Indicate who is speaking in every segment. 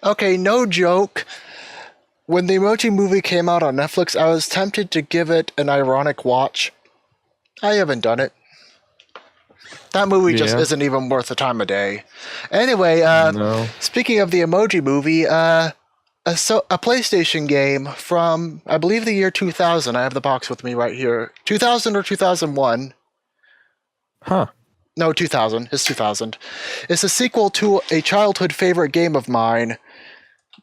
Speaker 1: Okay, no joke. When the Emoji Movie came out on Netflix, I was tempted to give it an ironic watch. I haven't done it. That movie just isn't even worth the time of day. Anyway, speaking of the Emoji Movie, a PlayStation game from, I believe, the year 2000. I have the box with me right here. 2000 or 2001.
Speaker 2: Huh.
Speaker 1: No, 2000. It's 2000. It's a sequel to a childhood favorite game of mine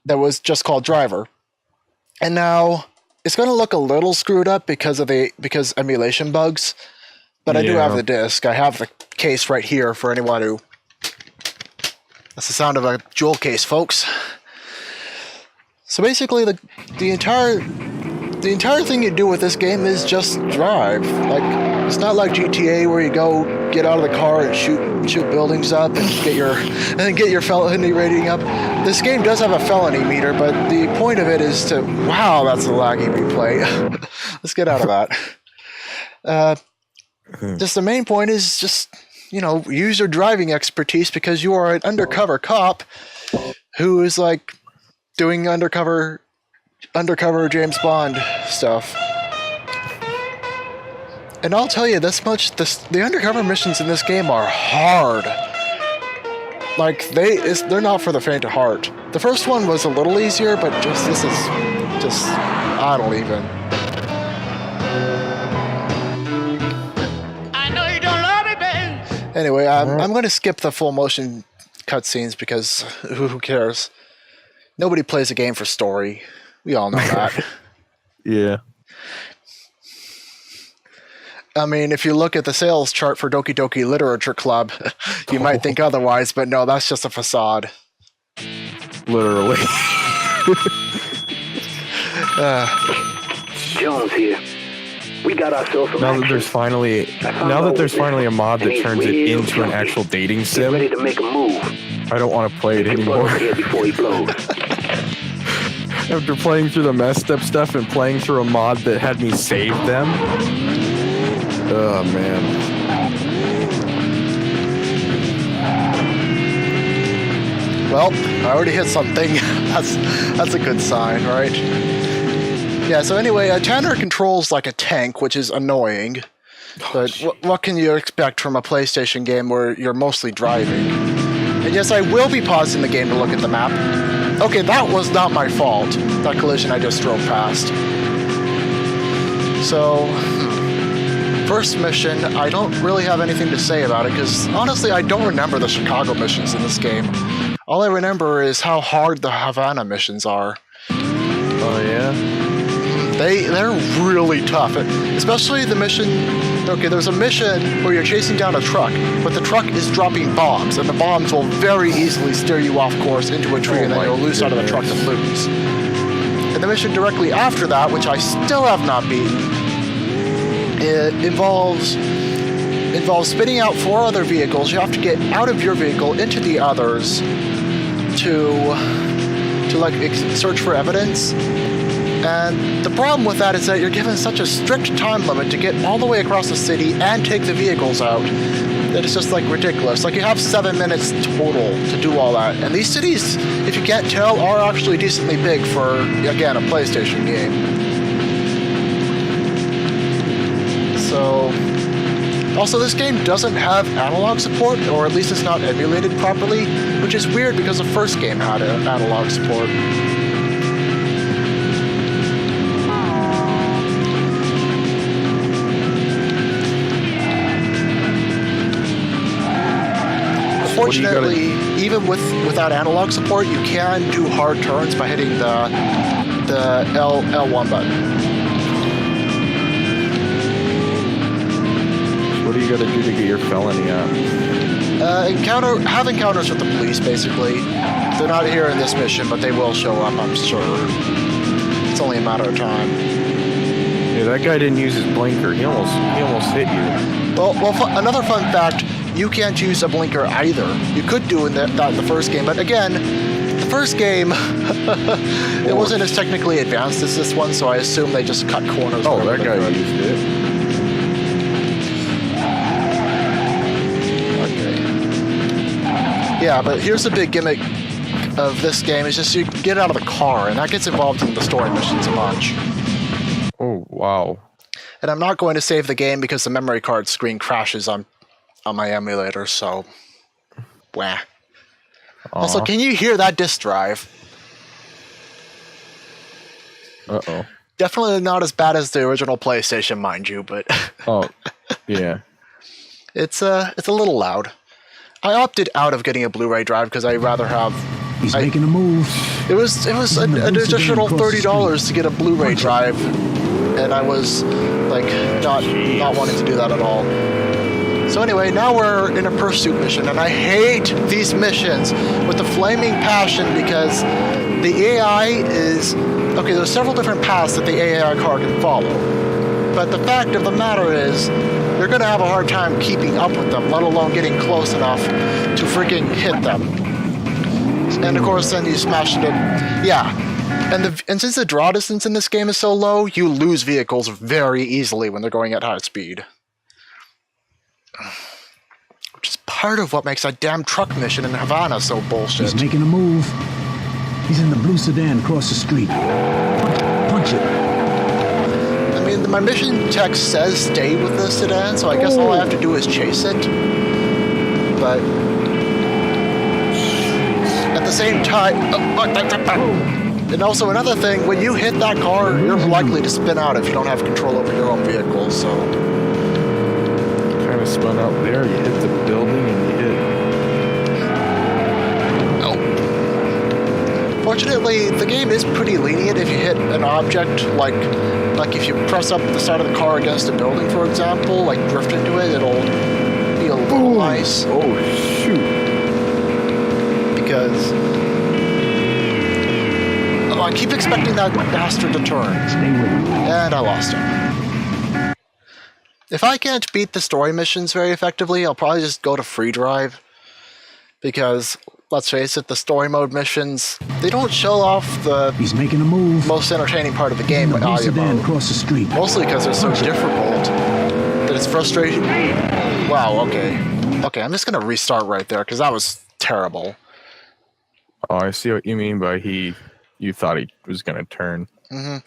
Speaker 1: that was just called Driver. And now it's going to look a little screwed up because emulation bugs. But I do have the disc. I have the case right here for anyone who... That's the sound of a jewel case, folks. So basically, the entire thing you do with this game is just drive. Like, it's not like GTA where you go get out of the car and shoot buildings up and get your felony rating up. This game does have a felony meter, but the point of it is to... Wow, that's a laggy replay. Let's get out of that. Just the main point is just, use your driving expertise because you are an undercover cop who is like doing undercover James Bond stuff. And I'll tell you this much, the undercover missions in this game are hard. Like, they're not for the faint of heart. The first one was a little easier, but this is just, I don't even. Anyway, I'm going to skip the full motion cutscenes because who cares? Nobody plays a game for story. We all know that.
Speaker 2: Yeah.
Speaker 1: I mean, if you look at the sales chart for Doki Doki Literature Club, you might think otherwise, but no, that's just a facade.
Speaker 2: Literally.
Speaker 3: Jones here. We got ourselves some
Speaker 2: now that there's finally a mod that turns it into an actual dating sim,
Speaker 3: ready to make a move.
Speaker 2: I don't want to play it anymore.
Speaker 3: Before he blows.
Speaker 2: After playing through the messed up stuff and playing through a mod that had me save them. Oh man.
Speaker 1: Well, I already hit something. That's a good sign, right? Yeah, so anyway, Tanner controls like a tank, which is annoying. But what can you expect from a PlayStation game where you're mostly driving? And yes, I will be pausing the game to look at the map. Okay, that was not my fault, that collision I just drove past. So, first mission, I don't really have anything to say about it, because honestly, I don't remember the Chicago missions in this game. All I remember is how hard the Havana missions are.
Speaker 2: Oh, yeah?
Speaker 1: They're really tough, especially the mission. Okay, there's a mission where you're chasing down a truck, but the truck is dropping bombs, and the bombs will very easily steer you off course into a tree, and then you'll lose out of the truck and lose. And the mission directly after that, which I still have not beaten, it involves spinning out 4 other vehicles. You have to get out of your vehicle into the others to like search for evidence. And the problem with that is that you're given such a strict time limit to get all the way across the city and take the vehicles out that it's just like ridiculous. Like, you have 7 minutes total to do all that. And these cities, if you can't tell, are actually decently big for, again, a PlayStation game. So, also this game doesn't have analog support, or at least it's not emulated properly, which is weird because the first game had analog support. Fortunately, even without analog support, you can do hard turns by hitting the L1 button.
Speaker 2: What do you gotta do to get your felony out?
Speaker 1: Have encounters with the police, basically. They're not here in this mission, but they will show up, I'm sure. It's only a matter of time.
Speaker 2: Yeah, that guy didn't use his blinker. He almost hit you.
Speaker 1: Well, another fun fact. You can't use a blinker either. You could do that in the first game, but again, the first game, it wasn't as technically advanced as this one, so I assume they just cut corners.
Speaker 2: Oh, that guy used it.
Speaker 1: Okay. Yeah, but here's the big gimmick of this game is just you get out of the car, and that gets involved in the story missions a bunch.
Speaker 2: Oh, wow.
Speaker 1: And I'm not going to save the game because the memory card screen crashes on my emulator, so... Wah. Also, can you hear that disk drive?
Speaker 2: Uh-oh.
Speaker 1: Definitely not as bad as the original PlayStation, mind you, but...
Speaker 2: Oh, yeah.
Speaker 1: It's a little loud. I opted out of getting a Blu-ray drive because I'd rather have...
Speaker 4: He's making a move.
Speaker 1: It was an additional $30 to get a Blu-ray drive, and I was like not wanting to do that at all. So anyway, now we're in a pursuit mission, and I hate these missions with a flaming passion because the AI is okay. There's several different paths that the AI car can follow, but the fact of the matter is, you're going to have a hard time keeping up with them, let alone getting close enough to freaking hit them. And of course, then you smash it. Yeah, and since the draw distance in this game is so low, you lose vehicles very easily when they're going at high speed. Which is part of what makes that damn truck mission in Havana so bullshit.
Speaker 4: He's making a move. He's in the blue sedan across the street. Punch it.
Speaker 1: I mean, my mission text says stay with the sedan, so I guess all I have to do is chase it. But at the same time... And also another thing, when you hit that car, you're likely to spin out if you don't have control over your own vehicle, so...
Speaker 2: Kind of spun out there, you hit the building and you hit...
Speaker 1: Oh. Fortunately, the game is pretty lenient if you hit an object, like if you press up the side of the car against a building, for example, like drift into it, it'll be a little nice.
Speaker 2: Oh, shoot.
Speaker 1: Because... Oh, I keep expecting that bastard to turn. And I lost him. If I can't beat the story missions very effectively, I'll probably just go to free drive. Because, let's face it, the story mode missions, they don't show off the
Speaker 4: He's making a move.
Speaker 1: most entertaining part of the game,
Speaker 4: Blue
Speaker 1: audio
Speaker 4: sedan
Speaker 1: mode.
Speaker 4: across the street.
Speaker 1: Mostly because they're so difficult that it's frustrating. Wow, okay. Okay, I'm just going to restart right there, because that was terrible.
Speaker 2: Oh, I see what you mean by you thought he was going to turn.
Speaker 1: Mm-hmm.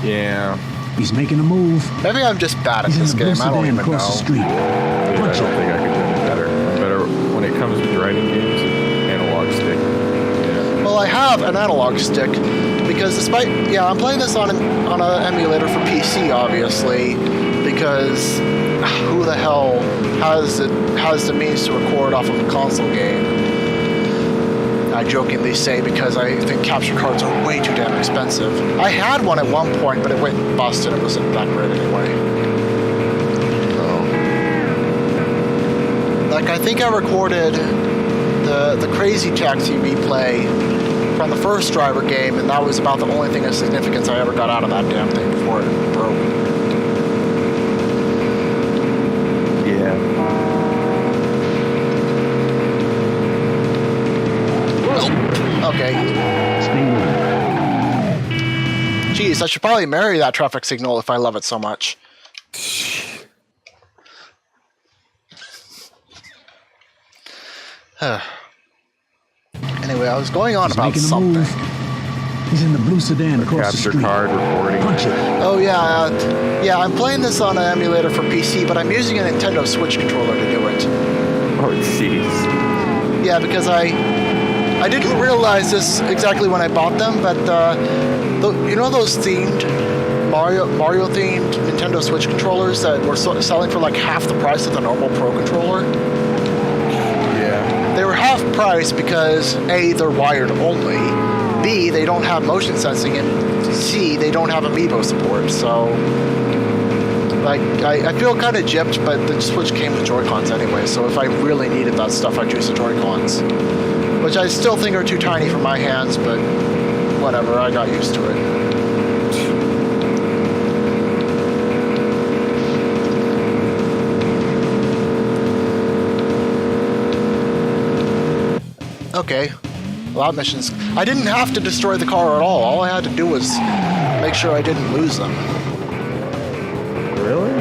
Speaker 2: Yeah.
Speaker 4: He's making a move.
Speaker 1: Maybe I'm just bad at
Speaker 4: He's
Speaker 1: this
Speaker 4: in the blue
Speaker 1: game, I don't
Speaker 4: sedan
Speaker 1: even
Speaker 4: across the
Speaker 1: know.
Speaker 4: street.
Speaker 2: Yeah, I
Speaker 4: Punch
Speaker 2: don't
Speaker 4: it.
Speaker 2: think I could do it better. I'm better when it comes to driving games, analog stick. Yeah.
Speaker 1: Well, I have an analog stick, because despite... Yeah, I'm playing this on an emulator for PC, obviously, because who the hell has the means to record off of a console game? I jokingly say because I think capture cards are way too damn expensive. I had one at one point, but it went bust and it wasn't that great anyway. Like, I think I recorded the Crazy Taxi replay from the first driver game, and that was about the only thing of significance I ever got out of that damn thing before it broke.
Speaker 2: Yeah.
Speaker 1: Okay. Geez, I should probably marry that traffic signal if I love it so much. Anyway, I was going on
Speaker 4: He's
Speaker 1: about
Speaker 4: making a
Speaker 1: something.
Speaker 4: move. He's in the blue sedan across the
Speaker 2: Capture
Speaker 4: street.
Speaker 2: card recording.
Speaker 4: Punch it.
Speaker 1: Oh yeah, yeah. I'm playing this on an emulator for PC, but I'm using a Nintendo Switch controller to do it.
Speaker 2: Oh, jeez.
Speaker 1: Yeah, because I didn't realize this exactly when I bought them, but you know those themed Mario themed Nintendo Switch controllers that were selling for like half the price of the normal Pro controller?
Speaker 2: Yeah.
Speaker 1: They were half price because A, they're wired only, B, they don't have motion sensing, and C, they don't have Amiibo support. So, like, I feel kind of gypped, but the Switch came with Joy-Cons anyway, so if I really needed that stuff, I'd use the Joy-Cons. Which I still think are too tiny for my hands, but whatever, I got used to it. Okay, well, that mission's... I didn't have to destroy the car at all. All I had to do was make sure I didn't lose them.
Speaker 2: Really?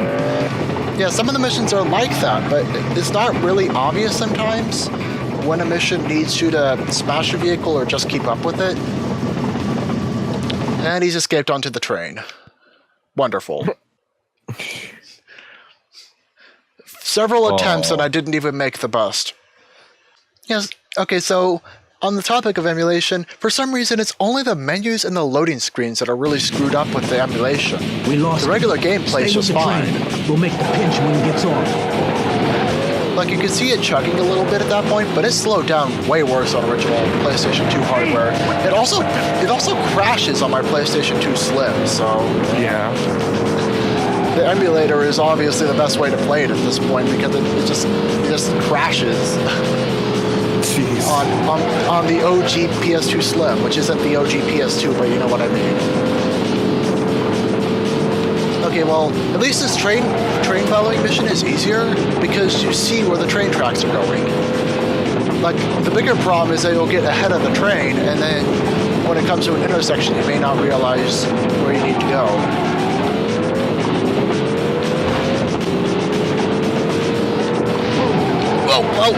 Speaker 1: Yeah, some of the missions are like that, but it's not really obvious sometimes. when a mission needs you to smash a vehicle or just keep up with it. And he's escaped onto the train. Wonderful. Several attempts and I didn't even make the bust. Yes, okay, so on the topic of emulation, for some reason it's only the menus and the loading screens that are really screwed up with the emulation.
Speaker 4: We lost
Speaker 1: The regular gameplay is just fine.
Speaker 4: We'll make the pinch when he gets off.
Speaker 1: Like, you can see it chugging a little bit at that point, but it's slowed down way worse on original PlayStation 2 hardware. It also crashes on my PlayStation 2 Slim, so
Speaker 2: Yeah.
Speaker 1: the emulator is obviously the best way to play it at this point because it just crashes
Speaker 2: Jeez.
Speaker 1: on the OG PS2 Slim, which isn't the OG PS2, but you know what I mean. Okay, well, at least this train following mission is easier because you see where the train tracks are going. Like, the bigger problem is that you'll get ahead of the train, and then when it comes to an intersection, you may not realize where you need to go. Whoa,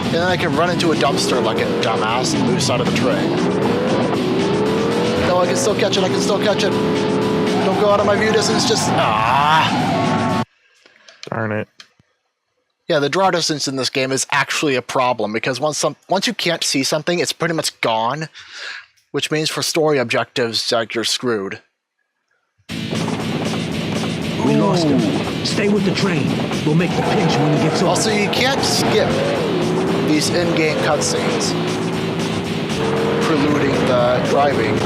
Speaker 1: and then I can run into a dumpster like a dumbass and lose sight of the train. No, I can still catch it, Don't go out of my view distance, just...
Speaker 2: Darn it.
Speaker 1: Yeah, the draw distance in this game is actually a problem, because once you can't see something, it's pretty much gone, which means for story objectives, like, you're screwed.
Speaker 4: We lost him. Stay with the train. We'll make the pinch when he gets off.
Speaker 1: Also, you can't skip these in-game cutscenes preluding the driving,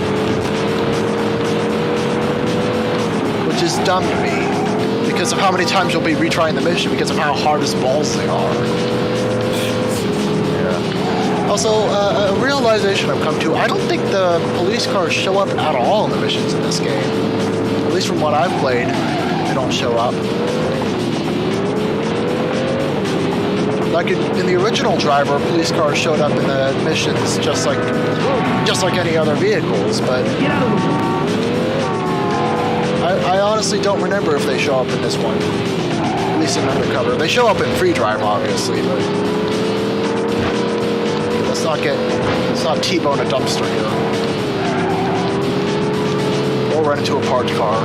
Speaker 1: which is dumb to me because of how many times you'll be retrying the mission because of how hard as balls they are.
Speaker 2: Yeah.
Speaker 1: Also, a realization I've come to, I don't think the police cars show up at all in the missions in this game. At least from what I've played, they don't show up. Like in the original Driver, police cars showed up in the missions just like any other vehicles, but I honestly don't remember if they show up in this one. At least in Undercover. They show up in Free Drive, obviously, but let's not T-bone a dumpster here. Or run into a parked car.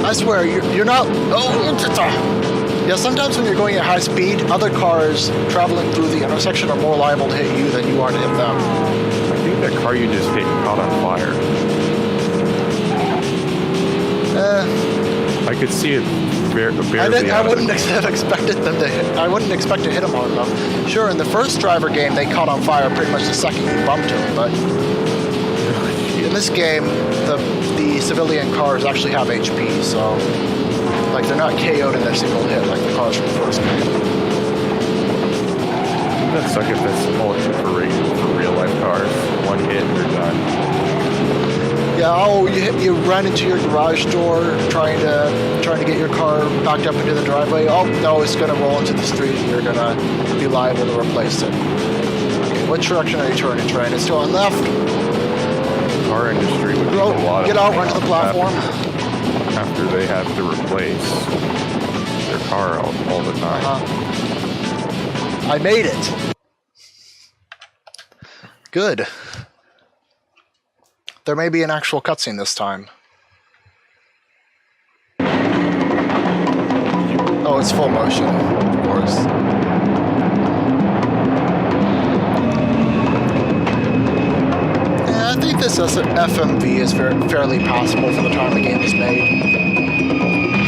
Speaker 1: I swear, you're not... Yeah, sometimes when you're going at high speed, other cars traveling through the intersection are more liable to hit you than you are to hit them.
Speaker 2: I think that car you just hit caught on fire. I could see it barely.
Speaker 1: I wouldn't have expected them to hit. I wouldn't expect to hit them hard enough. Sure, in the first Driver game, they caught on fire pretty much the second you bumped them, but in this game, the civilian cars actually have HP, so like they're not KO'd in their single hit like the cars from the first game.
Speaker 2: That suck if that's all for real life cars. One hit, you're done.
Speaker 1: Yeah, you run into your garage door trying to get your car backed up into the driveway. Oh no, it's gonna roll into the street and you're gonna be liable to replace it. Okay, what direction are you turning, train? It's going left.
Speaker 2: The car industry would
Speaker 1: Go,
Speaker 2: a lot
Speaker 1: get
Speaker 2: of
Speaker 1: out, run to the platform.
Speaker 2: After they have to replace their car all the time.
Speaker 1: I made it. Good. There may be an actual cutscene this time. Oh, it's full motion, of course. Yeah, I think this FMV is fairly passable for the time the game was made.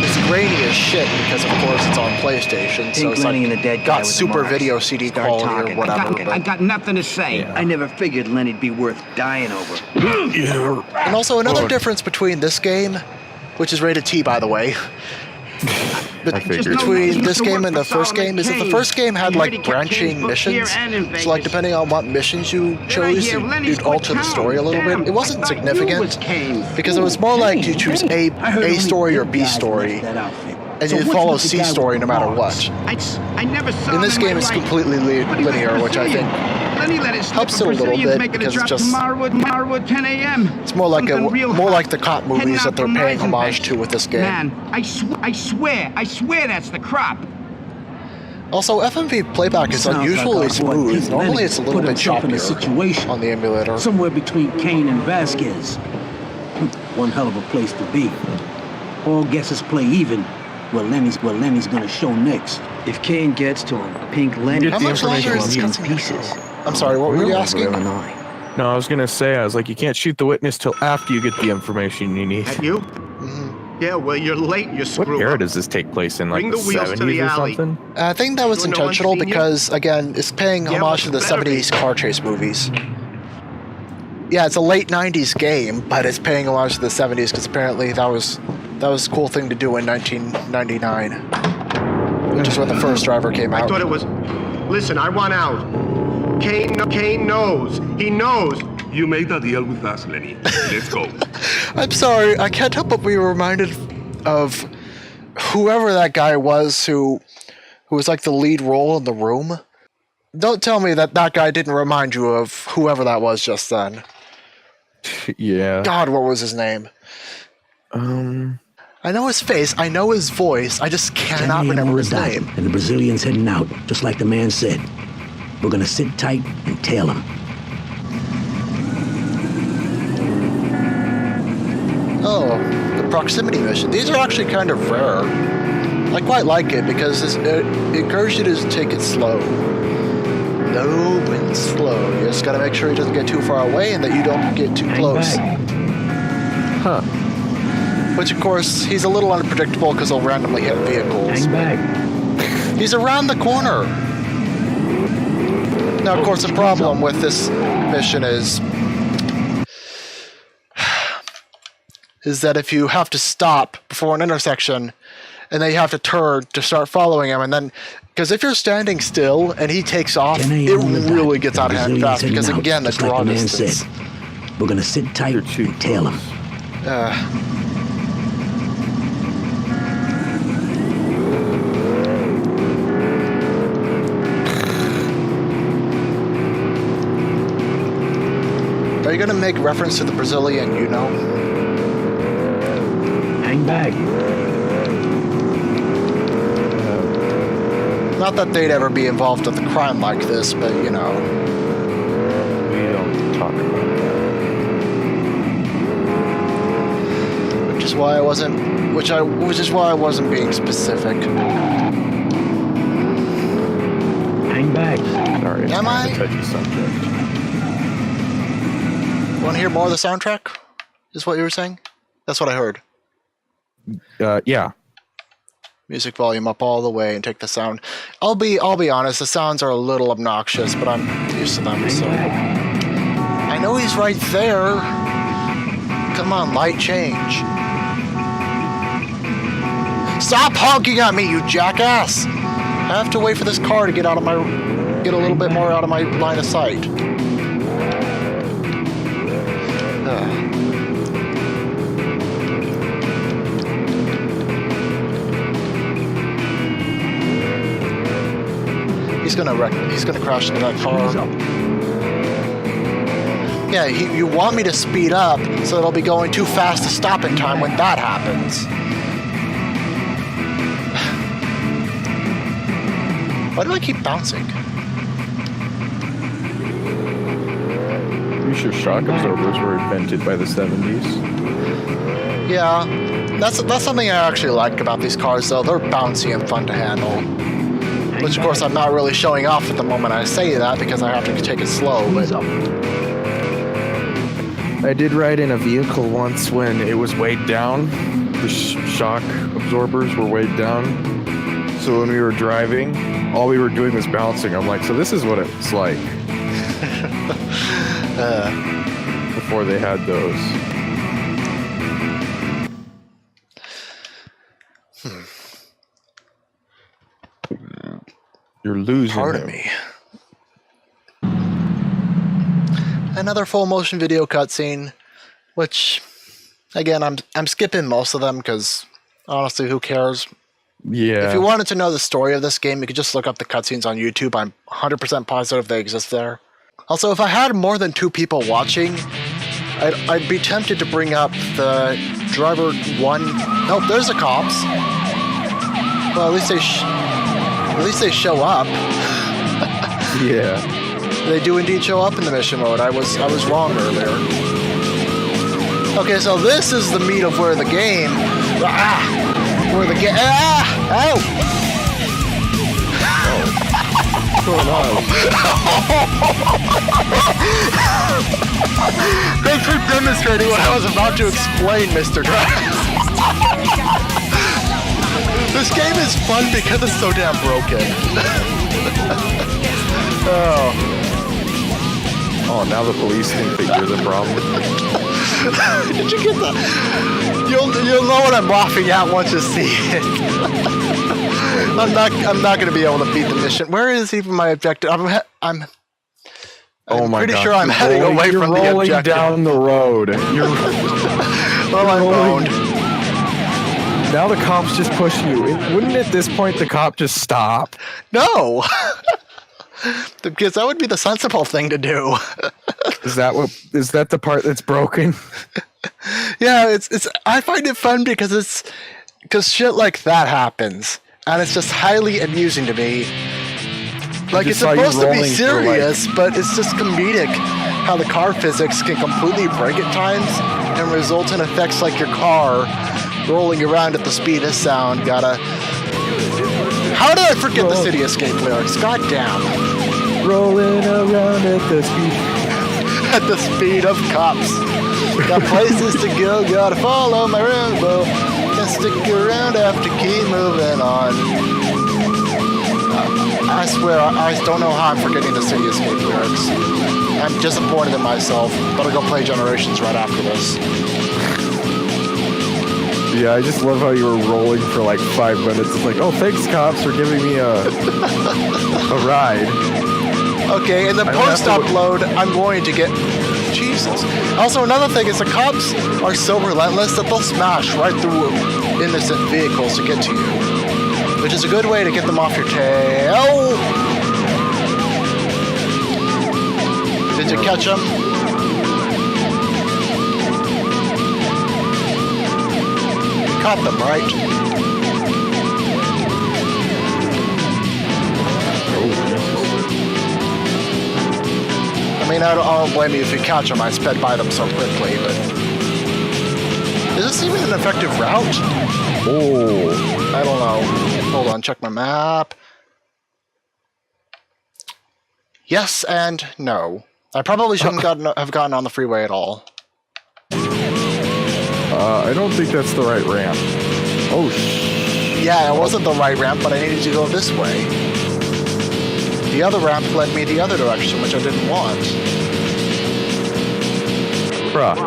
Speaker 1: It's grainy as shit because, of course, it's on PlayStation, so it's like got super video CD quality or whatever.
Speaker 5: I got nothing to say. Yeah. I never figured Lenny'd be worth dying over.
Speaker 1: And also another difference between this game, which is rated T, by the way, between this game and the first game is that the first game had like branching missions. So like depending on what missions you chose, you'd alter the story a little bit. It wasn't significant because it was more like you choose A story or B story, and you follow C story no matter what. In this game, it's completely linear, which I think helps it a little bit because it's just it's more like the cop movies that they're paying homage to with this game.
Speaker 5: Man, I swear that's the crop.
Speaker 1: Also, FMV playback is
Speaker 4: Sounds like
Speaker 1: unusually
Speaker 4: our boy
Speaker 1: smooth.
Speaker 4: Pete
Speaker 1: Normally
Speaker 4: Lenny
Speaker 1: it's a little
Speaker 4: put
Speaker 1: bit
Speaker 4: himself in a
Speaker 1: choppier
Speaker 4: situation
Speaker 1: on the emulator.
Speaker 4: somewhere between Kane and Vasquez. One hell of a place to be. All guesses play even. Well, Lenny's gonna show next.
Speaker 5: If Kane gets to him, Pink Lenny
Speaker 1: How much longer is
Speaker 5: in
Speaker 1: this cutscene?
Speaker 5: pieces.
Speaker 1: I'm sorry, what were you asking?
Speaker 2: No, I was gonna say, I was like, you can't shoot the witness till after you get the information you need.
Speaker 6: At you? Yeah, well, you're late, you
Speaker 2: What
Speaker 6: screw
Speaker 2: era
Speaker 6: up.
Speaker 2: does this take place in, like
Speaker 6: Bring
Speaker 2: the
Speaker 6: the wheels to
Speaker 2: 70s
Speaker 6: the
Speaker 2: or
Speaker 6: alley.
Speaker 2: something?
Speaker 1: I think that was
Speaker 6: Sure no one's
Speaker 1: intentional
Speaker 6: seen you?
Speaker 1: because, again, it's paying
Speaker 6: Yeah,
Speaker 1: homage to the
Speaker 6: well, better be.
Speaker 1: 70s car chase movies. Yeah, it's a late 90s game, but it's paying homage to the 70s because apparently that was a cool thing to do in 1999, which is when the first driver came
Speaker 6: I
Speaker 1: out.
Speaker 6: thought it was... Listen, I want out. Kane knows. He knows.
Speaker 7: You made a deal with us, Lenny. Let's go.
Speaker 1: I'm sorry, I can't help but be reminded of whoever that guy was who was like the lead role in The Room. Don't tell me that guy didn't remind you of whoever that was just then.
Speaker 2: Yeah.
Speaker 1: God, what was his name? I know his face, I know his voice, I just cannot
Speaker 4: 10 a.m.
Speaker 1: remember
Speaker 4: on
Speaker 1: his
Speaker 4: the dot,
Speaker 1: name.
Speaker 4: and the Brazilian's heading out, just like the man said. We're gonna sit tight and tail him.
Speaker 1: Oh, the proximity mission. These are actually kind of rare. I quite like it because it encourages you to take it slow. Low and slow. You just gotta make sure he doesn't get too far away and that you don't get too close.
Speaker 2: Huh.
Speaker 1: Which, of course, he's a little unpredictable because he'll randomly hit vehicles.
Speaker 4: Hang back.
Speaker 1: He's around the corner. Now, of course, the problem with this mission is that if you have to stop before an intersection and then you have to turn to start following him, and then because if you're standing still and he takes off,
Speaker 4: 10
Speaker 1: it
Speaker 4: a.m. on the dot,
Speaker 1: really gets out of hand
Speaker 4: Brazilian's
Speaker 1: fast because
Speaker 4: heading out,
Speaker 1: again the
Speaker 4: just like
Speaker 1: draw
Speaker 4: the man
Speaker 1: distance.
Speaker 4: said. We're gonna sit tight
Speaker 2: You're too
Speaker 4: and tail him.
Speaker 1: Are you gonna make reference to the Brazilian? You know.
Speaker 4: Hang back.
Speaker 1: Not that they'd ever be involved with a crime like this, but you know.
Speaker 2: We don't talk about that.
Speaker 1: Which is why I wasn't being specific.
Speaker 4: Hang back.
Speaker 2: Sorry, it's
Speaker 1: Am
Speaker 2: kind of
Speaker 1: I?
Speaker 2: a touchy subject.
Speaker 1: Want to hear more of the soundtrack? Is what you were saying? That's what I heard.
Speaker 2: Yeah.
Speaker 1: Music volume up all the way and take the sound. I'll be honest, the sounds are a little obnoxious, but I'm used to them, so. I know he's right there. Come on, light change. Stop honking at me, you jackass! I have to wait for this car to get a little bit more out of my line of sight. He's gonna wreck. He's gonna crash into that car. Yeah, you want me to speed up so it'll be going too fast to stop in time when that happens. Why do I keep bouncing?
Speaker 2: Pretty sure shock absorbers were invented by the 70s.
Speaker 1: Yeah, that's something I actually like about these cars, though. They're bouncy and fun to handle. Which, of course, I'm not really showing off at the moment I say that because I have to take it slow. But
Speaker 2: I did ride in a vehicle once when it was weighed down. The shock absorbers were weighed down. So when we were driving, all we were doing was bouncing. I'm like, so this is what it's like. Before they had those. You're losing
Speaker 1: pardon
Speaker 2: him.
Speaker 1: me. Another full motion video cutscene, which, again, I'm skipping most of them because honestly, who cares?
Speaker 2: Yeah.
Speaker 1: If you wanted to know the story of this game, you could just look up the cutscenes on YouTube. I'm 100% positive they exist there. Also, if I had more than 2 people watching, I'd be tempted to bring up the driver one. Nope, there's the cops. Well, at least they. At least they show up.
Speaker 2: Yeah.
Speaker 1: They do indeed show up in the mission mode. I was wrong earlier. Okay, so this is the meat of where the game. Where the game. Ow!
Speaker 2: What's going on?
Speaker 1: Thanks for demonstrating what I was about to explain, Mr. Drive. This game is fun because it's so damn broken.
Speaker 2: Oh, now the police think that you're the problem.
Speaker 1: Did you get that? You'll know what I'm laughing at once you see it. I'm not gonna be able to beat the mission. Where is even my objective? I'm pretty
Speaker 2: gosh,
Speaker 1: sure I'm
Speaker 2: you're
Speaker 1: heading away
Speaker 2: you're
Speaker 1: from the
Speaker 2: rolling
Speaker 1: objective.
Speaker 2: down the road.
Speaker 1: Well, I'm boned.
Speaker 2: Now the cops just push you. Wouldn't at this point the cop just stop?
Speaker 1: No. Because that would be the sensible thing to do.
Speaker 2: Is that the part that's broken?
Speaker 1: Yeah, it's. I find it fun because shit like that happens, and it's just highly amusing to me. Like, it's supposed to be serious, but it's just comedic how the car physics can completely break at times and result in effects like your car rolling around at the speed of sound. How did I forget the City Escape lyrics? God damn.
Speaker 2: Rolling around at the speed.
Speaker 1: At the speed of cops. Got places to go, gotta follow my rainbow. Can't stick around, have to keep moving on. I swear, I don't know how I'm forgetting the City Escape lyrics. I'm disappointed in myself, but I'll go play Generations right after this.
Speaker 2: Yeah, I just love how you were rolling for like 5 minutes. It's like, oh, thanks, cops, for giving me a ride.
Speaker 1: Okay, in the post-upload, I'm going to get... Jesus. Also, another thing is the cops are so relentless that they'll smash right through innocent vehicles to get to you. Which is a good way to get them off your tail. Did you catch them? You caught them, right? I mean, I don't blame you if you catch them. I sped by them so quickly, but... Is this even an effective route?
Speaker 2: Oh.
Speaker 1: I don't know. Hold on, check my map. Yes and no. I probably shouldn't have gotten on the freeway at all.
Speaker 2: I don't think that's the right ramp. Oh,
Speaker 1: Yeah, it wasn't the right ramp, but I needed to go this way. The other ramp led me the other direction, which I didn't want.
Speaker 2: bruh.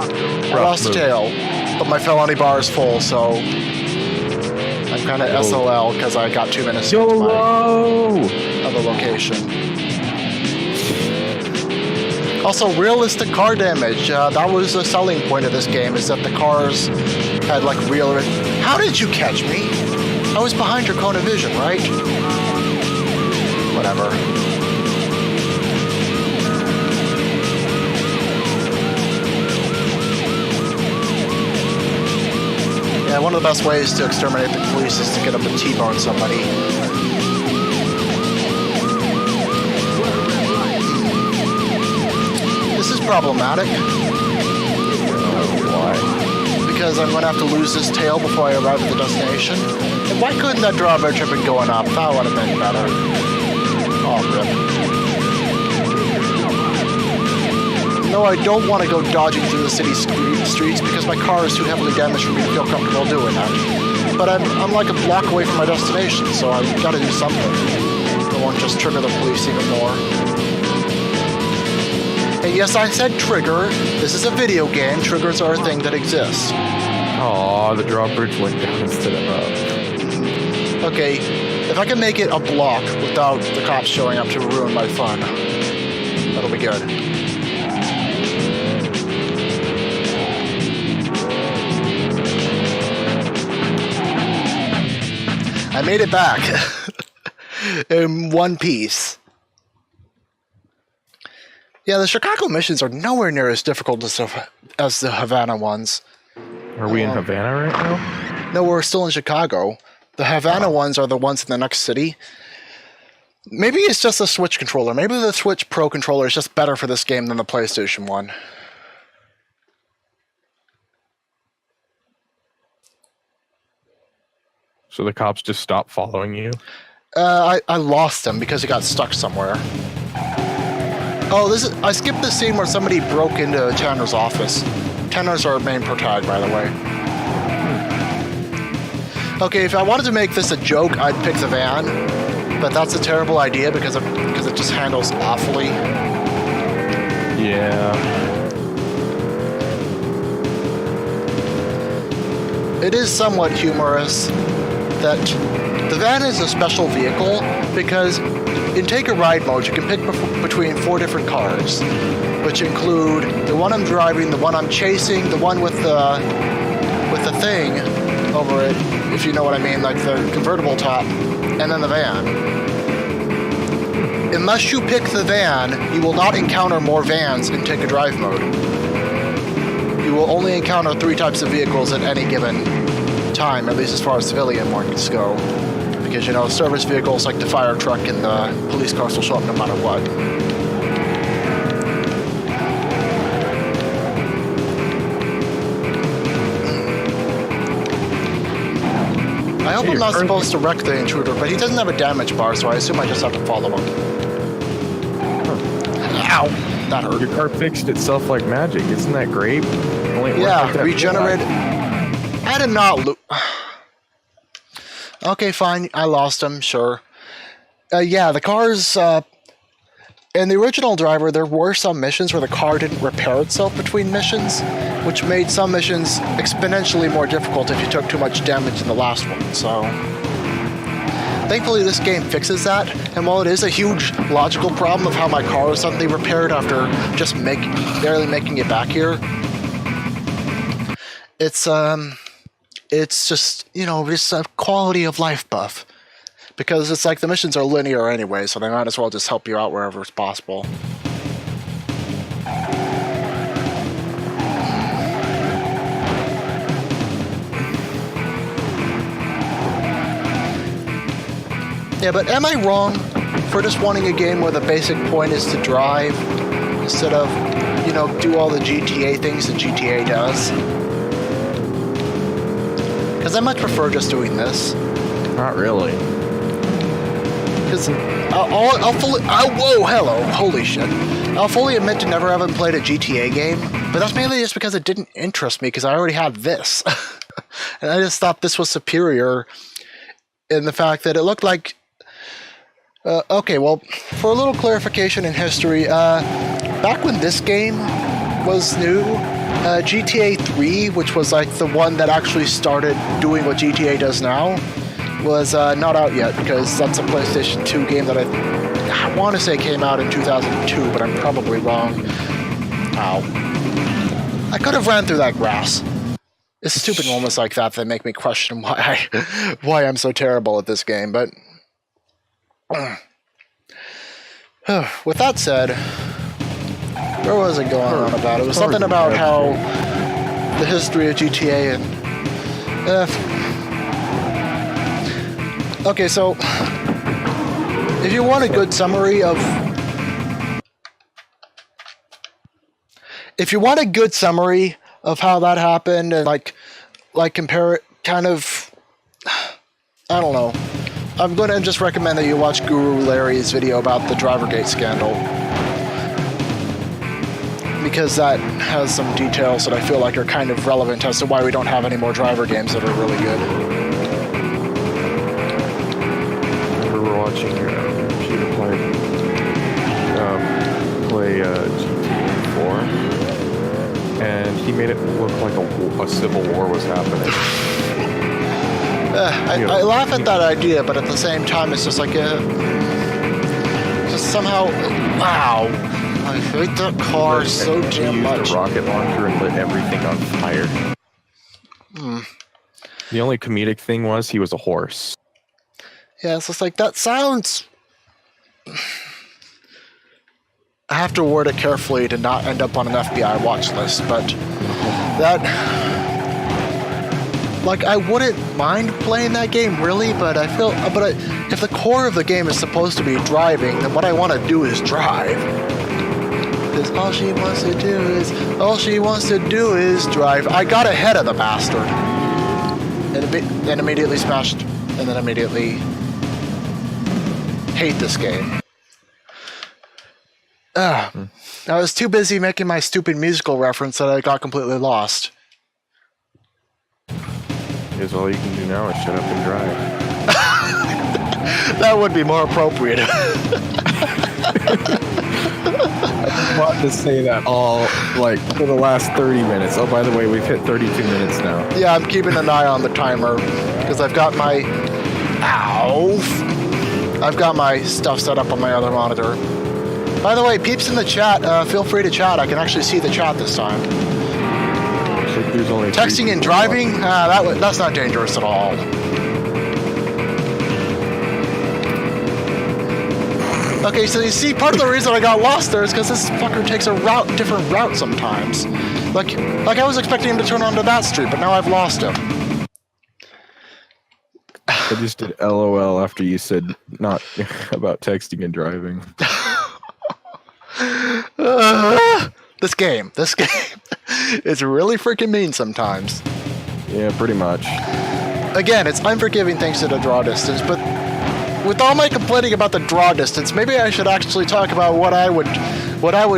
Speaker 1: I lost tail, but my felony bar is full, so I'm kind of SOL because I got 2 minutes to my other location. Also, realistic car damage. That was a selling point of this game, is that the cars had like real... How did you catch me? I was behind your cone of vision, right? Whatever. Yeah, one of the best ways to exterminate the police is to get them to T-bone somebody. This is problematic.
Speaker 2: Why?
Speaker 1: Because I'm going to have to lose this tail before I arrive at the destination. And why couldn't that drawbridge have been going up? That would have been better. Oh, rip. No, I don't want to go dodging through the city streets because my car is too heavily damaged for me to feel comfortable doing that. But I'm like a block away from my destination, so I've got to do something. I won't just trigger the police even more. And yes, I said trigger. This is a video game. Triggers are a thing that exists.
Speaker 2: Aw, the drawbridge went down instead of up.
Speaker 1: Okay, if I can make it a block without the cops showing up to ruin my fun, that'll be good. I made it back in one piece. Yeah, the Chicago missions are nowhere near as difficult as the Havana ones.
Speaker 2: Are we in Havana right now?
Speaker 1: No, we're still in Chicago. The Havana ones are the ones in the next city. Maybe it's just a Switch controller. Maybe the Switch Pro controller is just better for this game than the PlayStation one.
Speaker 2: So the cops just stopped following you?
Speaker 1: I lost him because he got stuck somewhere. Oh, I skipped the scene where somebody broke into Tanner's office. Tanner's our main protagonist, by the way. Okay, if I wanted to make this a joke, I'd pick the van, but that's a terrible idea because it just handles awfully.
Speaker 2: Yeah.
Speaker 1: It is somewhat humorous that the van is a special vehicle because in Take a Ride mode, you can pick between 4 different cars, which include the one I'm driving, the one I'm chasing, the one with the thing over it, if you know what I mean, like the convertible top, and then the van. Unless you pick the van, you will not encounter more vans in Take a Drive mode. You will only encounter 3 types of vehicles at any given time, at least as far as civilian ones go. Because, you know, service vehicles like the fire truck and the police cars will show up no matter what. I hope I'm not supposed to wreck the intruder, but he doesn't have a damage bar, so I assume I just have to follow him. Ow! That hurt.
Speaker 2: Your car fixed itself like magic. Isn't that great?
Speaker 1: Yeah, regenerate. I did not lose. Okay, fine. I lost him, sure. Yeah, the cars... in the original driver, there were some missions where the car didn't repair itself between missions, which made some missions exponentially more difficult if you took too much damage in the last one, so... Thankfully, this game fixes that, and while it is a huge logical problem of how my car was suddenly repaired after just barely making it back here, it's just, you know, just a quality of life buff. Because it's like the missions are linear anyway, so they might as well just help you out wherever it's possible. Yeah, but am I wrong for just wanting a game where the basic point is to drive instead of, you know, do all the GTA things that GTA does? Because I much prefer just doing this.
Speaker 2: Not really.
Speaker 1: Because I'll fully... Oh, whoa, hello. Holy shit. I'll fully admit to never having played a GTA game, but that's mainly just because it didn't interest me, because I already had this. And I just thought this was superior in the fact that it looked like... okay, well, for a little clarification in history, back when this game was new, GTA 3, which was like the one that actually started doing what GTA does now, was not out yet, because that's a PlayStation 2 game that I want to say came out in 2002, but I'm probably wrong. Ow. I could have ran through that grass. It's stupid moments like that that make me question why I'm so terrible at this game, but... With that said, where was it going on about? It was something about how the history of GTA and... Okay, so if you want a good summary of... If you want a good summary of how that happened and like compare it kind of... I don't know. I'm going to just recommend that you watch Guru Larry's video about the Drivergate scandal. Because that has some details that I feel like are kind of relevant as to why we don't have any more driver games that are really good.
Speaker 2: We were watching Peter play GTA 4, and he made it look like a civil war was happening.
Speaker 1: I laugh at that idea, but at the same time, it's just like just somehow, wow, I hate that car so damn much.
Speaker 2: He used a rocket launcher and lit everything on fire. The only comedic thing was he was a horse.
Speaker 1: Yeah, it's just like, that sounds... I have to word it carefully to not end up on an FBI watch list, but that... like I wouldn't mind playing that game really, but I feel, if the core of the game is supposed to be driving, then what I want to do is drive. Because all she wants to do is drive. I got ahead of the bastard, and immediately smashed, and then immediately hate this game. I was too busy making my stupid musical reference that I got completely lost.
Speaker 2: Because all you can do now is shut up and drive.
Speaker 1: That would be more appropriate.
Speaker 2: I wanted to say that all, like, for the last 30 minutes. Oh, by the way, we've hit 32 minutes now.
Speaker 1: Yeah, I'm keeping an eye on the timer because I've got my... I've got my stuff set up on my other monitor. By the way, peeps in the chat, feel free to chat. I can actually see the chat this time.
Speaker 2: There's only
Speaker 1: Texting and driving? That's not dangerous at all. Okay, so you see, part of the reason I got lost there is because this fucker takes a different route sometimes. Like I was expecting him to turn onto that street, but now I've lost him.
Speaker 2: I just did LOL after you said not about texting and driving.
Speaker 1: This game is really freaking mean sometimes.
Speaker 2: Yeah, pretty much.
Speaker 1: Again, it's unforgiving thanks to the draw distance, but with all my complaining about the draw distance, maybe I should actually talk about what I would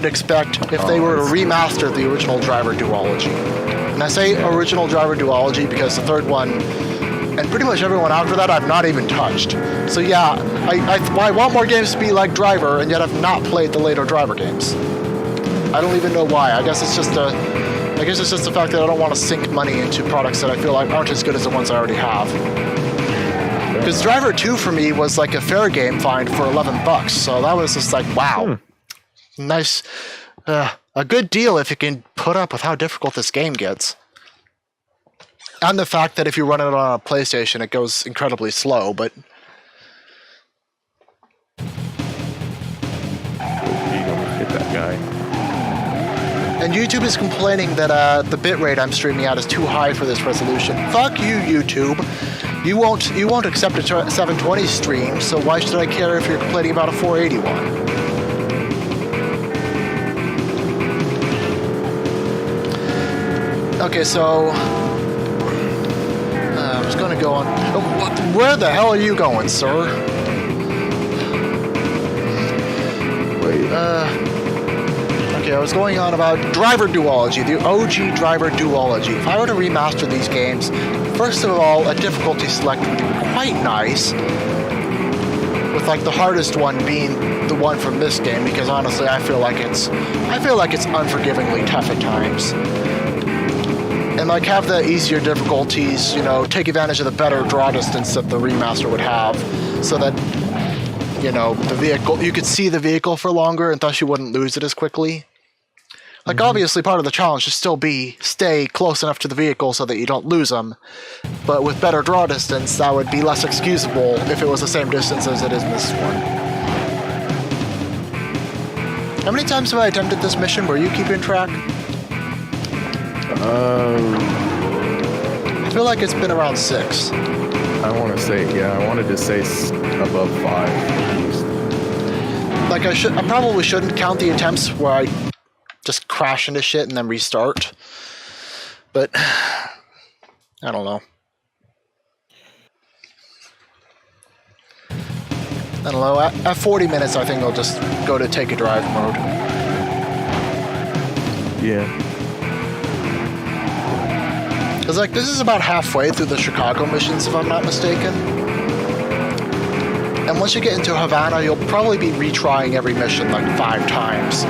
Speaker 1: expect if they were to remaster the original Driver duology. And I say original Driver duology because the third one, and pretty much everyone after that, I've not even touched. So yeah, I want more games to be like Driver, and yet I've not played the later Driver games. I don't even know why. I guess it's just the fact that I don't want to sink money into products that I feel like aren't as good as the ones I already have. Because Driver 2 for me was like a fair game find for $11, so that was just like, wow. Nice. A good deal if you can put up with how difficult this game gets. And the fact that if you run it on a PlayStation, it goes incredibly slow, but...
Speaker 2: You don't hit that guy.
Speaker 1: And YouTube is complaining that the bitrate I'm streaming at is too high for this resolution. Fuck you, YouTube. You won't accept a 720 stream, so why should I care if you're complaining about a 481? Okay, so I was gonna go on. Oh, where the hell are you going, sir?
Speaker 2: Wait.
Speaker 1: Okay, I was going on about Driver duology, the OG Driver duology. If I were to remaster these games, first of all, a difficulty select would be quite nice, with like the hardest one being the one from this game, because honestly, I feel like it's unforgivingly tough at times. And like have the easier difficulties, you know, take advantage of the better draw distance that the remaster would have, so that, you know, the vehicle, you could see the vehicle for longer and thus you wouldn't lose it as quickly. Like, obviously, part of the challenge should still be stay close enough to the vehicle so that you don't lose them. But with better draw distance, that would be less excusable if it was the same distance as it is in this one. How many times have I attempted this mission? Were you keeping track? I feel like it's been around 6.
Speaker 2: I want to say, yeah, I wanted to say above 5 at least.
Speaker 1: Like, I probably shouldn't count the attempts where I just crash into shit and then restart. But I don't know. I don't know. At 40 minutes, I think I'll just go to take a drive mode.
Speaker 2: Yeah.
Speaker 1: Because, like, this is about halfway through the Chicago missions, if I'm not mistaken. And once you get into Havana, you'll probably be retrying every mission like 5 times.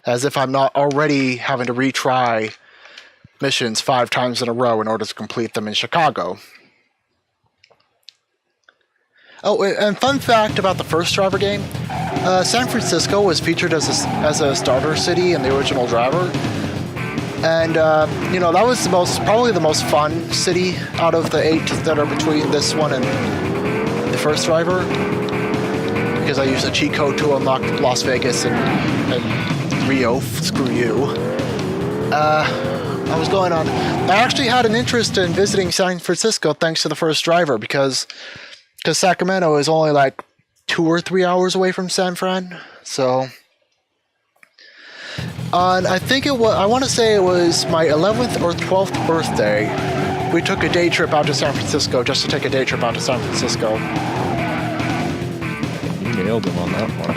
Speaker 1: As if I'm not already having to retry missions 5 times in a row in order to complete them in Chicago. Oh, and fun fact about the first Driver game, San Francisco was featured as a starter city in the original Driver. And, you know, that was probably the most fun city out of the 8 that are between this one and the first Driver. Because I used a cheat code to unlock Las Vegas and Rio. Screw you. I was going on. I actually had an interest in visiting San Francisco thanks to the first driver because Sacramento is only like 2 or 3 hours away from San Fran. So, and I think it was. I want to say it was my 11th or 12th birthday. We took a day trip out to San Francisco just to take a day trip out to San Francisco.
Speaker 2: You nailed him on that one.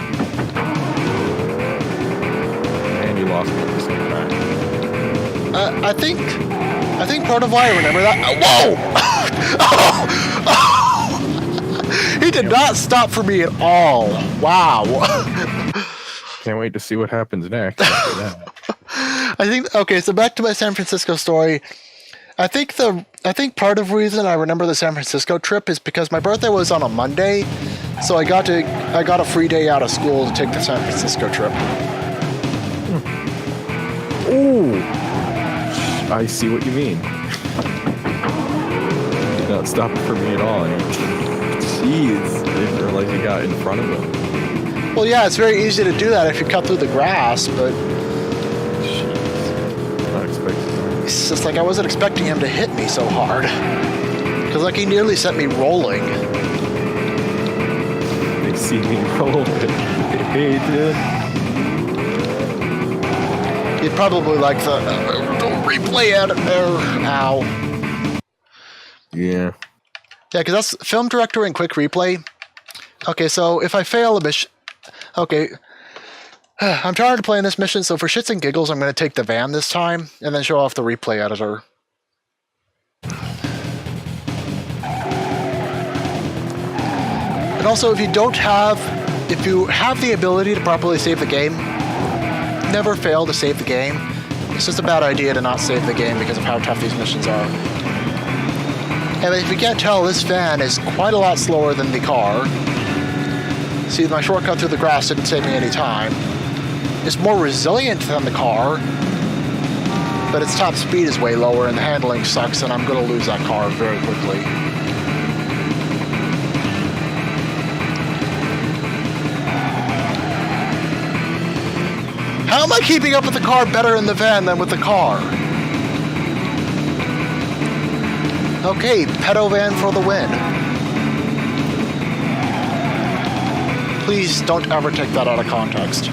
Speaker 2: And you lost him at the same time.
Speaker 1: I think part of why I remember that. Whoa! He did not stop for me at all. Wow.
Speaker 2: Can't wait to see what happens next after that.
Speaker 1: I think. Okay, so back to my San Francisco story. I think part of the reason I remember the San Francisco trip is because my birthday was on a Monday, so I got a free day out of school to take the San Francisco trip.
Speaker 2: Ooh, I see what you mean. Did not stop for me at all. Jeez, I didn't realize you got in front of him.
Speaker 1: Well, yeah, it's very easy to do that if you cut through the grass, but
Speaker 2: Jeez, not expecting that.
Speaker 1: it's just like I wasn't expecting him to hit me so hard. Because like he nearly sent me rolling.
Speaker 2: They see me roll. Hey, dude.
Speaker 1: You'd probably like the replay out there. Ow.
Speaker 2: Yeah.
Speaker 1: Yeah, because that's film director and quick replay. Okay, so if I fail a mission... Okay. I'm tired of playing this mission, so for shits and giggles, I'm going to take the van this time, and then show off the replay editor. And also, if you have the ability to properly save the game, never fail to save the game. It's just a bad idea to not save the game because of how tough these missions are. And if you can't tell, this van is quite a lot slower than the car. See, my shortcut through the grass didn't save me any time. It's more resilient than the car, but its top speed is way lower and the handling sucks, and I'm going to lose that car very quickly. How am I keeping up with the car better in the van than with the car? Okay, pedo van for the win. Please don't ever take that out of context.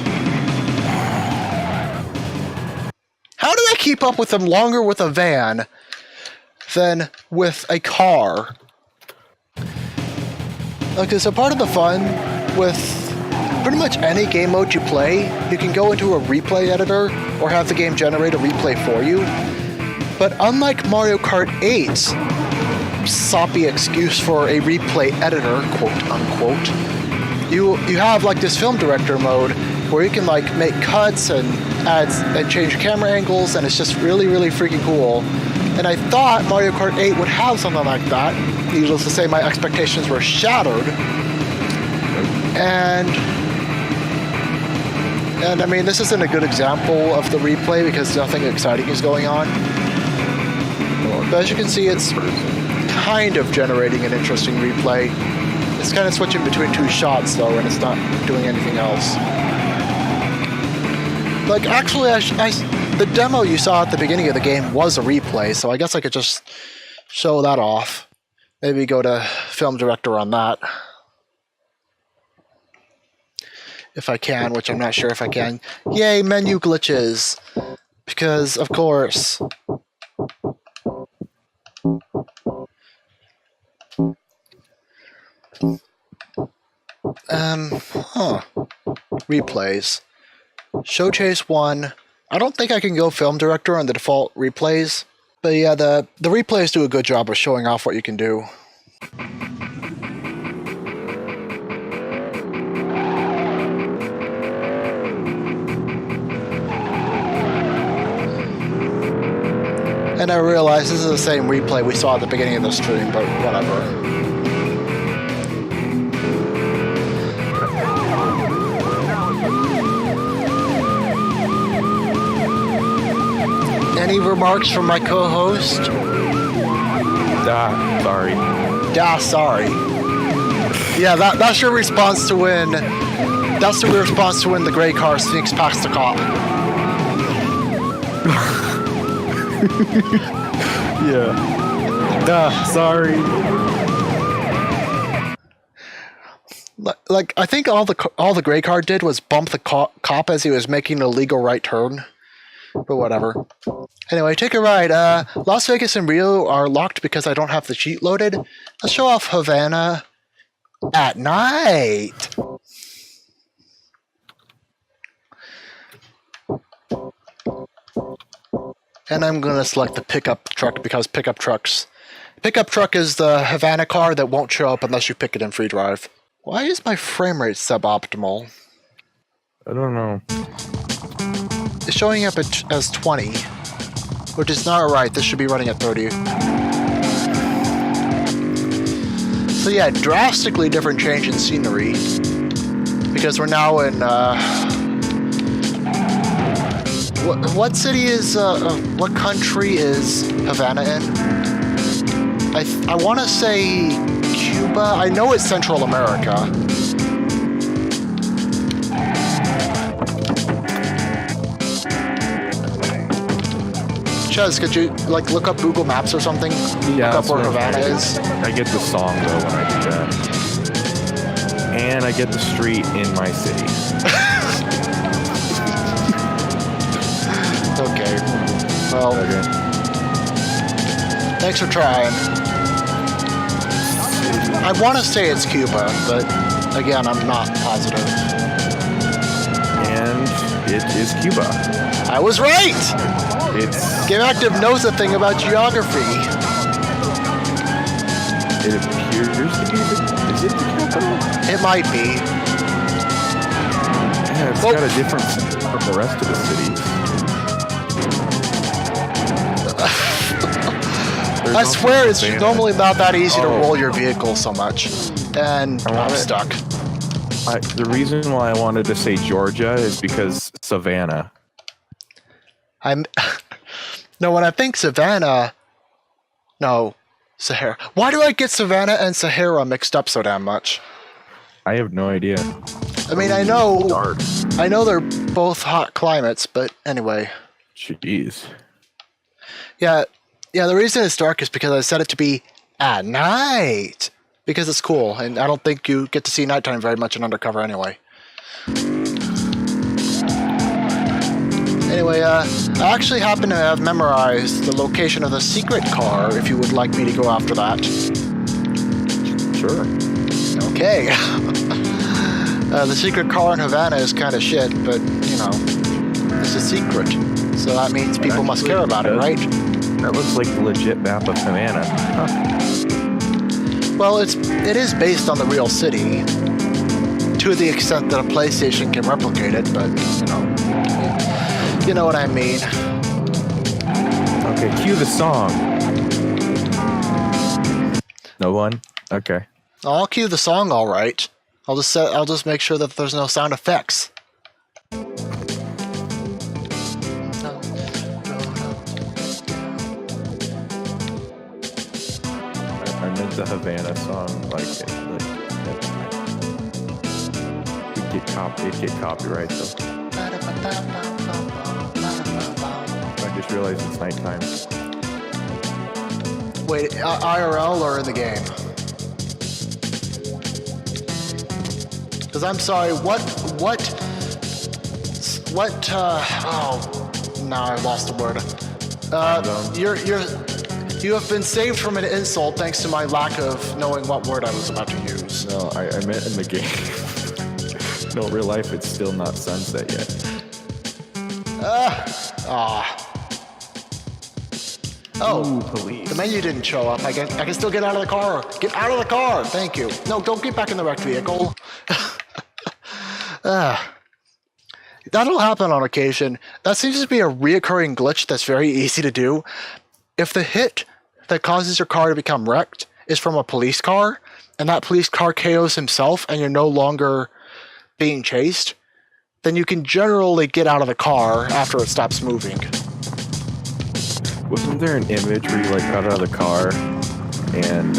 Speaker 1: How do I keep up with them longer with a van than with a car? Okay, so part of the fun with pretty much any game mode you play, you can go into a replay editor or have the game generate a replay for you. But unlike Mario Kart 8's soppy excuse for a replay editor, quote unquote, you have like this film director mode where you can like make cuts and add and change camera angles, and it's just really, really freaking cool. And I thought Mario Kart 8 would have something like that. Needless to say, my expectations were shattered. And I mean, this isn't a good example of the replay because nothing exciting is going on. But as you can see, it's kind of generating an interesting replay. It's kind of switching between two shots though, and it's not doing anything else. Like, actually, the demo you saw at the beginning of the game was a replay, so I guess I could just show that off. Maybe go to film director on that. If I can, which I'm not sure if I can. Yay, menu glitches. Because, of course. Replays. Show chase 1. I don't think I can go film director on the default replays. But yeah, the replays do a good job of showing off what you can do. And I realize this is the same replay we saw at the beginning of the stream, but whatever. Any remarks from my co-host?
Speaker 2: Sorry.
Speaker 1: Sorry. Yeah, that's your response to when That's the response to when the gray car sneaks past the cop.
Speaker 2: Yeah. Sorry.
Speaker 1: Like I think all the gray car did was bump the cop as he was making a legal right turn. But whatever. Anyway, take a ride. Las Vegas and Rio are locked because I don't have the cheat loaded. Let's show off Havana at night. And I'm going to select the pickup truck because pickup truck is the Havana car that won't show up unless you pick it in free drive. Why is my frame rate suboptimal?
Speaker 2: I don't know.
Speaker 1: It's showing up as 20, which is not right. This should be running at 30. So yeah, drastically different change in scenery. Because we're now in, what city is, what country is Havana in? I want to say Cuba. I know it's Central America. Chaz, could you look up Google Maps or something?
Speaker 2: Yeah,
Speaker 1: look up where Havana is.
Speaker 2: I get the song though when I do that, and I get the street in my city.
Speaker 1: Okay. Well, thanks for trying. I want to say it's Cuba, but again, I'm not positive.
Speaker 2: And it is Cuba.
Speaker 1: I was right! Gameactive knows a thing about geography.
Speaker 2: It appears to be is it the capital?
Speaker 1: It might be.
Speaker 2: Yeah, it's got a difference from the rest of the cities.
Speaker 1: I swear it's normally not that easy to roll your vehicle so much. And I'm stuck.
Speaker 2: The reason why I wanted to say Georgia is because Savannah.
Speaker 1: No, when I think Savannah... No, Sahara. Why do I get Savannah and Sahara mixed up so damn much?
Speaker 2: I have no idea.
Speaker 1: I mean, I know they're both hot climates, but anyway.
Speaker 2: Jeez.
Speaker 1: Yeah, the reason it's dark is because I set it to be at night. Because it's cool, and I don't think you get to see nighttime very much in Undercover anyway. Anyway, I actually happen to have memorized the location of the secret car, if you would like me to go after that.
Speaker 2: Sure.
Speaker 1: Okay. The secret car in Havana is kind of shit, but, you know, it's a secret. So that means people must care about it, right?
Speaker 2: That looks like the legit map of Havana. Huh.
Speaker 1: Well, it is based on the real city, to the extent that a PlayStation can replicate it, but, you know what I mean.
Speaker 2: Okay, cue the song. No one? Okay.
Speaker 1: I'll cue the song all right. I'll just make sure that there's no sound effects.
Speaker 2: I meant the Havana song, it'd get copyright though. I just realized it's nighttime.
Speaker 1: Wait, IRL or in the game? Because I'm sorry, now I lost the word. You have been saved from an insult thanks to my lack of knowing what word I was about to use.
Speaker 2: No, I meant in the game. No, real life, it's still not sunset yet.
Speaker 1: Oh,
Speaker 2: ooh, police.
Speaker 1: The menu didn't show up. I can still get out of the car. Get out of the car. Thank you. No, don't get back in the wrecked vehicle. That'll happen on occasion. That seems to be a reoccurring glitch that's very easy to do. If the hit that causes your car to become wrecked is from a police car, and that police car KOs himself, and you're no longer being chased, then you can generally get out of the car after it stops moving.
Speaker 2: Wasn't there an image where you got out of the car and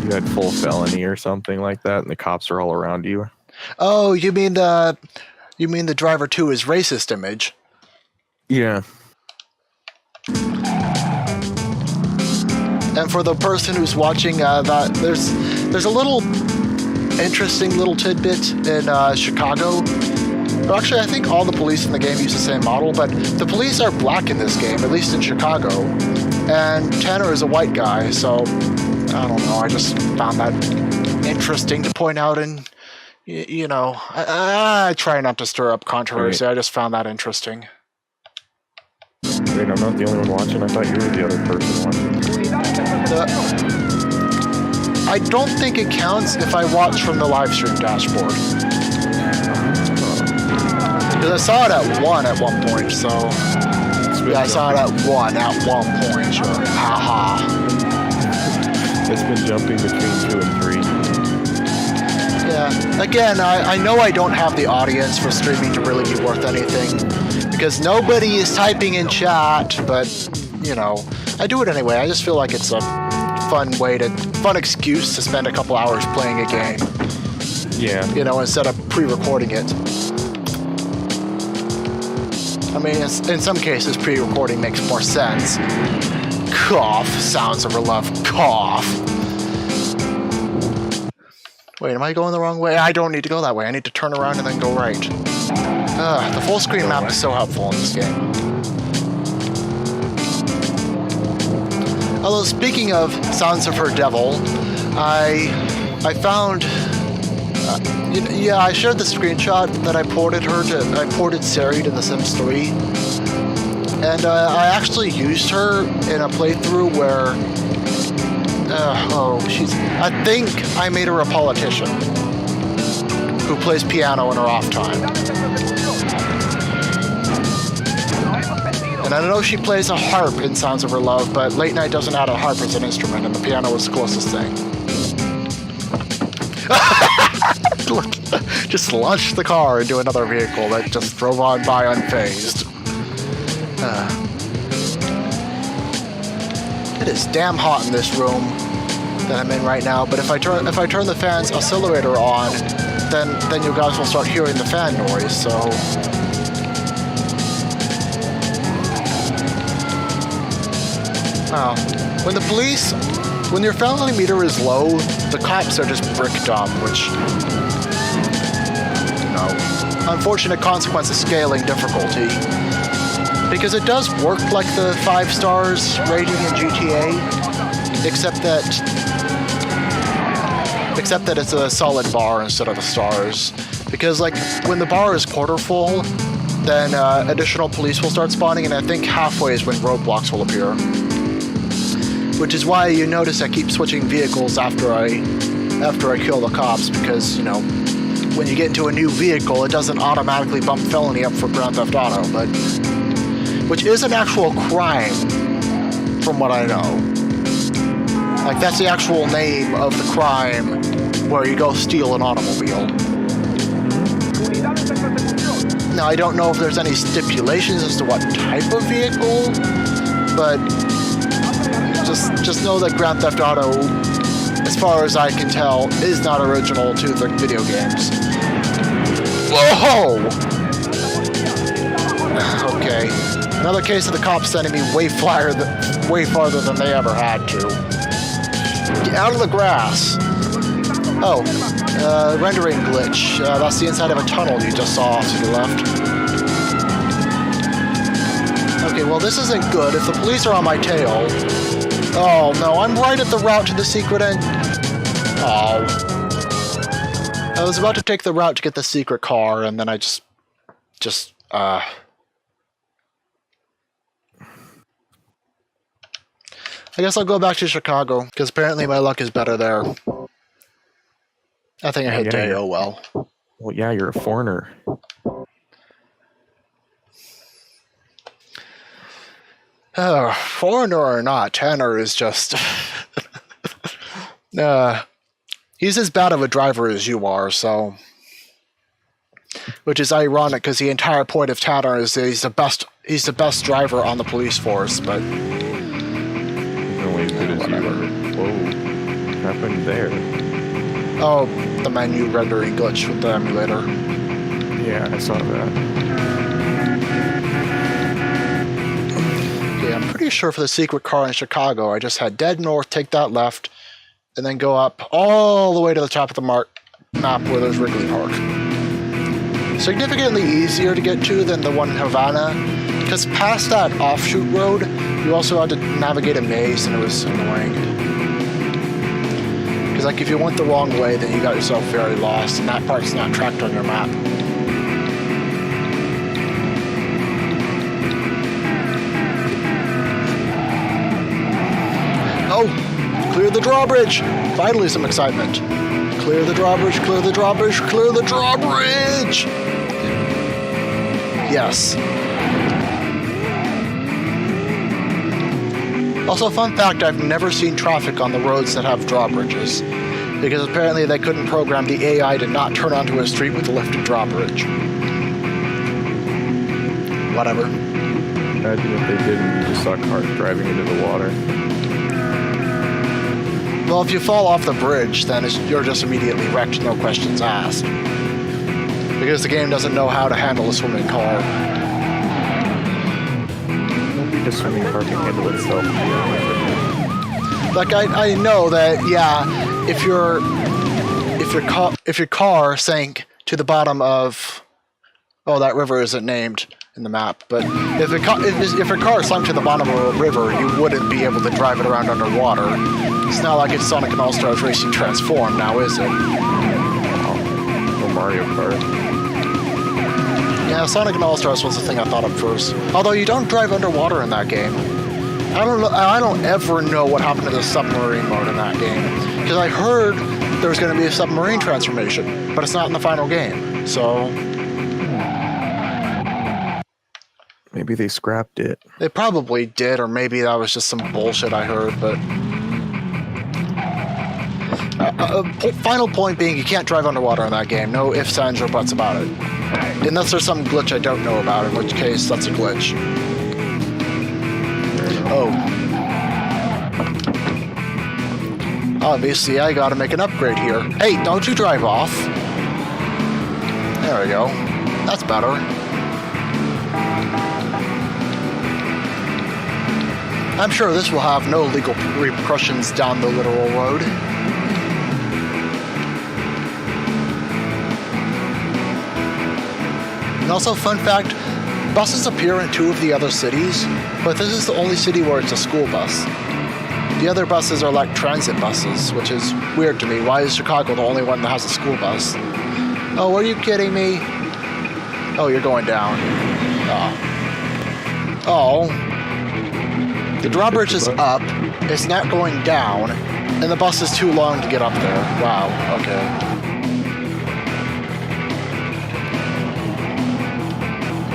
Speaker 2: you had full felony or something like that, and the cops are all around you?
Speaker 1: Oh, you mean the Driver 2 is racist image?
Speaker 2: Yeah.
Speaker 1: And for the person who's watching that, there's a little interesting little tidbit in Chicago. Well, actually, I think all the police in the game use the same model, but the police are black in this game, at least in Chicago. And Tanner is a white guy, so I don't know. I just found that interesting to point out, and you know, I try not to stir up controversy.
Speaker 2: Right.
Speaker 1: I just found that interesting.
Speaker 2: Wait, I'm not the only one watching. I thought you were the other person watching.
Speaker 1: I don't think it counts if I watch from the live stream dashboard. Because I saw it at 1 at one point, so... Yeah, I saw it at 1 at one point, sure. Haha.
Speaker 2: It's been jumping between 2 and 3.
Speaker 1: Yeah. Again, I know I don't have the audience for streaming to really be worth anything. Because nobody is typing in chat, but, you know, I do it anyway. I just feel like it's a fun excuse to spend a couple hours playing a game.
Speaker 2: Yeah.
Speaker 1: You know, instead of pre-recording it. I mean, in some cases, pre-recording makes more sense. Cough. Sounds of love. Cough. Wait, am I going the wrong way? I don't need to go that way. I need to turn around and then go right. The full screen map is so helpful in this game. Although, speaking of Sounds of Her Devil, I found... yeah, I shared the screenshot that I ported Sari to The Sims 3. And I actually used her in a playthrough where... I think I made her a politician who plays piano in her off time. And I know she plays a harp in Sounds of Her Love, but Late Night doesn't add a harp as an instrument, and the piano was the closest thing. Just launched the car into another vehicle that just drove on by unfazed. It is damn hot in this room that I'm in right now, but if I turn the fan's oscillator on, then you guys will start hearing the fan noise, so... When your felony meter is low, the cops are just brick dumb, which, you know, unfortunate consequence of scaling difficulty. Because it does work like the 5 stars rating in GTA, except that it's a solid bar instead of the stars. Because like when the bar is quarter full, then additional police will start spawning, and I think halfway is when roadblocks will appear. Which is why you notice I keep switching vehicles after I kill the cops, because, you know, when you get into a new vehicle, it doesn't automatically bump felony up for Grand Theft Auto, but... Which is an actual crime, from what I know. Like, that's the actual name of the crime where you go steal an automobile. Now, I don't know if there's any stipulations as to what type of vehicle, but... Just know that Grand Theft Auto, as far as I can tell, is not original to the video games. Whoa! Okay. Another case of the cops sending me way farther than they ever had to. Get out of the grass! Oh, rendering glitch. That's the inside of a tunnel you just saw off to the left. Okay, well this isn't good. If the police are on my tail... Oh no, I'm right at the route to the secret end. Oh. I was about to take the route to get the secret car, and then I I guess I'll go back to Chicago, because apparently my luck is better there. I think I hit Deo well.
Speaker 2: Well, yeah, you're a foreigner.
Speaker 1: Foreigner or not, Tanner is just... he's as bad of a driver as you are, so... Which is ironic, because the entire point of Tanner is that he's the best driver on the police force, but...
Speaker 2: He's only as good as you are. Whoa. What happened there?
Speaker 1: Oh, the menu rendering glitch with the emulator.
Speaker 2: Yeah, I saw that.
Speaker 1: Okay, I'm pretty sure for the secret car in Chicago, I just had dead north, take that left, and then go up all the way to the top of the map where there's Wrigley Park. Significantly easier to get to than the one in Havana, because past that offshoot road, you also had to navigate a maze, and it was annoying. Because like if you went the wrong way, then you got yourself very lost, and that part's not tracked on your map. Oh, clear the drawbridge! Finally some excitement. Clear the drawbridge, clear the drawbridge, clear the drawbridge! Yes. Also, fun fact, I've never seen traffic on the roads that have drawbridges, because apparently they couldn't program the AI to not turn onto a street with a lifted drawbridge. Whatever.
Speaker 2: Imagine if they didn't, you just saw cars driving into the water.
Speaker 1: Well, if you fall off the bridge, then you're just immediately wrecked, no questions asked. Because the game doesn't know how to handle a swimming car.
Speaker 2: Maybe the swimming car can handle itself.
Speaker 1: Like I know that, yeah, if your car sank to the bottom of, oh, that river isn't named in the map, but if your car sunk to the bottom of a river, you wouldn't be able to drive it around underwater. It's not like it's Sonic and All-Stars Racing Transform now, is it?
Speaker 2: Or Mario Kart.
Speaker 1: Yeah, Sonic and All-Stars was the thing I thought of first. Although you don't drive underwater in that game. I don't ever know what happened to the submarine mode in that game. Because I heard there was going to be a submarine transformation, but it's not in the final game, so...
Speaker 2: Maybe they scrapped it.
Speaker 1: They probably did, or maybe that was just some bullshit I heard, but... final point being, you can't drive underwater in that game. No ifs, ands, or buts about it. Unless there's some glitch I don't know about, in which case that's a glitch. Oh. Obviously, I gotta make an upgrade here. Hey, don't you drive off. There we go. That's better. I'm sure this will have no legal repercussions down the literal road. And also, fun fact, buses appear in 2 of the other cities, but this is the only city where it's a school bus. The other buses are like transit buses, which is weird to me. Why is Chicago the only one that has a school bus? Oh, are you kidding me? Oh, you're going down. Oh. The drawbridge is up, it's not going down, and the bus is too long to get up there. Wow, okay.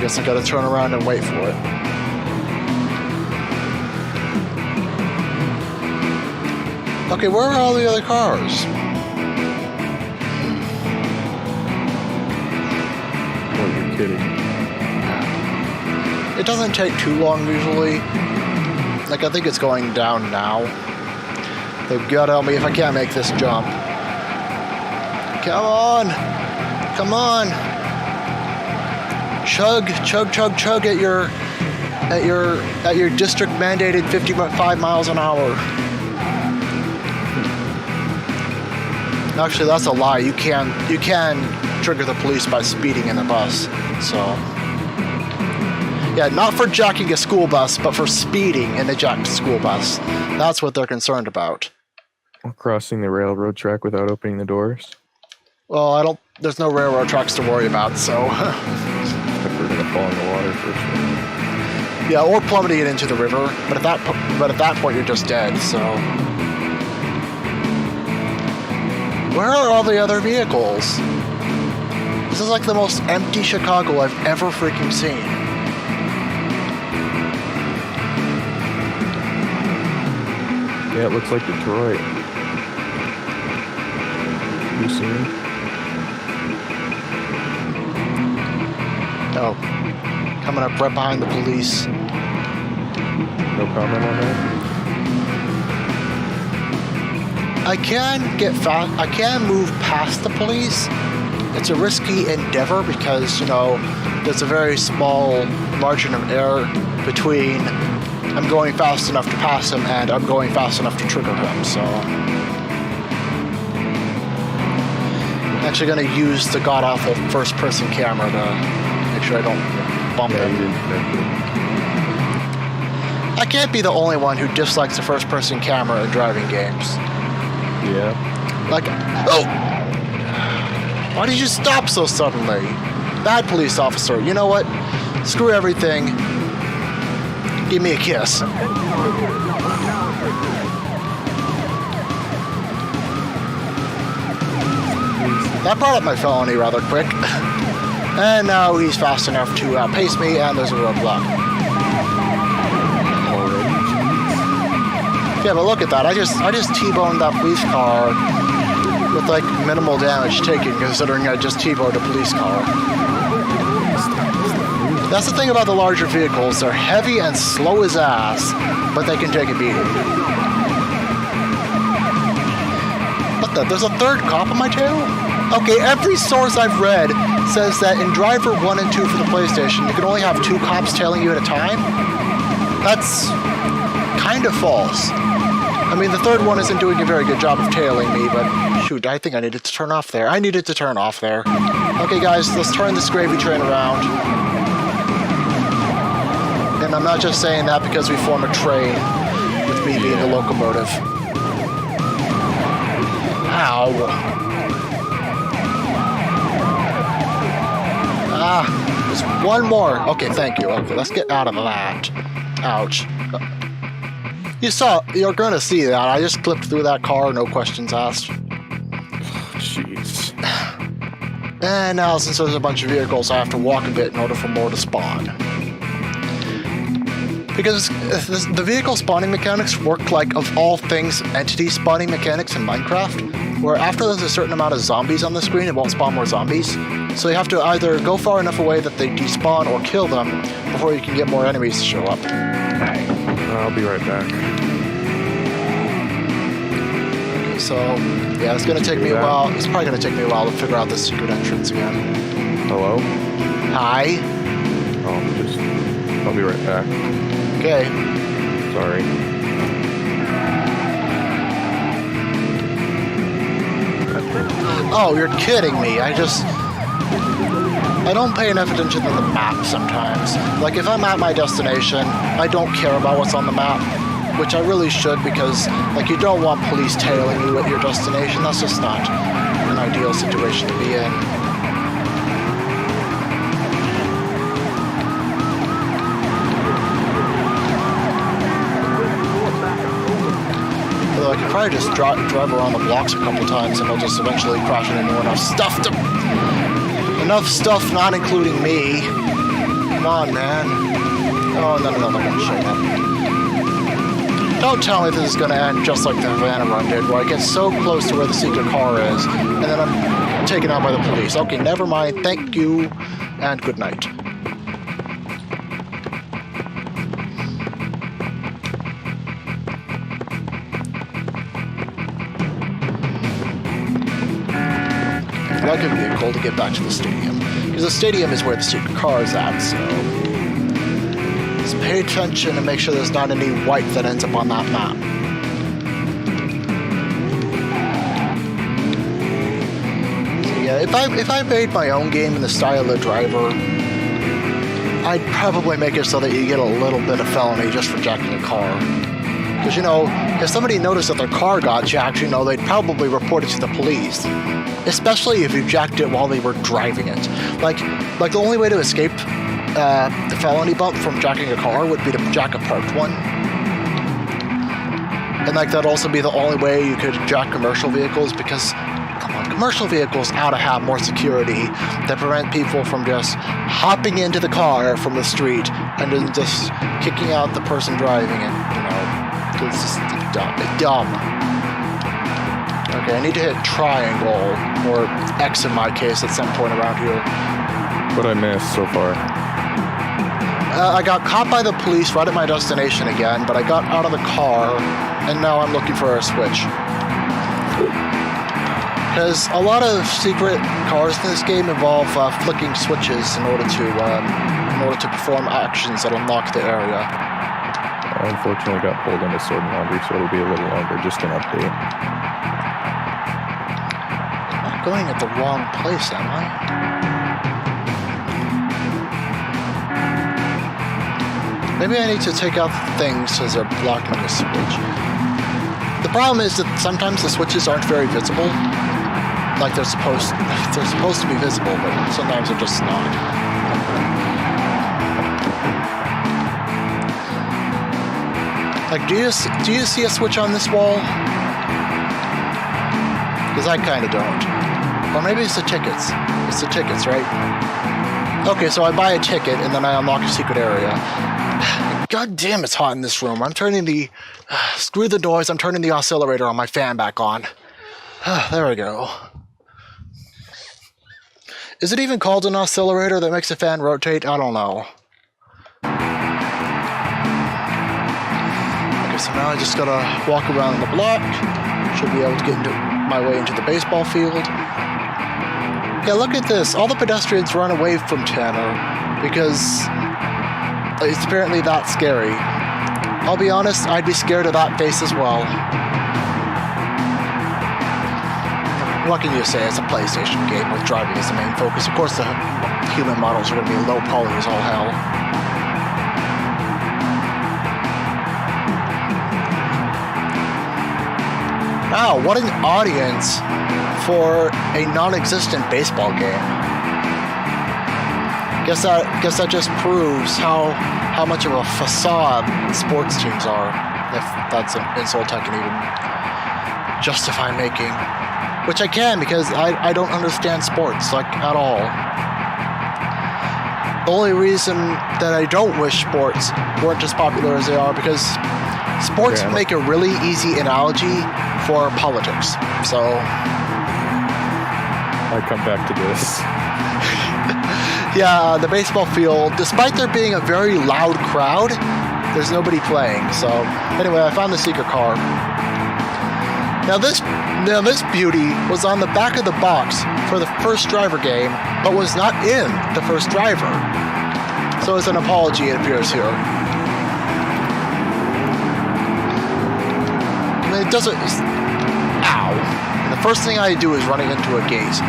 Speaker 1: Guess I gotta turn around and wait for it. Okay, where are all the other cars?
Speaker 2: Oh, you're kidding.
Speaker 1: It doesn't take too long usually. Like, I think it's going down now. They've got to help me if I can't make this jump. Come on! Come on! Chug, chug, chug, chug at your district mandated 55 miles an hour. Actually, that's a lie. You can trigger the police by speeding in the bus. So, yeah, not for jacking a school bus, but for speeding in a jacked school bus. That's what they're concerned about.
Speaker 2: Or crossing the railroad track without opening the doors.
Speaker 1: Well, there's no railroad tracks to worry about, so.
Speaker 2: If we're gonna fall in the water for sure.
Speaker 1: Yeah, or plummeting it into the river. But at that point, you're just dead. So. Where are all the other vehicles? This is like the most empty Chicago I've ever freaking seen.
Speaker 2: Yeah, it looks like Detroit. You see me?
Speaker 1: Oh. Coming up right behind the police.
Speaker 2: No comment on that?
Speaker 1: I can get fast. I can move past the police. It's a risky endeavor because, you know, there's a very small margin of error between I'm going fast enough to pass him and I'm going fast enough to trigger him, so... I'm actually going to use the god-awful first-person camera to make sure I don't bump him. I can't be the only one who dislikes the first-person camera in driving games.
Speaker 2: Yeah.
Speaker 1: Like, oh! Why did you stop so suddenly? Bad police officer. You know what? Screw everything. Give me a kiss. That brought up my felony rather quick. And now he's fast enough to outpace me, and there's a roadblock. Yeah, but look at that. I just T-boned that police car with like minimal damage taken, considering I just T-boned a police car. That's the thing about the larger vehicles. They're heavy and slow as ass, but they can take a beating. What the? There's a third cop on my tail? Okay, every source I've read says that in Driver 1 and 2 for the PlayStation, you can only have 2 cops tailing you at a time. That's kind of false. I mean, the third one isn't doing a very good job of tailing me, but shoot, I think I needed to turn off there. I needed to turn off there. Okay, guys, let's turn this gravy train around. And I'm not just saying that because we form a train, with me being the locomotive. Ow. Ah, there's one more. Okay, thank you. Okay, let's get out of that. Ouch. You're gonna see that. I just clipped through that car, no questions asked.
Speaker 2: Jeez.
Speaker 1: And now, since there's a bunch of vehicles, I have to walk a bit in order for more to spawn. Because the vehicle spawning mechanics work like, of all things, entity spawning mechanics in Minecraft, where after there's a certain amount of zombies on the screen, it won't spawn more zombies. So you have to either go far enough away that they despawn or kill them before you can get more enemies to show up.
Speaker 2: I'll be right back.
Speaker 1: Okay, so, yeah, it's gonna take me a while. It's probably gonna take me a while to figure out the secret entrance again.
Speaker 2: Hello?
Speaker 1: Hi.
Speaker 2: I'll be right back.
Speaker 1: Okay.
Speaker 2: Sorry.
Speaker 1: Oh, you're kidding me. I don't pay enough attention to the map sometimes. Like, if I'm at my destination, I don't care about what's on the map, which I really should, because, like, you don't want police tailing you at your destination. That's just not an ideal situation to be in. Although I could probably just drive around the blocks a couple times and I'll just eventually crash into enough stuff to... Enough stuff, not including me. Come on, man. Oh, and then another one showed up. Don't tell me this is going to end just like the Havana run did, where I get so close to where the secret car is, and then I'm taken out by the police. Okay, never mind. Thank you, and good night. Like a vehicle to get back to the stadium, because the stadium is where the secret car is at, so just pay attention and make sure there's not any white that ends up on that map. So yeah, if I made my own game in the style of Driver, I'd probably make it so that you get a little bit of felony just for jacking a car. Because, you know, if somebody noticed that their car got jacked, you know, they'd probably report it to the police. Especially if you jacked it while they were driving it. Like the only way to escape the felony bump from jacking a car would be to jack a parked one. And like that'd also be the only way you could jack commercial vehicles, because, come on, commercial vehicles ought to have more security that prevent people from just hopping into the car from the street and then just kicking out the person driving it, you know. It's just dumb. Okay, I need to hit triangle, or X in my case, at some point around here.
Speaker 2: What I missed so far?
Speaker 1: I got caught by the police right at my destination again, but I got out of the car, and now I'm looking for a switch. Because a lot of secret cars in this game involve flicking switches in order to perform actions that unlock the area.
Speaker 2: I unfortunately got pulled into Sword and Laundry, so it'll be a little longer, just an update.
Speaker 1: I'm not going at the wrong place, am I? Maybe I need to take out the things as they're blocking the switch. The problem is that sometimes the switches aren't very visible. Like they're supposed to be visible, but sometimes they're just not. Like, do you see a switch on this wall? Because I kind of don't. Or maybe it's the tickets. It's the tickets, right? Okay, so I buy a ticket and then I unlock a secret area. God damn, it's hot in this room. I'm turning the... screw the noise, I'm turning the oscillator on my fan back on. There we go. Is it even called an oscillator that makes a fan rotate? I don't know. Okay, so now I just gotta walk around the block. Should be able to get my way into the baseball field. Yeah, look at this. All the pedestrians run away from Tanner because it's apparently that scary. I'll be honest, I'd be scared of that face as well. What can you say? It's a PlayStation game with driving as the main focus. Of course, the human models are going to be low poly as all hell. Wow, what an audience for a non-existent baseball game. Guess that just proves how much of a facade sports teams are, if that's an insult I can even justify making. Which I can, because I don't understand sports, like, at all. The only reason that I don't wish sports weren't as popular as they are, because sports make a really easy analogy for politics. So
Speaker 2: I come back to this.
Speaker 1: Yeah, the baseball field, despite there being a very loud crowd, there's nobody playing. So anyway, I found the secret car. Now this beauty was on the back of the box for the first driver game, but was not in the first driver. So as an apology, it appears here. I mean, it doesn't... Ow. And the first thing I do is running into a gate.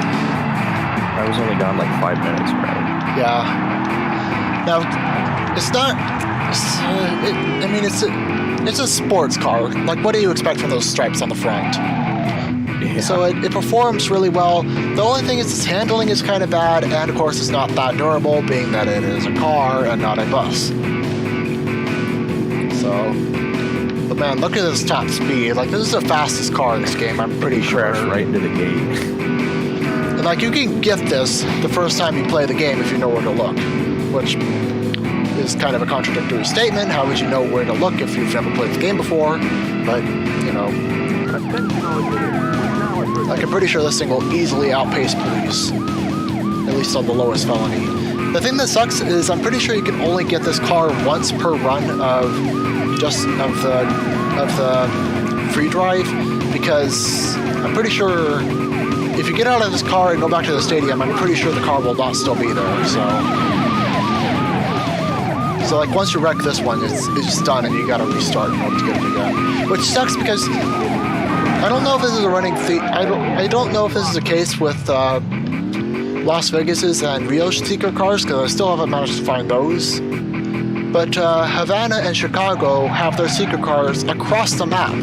Speaker 2: I was only gone like 5 minutes, right?
Speaker 1: Yeah. Now, it's not... It's a sports car. Like, what do you expect from those stripes on the front? Yeah. So it performs really well. The only thing is its handling is kind of bad, and of course it's not that durable, being that it is a car and not a bus. So, but man, look at this top speed. Like, this is the fastest car in this game, I'm pretty sure.
Speaker 2: Crashed right into the gate.
Speaker 1: And like, you can get this the first time you play the game if you know where to look, which is kind of a contradictory statement. How would you know where to look if you've never played the game before? But, you know, like, I'm pretty sure this thing will easily outpace police, at least on the lowest felony. The thing that sucks is I'm pretty sure you can only get this car once per run of the free drive, because I'm pretty sure if you get out of this car and go back to the stadium, I'm pretty sure the car will not still be there. So like, once you wreck this one, it's done, and you gotta restart in order to get it again. Which sucks, because I don't know if this is a running theme. I don't know if this is the case with Las Vegas's and Rio's secret cars, because I still haven't managed to find those. But Havana and Chicago have their secret cars across the map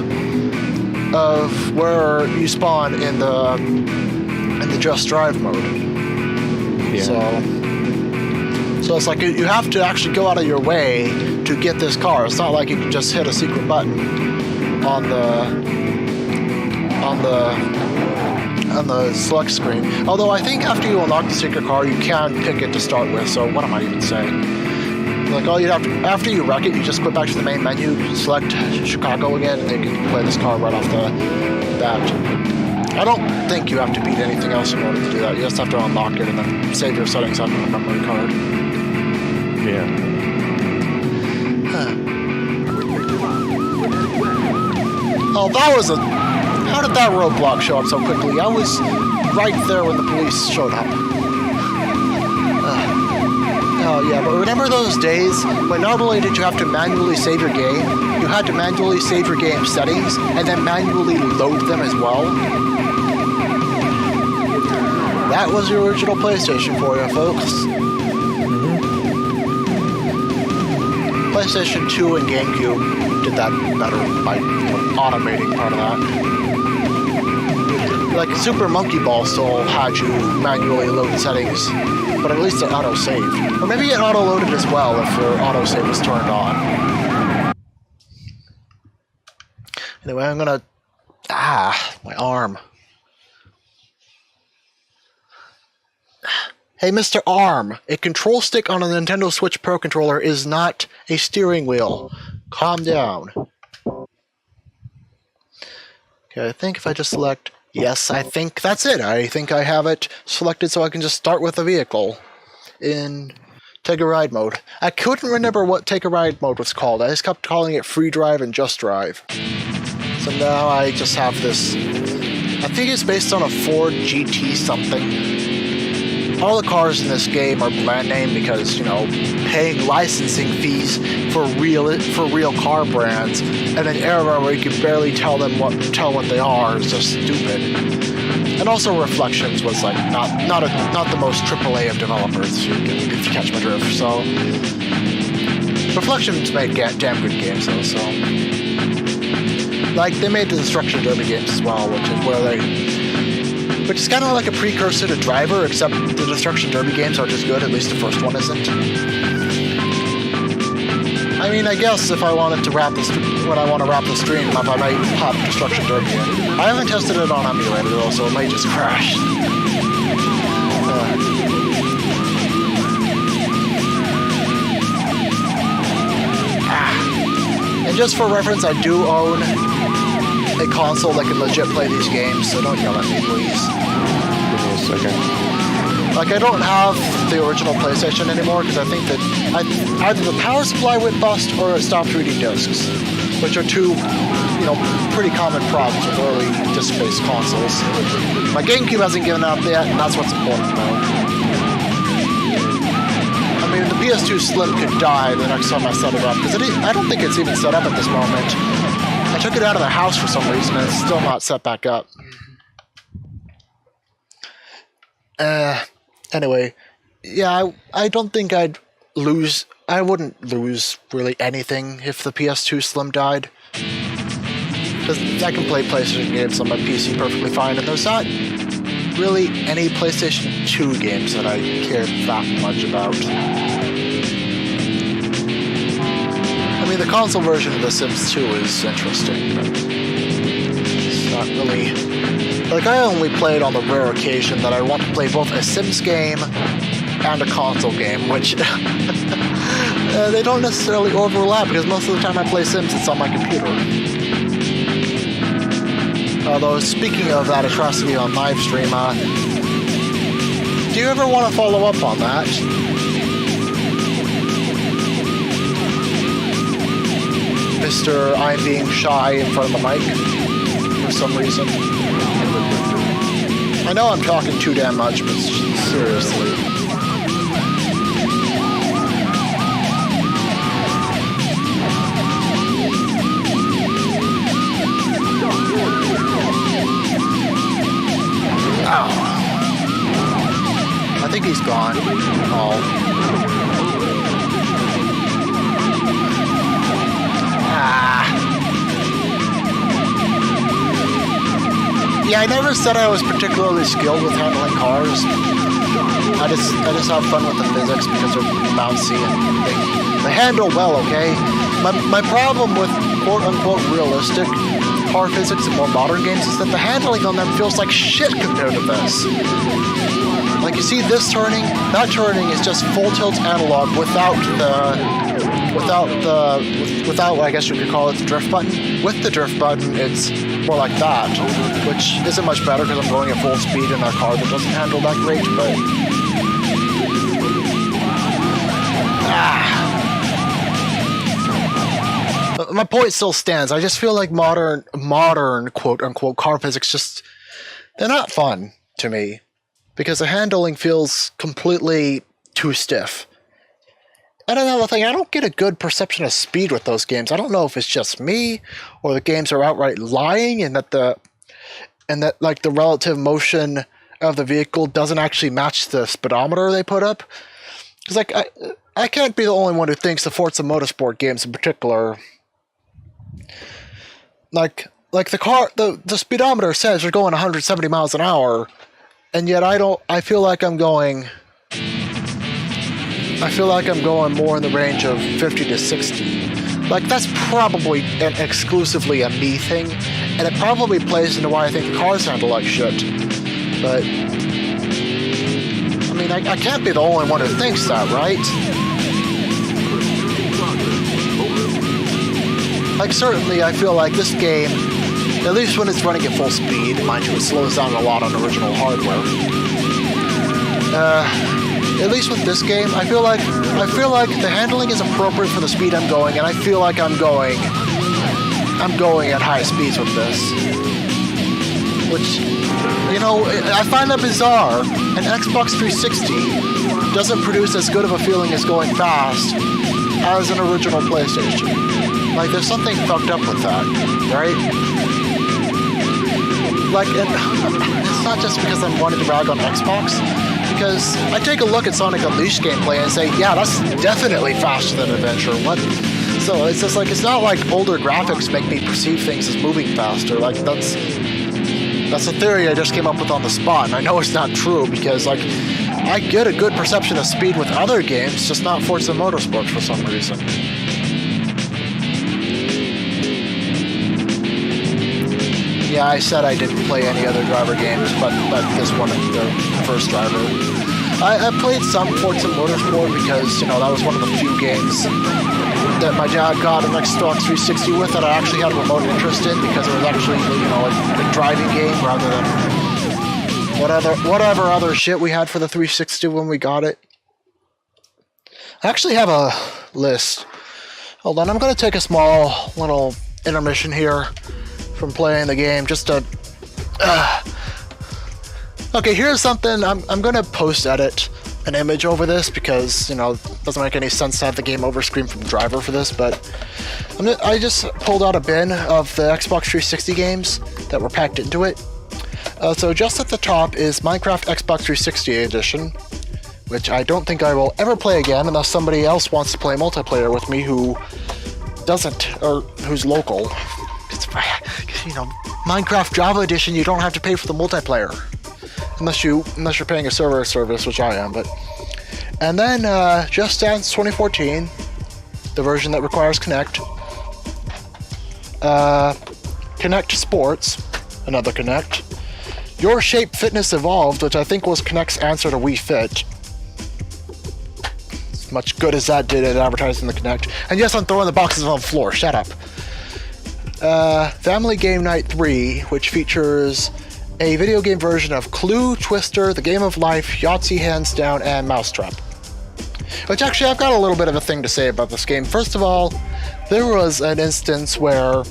Speaker 1: of where you spawn in the Just Drive mode. Yeah. So it's like you have to actually go out of your way to get this car. It's not like you can just hit a secret button on the select screen. Although I think after you unlock the secret car, you can pick it to start with. So what am I even saying? Like, all you have to, after you wreck it, you just go back to the main menu, select Chicago again, and then you can play this car right off the bat. I don't think you have to beat anything else in order to do that. You just have to unlock it and then save your settings on the memory card.
Speaker 2: Yeah.
Speaker 1: Oh, that How did that roadblock show up so quickly? I was right there when the police showed up. Oh yeah, but remember those days when not only did you have to manually save your game, you had to manually save your game settings and then manually load them as well? That was the original PlayStation for you, folks. PlayStation 2 and GameCube did that better by automating part of that. Like Super Monkey Ball still had you manually load settings, but at least it auto-saved. Or maybe it auto-loaded as well if your autosave was turned on. Anyway, I'm gonna... my arm. Hey, Mr. Arm, a control stick on a Nintendo Switch Pro controller is not a steering wheel. Calm down. Okay, I think if I just select... Yes, I think that's it. I think I have it selected so I can just start with the vehicle in Take a Ride mode. I couldn't remember what Take a Ride mode was called. I just kept calling it Free Drive and Just Drive. So now I just have this... I think it's based on a Ford GT something. All the cars in this game are brand name because, you know, paying licensing fees for real car brands in an era where you can barely tell what they are is just stupid. And also Reflections was like not the most AAA of developers, if you catch my drift. So Reflections made damn good games though. So like they made the Destruction Derby games as well, which is kind of like a precursor to Driver, except the Destruction Derby games aren't as good, at least the first one isn't. I mean, I guess if I wanted to when I want to wrap the stream up, I might pop Destruction Derby in. I haven't tested it on emulator though, so it might just crash. And just for reference, I do own a console that can legit play these games, so don't yell at me, please.
Speaker 2: Give me a second.
Speaker 1: Like, I don't have the original PlayStation anymore because I think that either the power supply went bust or it stopped reading discs, which are two, pretty common problems with early disc-based consoles. My GameCube hasn't given up yet, and that's what's important, though. I mean, the PS2 Slim could die the next time I set it up, because I don't think it's even set up at this moment. I took it out of the house for some reason, and it's still not set back up. Anyway, yeah, I don't think I wouldn't lose really anything if the PS2 Slim died. Because I can play PlayStation games on my PC perfectly fine, and there's not really any PlayStation 2 games that I care that much about. I mean, the console version of The Sims 2 is interesting, but it's not really... Like, I only played on the rare occasion that I want to play both a Sims game and a console game, which they don't necessarily overlap, because most of the time I play Sims, it's on my computer. Although, speaking of that atrocity on livestream, do you ever want to follow up on that? Mr. I'm being shy in front of the mic for some reason. I know I'm talking too damn much, but seriously. Ow. I think he's gone. Oh. Yeah, I never said I was particularly skilled with handling cars. I just have fun with the physics because they're bouncy and they handle well, okay? My problem with quote-unquote realistic car physics in more modern games is that the handling on them feels like shit compared to this. Like, you see this turning? That turning is just full tilt analog without I guess you could call it the drift button. With the drift button, it's more like that, which isn't much better because I'm going at full speed in a car that doesn't handle that great, but... my point still stands. I just feel like modern quote unquote car physics just they're not fun to me because the handling feels completely too stiff. And another thing, I don't get a good perception of speed with those games. I don't know if it's just me or the games are outright lying and that like the relative motion of the vehicle doesn't actually match the speedometer they put up. Because like I can't be the only one who thinks the Forza Motorsport games in particular, like the speedometer says you're going 170 miles an hour, and yet I feel like I'm going more in the range of 50 to 60. Like, that's probably exclusively a me thing, and it probably plays into why I think the cars handle like shit. But, I mean, I can't be the only one who thinks that, right? Like, certainly I feel like this game, at least when it's running at full speed, mind you, it slows down a lot on original hardware. At least with this game, I feel like the handling is appropriate for the speed I'm going, and I feel like I'm going at high speeds with this. Which, you know, I find that bizarre. An Xbox 360 doesn't produce as good of a feeling as going fast as an original PlayStation. Like, there's something fucked up with that, right? Like, it's not just because I'm wanting to rag on Xbox. Because I take a look at Sonic Unleashed gameplay and say, yeah, that's definitely faster than Adventure. What? So it's just like, it's not like older graphics make me perceive things as moving faster. Like, that's a theory I just came up with on the spot, and I know it's not true because, like, I get a good perception of speed with other games, just not Forza Motorsport for some reason. Yeah, I said I didn't play any other driver games, but this one, the first driver. I played some Forza Motorsport because, you know, that was one of the few games that my dad got an Xbox 360 with that I actually had a remote interest in because it was actually, you know, a driving game rather than whatever other shit we had for the 360 when we got it. I actually have a list. Hold on, I'm going to take a small little intermission here from playing the game just to okay, here's something. I'm gonna post edit an image over this because, you know, it doesn't make any sense to have the game over screen from driver for this, but I just pulled out a bin of the Xbox 360 games that were packed into it. So just at the top is Minecraft Xbox 360 edition, which I don't think I will ever play again unless somebody else wants to play multiplayer with me who doesn't, or who's local. You know, Minecraft Java Edition, you don't have to pay for the multiplayer unless you're paying a server service, which I am. And then Just Dance 2014, the version that requires Kinect. Kinect Sports, another Kinect. Your Shape Fitness Evolved, which I think was Kinect's answer to Wii Fit. As much good as that did at advertising the Kinect. And yes, I'm throwing the boxes on the floor. Shut up. Family Game Night 3, which features a video game version of Clue, Twister, The Game of Life, Yahtzee Hands Down, and Mousetrap. Which actually, I've got a little bit of a thing to say about this game. First of all, there was an instance where,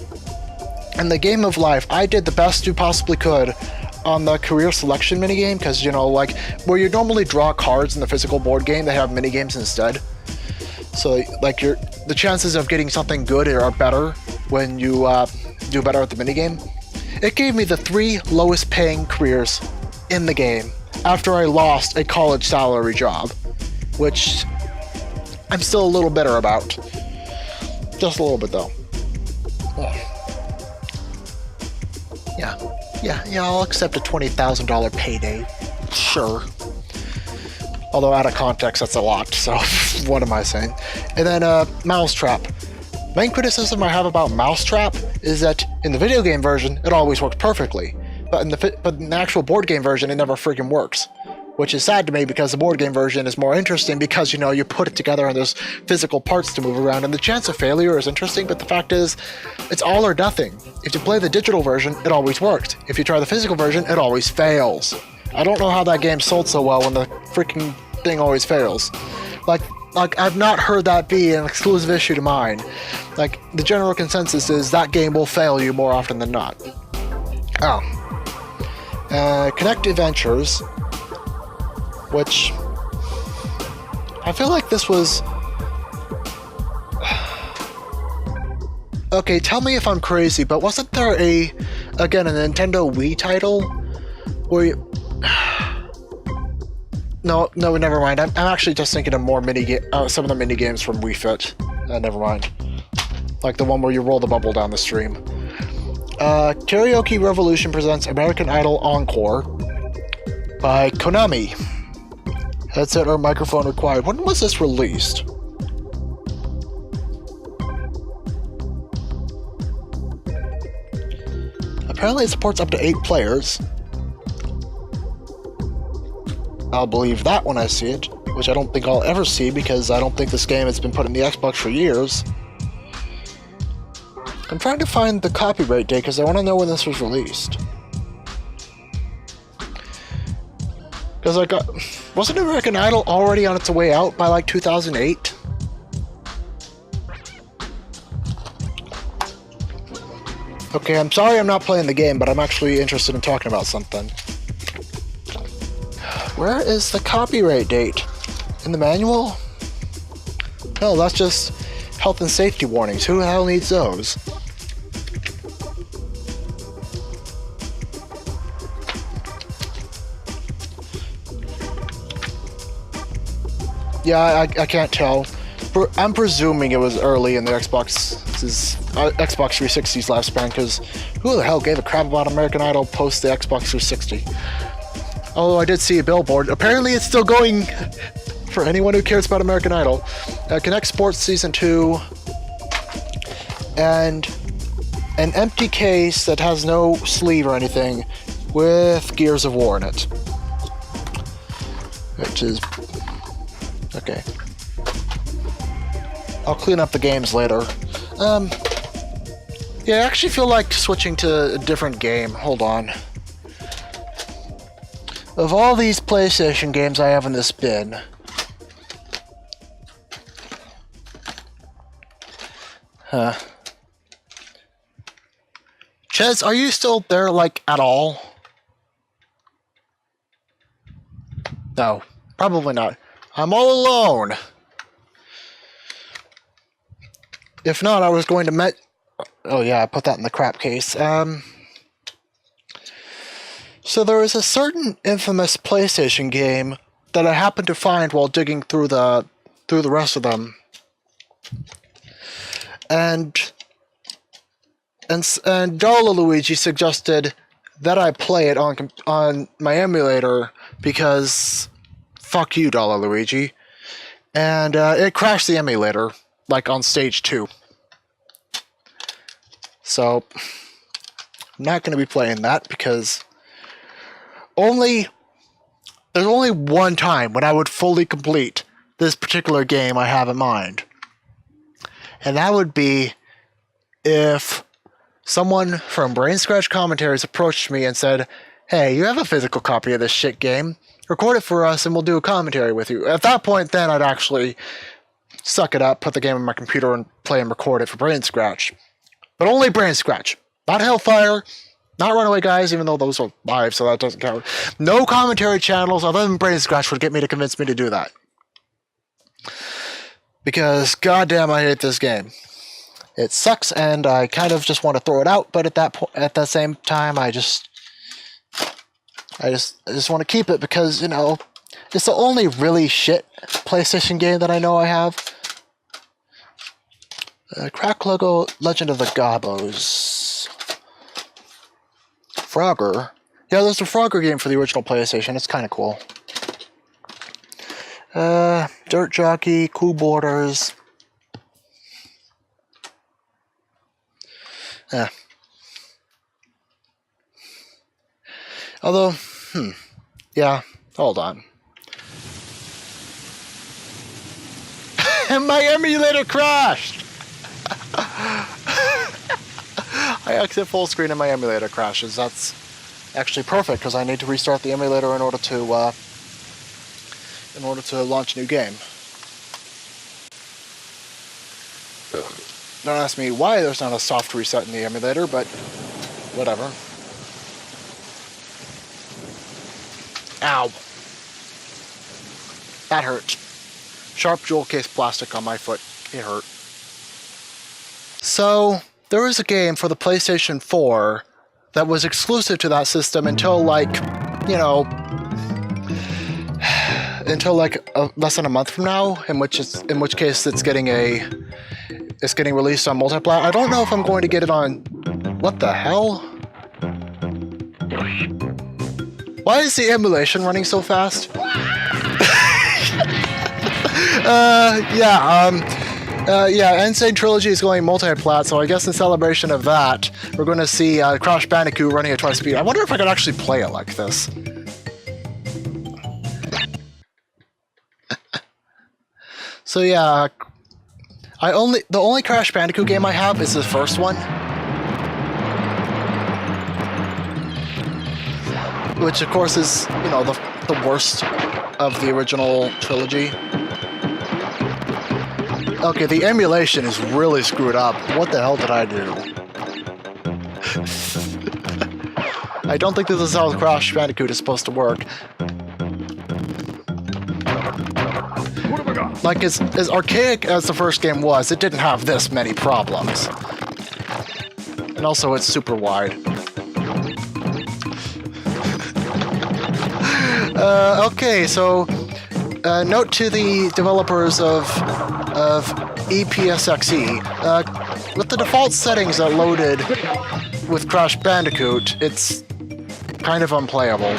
Speaker 1: in The Game of Life, I did the best you possibly could on the career selection minigame, because, you know, like, where you normally draw cards in the physical board game, they have minigames instead. So, like, the chances of getting something good are better when you do better at the minigame. It gave me the 3 lowest paying careers in the game after I lost a college salary job, which I'm still a little bitter about. Just a little bit, though. Yeah, I'll accept a $20,000 payday. Sure. Although out of context, that's a lot, so what am I saying? And then Mousetrap. Main criticism I have about Mousetrap is that in the video game version, it always works perfectly. But in the actual board game version, it never freaking works. Which is sad to me because the board game version is more interesting because, you know, you put it together and there's physical parts to move around, and the chance of failure is interesting, but the fact is, it's all or nothing. If you play the digital version, it always worked. If you try the physical version, it always fails. I don't know how that game sold so well when the freaking thing always fails. Like like, I've not heard that be an exclusive issue to mine. Like, the general consensus is that game will fail you more often than not. Oh. Connect Adventures, which I feel like this was... Okay, tell me if I'm crazy, but wasn't there again, a Nintendo Wii title where you... No, never mind. I'm actually just thinking of more some of the mini games from Wii Fit. Never mind. Like the one where you roll the bubble down the stream. Karaoke Revolution presents American Idol Encore by Konami. Headset or microphone required. When was this released? Apparently it supports up to 8 players. I'll believe that when I see it, which I don't think I'll ever see because I don't think this game has been put in the Xbox for years. I'm trying to find the copyright date because I want to know when this was released. Because like, wasn't American Idol already on its way out by like 2008? Okay, I'm sorry I'm not playing the game, but I'm actually interested in talking about something. Where is the copyright date? In the manual? No, that's just health and safety warnings. Who the hell needs those? Yeah, I can't tell. I'm presuming it was early in the Xbox 360's lifespan, because who the hell gave a crap about American Idol post the Xbox 360? Although I did see a billboard. Apparently it's still going for anyone who cares about American Idol. Connect Sports Season 2. And an empty case that has no sleeve or anything with Gears of War in it. Which is... okay. I'll clean up the games later. Yeah, I actually feel like switching to a different game. Hold on. Of all these PlayStation games I have in this bin... Huh. Ches, are you still there, like, at all? No, probably not. I'm all alone. If not, I was going to oh yeah, I put that in the crap case. So there is a certain infamous PlayStation game that I happened to find while digging through the rest of them. And Dollar Luigi suggested that I play it on my emulator because fuck you, Dollar Luigi. And it crashed the emulator, like on stage 2. So I'm not going to be playing that because there's only one time when I would fully complete this particular game I have in mind. And that would be if someone from Brain Scratch Commentaries approached me and said, hey, you have a physical copy of this shit game. Record it for us and we'll do a commentary with you. At that point, then I'd actually suck it up, put the game on my computer and play and record it for Brain Scratch. But only Brain Scratch. Not Hellfire, not Runaway Guys, even though those are live, so that doesn't count. No commentary channels other than Brain Scratch would get me to convince me to do that. Because, goddamn, I hate this game. It sucks, and I kind of just want to throw it out, but at the same time, I just want to keep it because, you know, it's the only really shit PlayStation game that I know I have. Crack Logo, Legend of the Gobos. Frogger. Yeah, there's a Frogger game for the original PlayStation. It's kind of cool. Dirt Jockey, Cool Borders. Although, yeah, hold on. My emulator crashed! I exit full screen and my emulator crashes. That's actually perfect because I need to restart the emulator in order to launch a new game. Don't ask me why there's not a soft reset in the emulator, but whatever. Ow. That hurt. Sharp jewel case plastic on my foot. It hurt. So, there was a game for the PlayStation 4 that was exclusive to that system until like, you know, until like less than a month from now, in which case it's getting released on multiplat. I don't know if I'm going to get it on. What the hell? Why is the emulation running so fast? Insane Trilogy is going multiplat, so I guess in celebration of that, we're going to see Crash Bandicoot running at twice speed. I wonder if I could actually play it like this. So yeah, the only Crash Bandicoot game I have is the first one, which of course is, you know, the worst of the original trilogy. Okay, the emulation is really screwed up. What the hell did I do? I don't think this is how Crash Bandicoot is supposed to work. Like, as archaic as the first game was, it didn't have this many problems. And also, it's super wide. Okay, so note to the developers of EPSXE, with the default settings that loaded with Crash Bandicoot, it's kind of unplayable.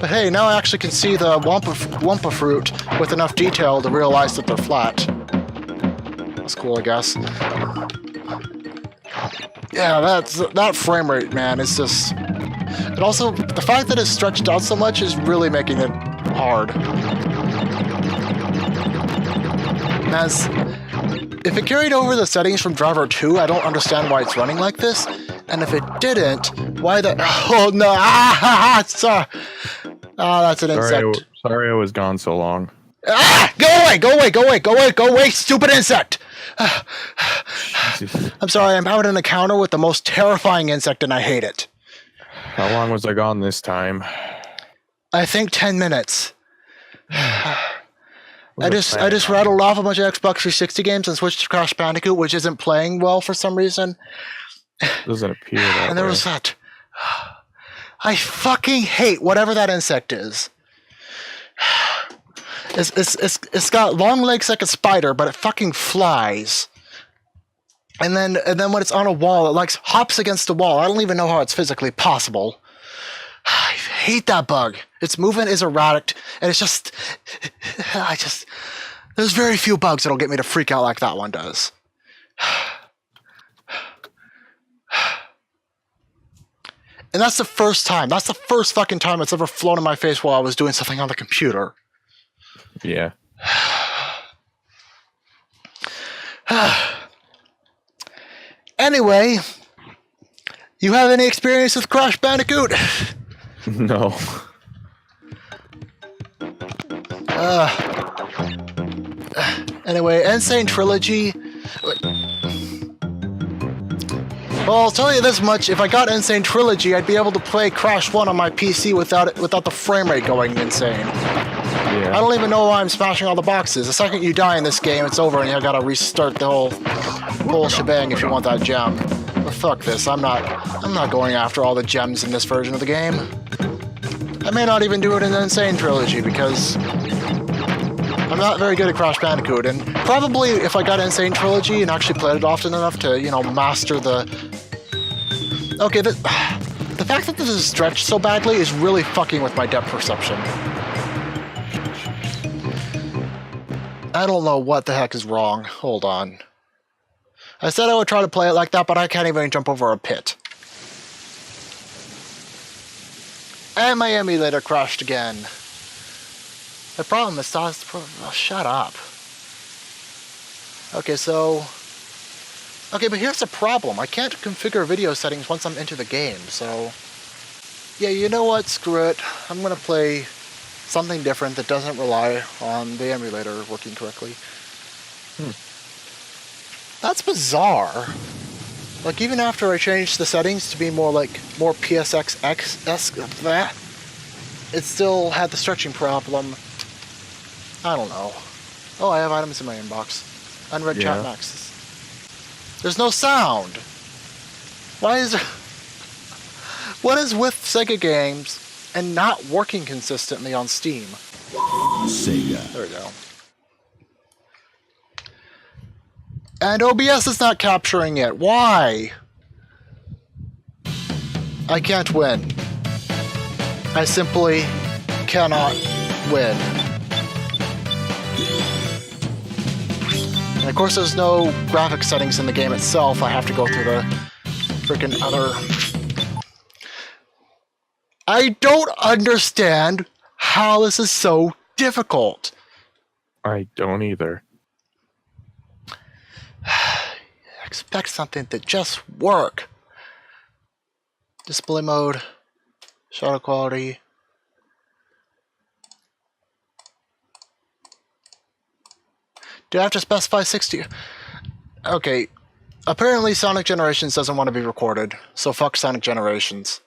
Speaker 1: But hey, now I actually can see the Wumpa fruit with enough detail to realize that they're flat. That's cool, I guess. Yeah, that frame rate, man, is just... And also, the fact that it's stretched out so much is really making it hard. As if it carried over the settings from Driver 2, I don't understand why it's running like this. And if it didn't, why the... Oh, no! Sorry. Ah, that's an insect.
Speaker 2: Sorry I was gone so long.
Speaker 1: Ah! Go away! Go away! Go away! Go away! Go away! Stupid insect! I'm sorry, I'm having an encounter with the most terrifying insect and I hate it.
Speaker 2: How long was I gone this time?
Speaker 1: I think 10 minutes. I just rattled off a bunch of Xbox 360 games and switched to Crash Bandicoot, which isn't playing well for some reason.
Speaker 2: Doesn't appear that
Speaker 1: And there
Speaker 2: way.
Speaker 1: was that. I fucking hate whatever that insect is. It's got long legs like a spider, but it fucking flies. And then when it's on a wall, it like hops against the wall. I don't even know how it's physically possible. I hate that bug. Its movement is erratic, and it's just... There's very few bugs that'll get me to freak out like that one does. And that's the first time. That's the first fucking time it's ever flown in my face while I was doing something on the computer.
Speaker 2: Yeah.
Speaker 1: Anyway, you have any experience with Crash Bandicoot?
Speaker 2: No.
Speaker 1: Anyway, Insane Trilogy. Well, I'll tell you this much: if I got Insane Trilogy, I'd be able to play Crash 1 on my PC without the frame rate going insane.
Speaker 2: Yeah.
Speaker 1: I don't even know why I'm smashing all the boxes. The second you die in this game, it's over, and you gotta restart the whole shebang if you want that gem. But fuck this. I'm not going after all the gems in this version of the game. I may not even do it in the Insane Trilogy because I'm not very good at Crash Bandicoot, and probably if I got Insane Trilogy and actually played it often enough to, you know, master the... Okay, the fact that this is stretched so badly is really fucking with my depth perception. I don't know what the heck is wrong. Hold on. I said I would try to play it like that, but I can't even jump over a pit. And my emulator crashed again. The problem is, oh, shut up. Okay, so... Okay, but here's the problem. I can't configure video settings once I'm into the game, so... Yeah, you know what? Screw it. I'm gonna play something different that doesn't rely on the emulator working correctly. That's bizarre. Like, even after I changed the settings to be more PSX-esque, that, it still had the stretching problem. I don't know. Oh, I have items in my inbox. Unread chat maxes. There's no sound. Why is there... What is with Sega games and not working consistently on Steam?
Speaker 8: Sega.
Speaker 1: There we go. And OBS is not capturing it. Why? I can't win. I simply cannot win. And of course there's no graphic settings in the game itself. I have to go through the freaking other... I don't understand how this is so difficult.
Speaker 2: I don't either.
Speaker 1: Expect something to just work. Display mode, shutter quality. Do I have to specify 60? Okay, apparently Sonic Generations doesn't want to be recorded, so fuck Sonic Generations.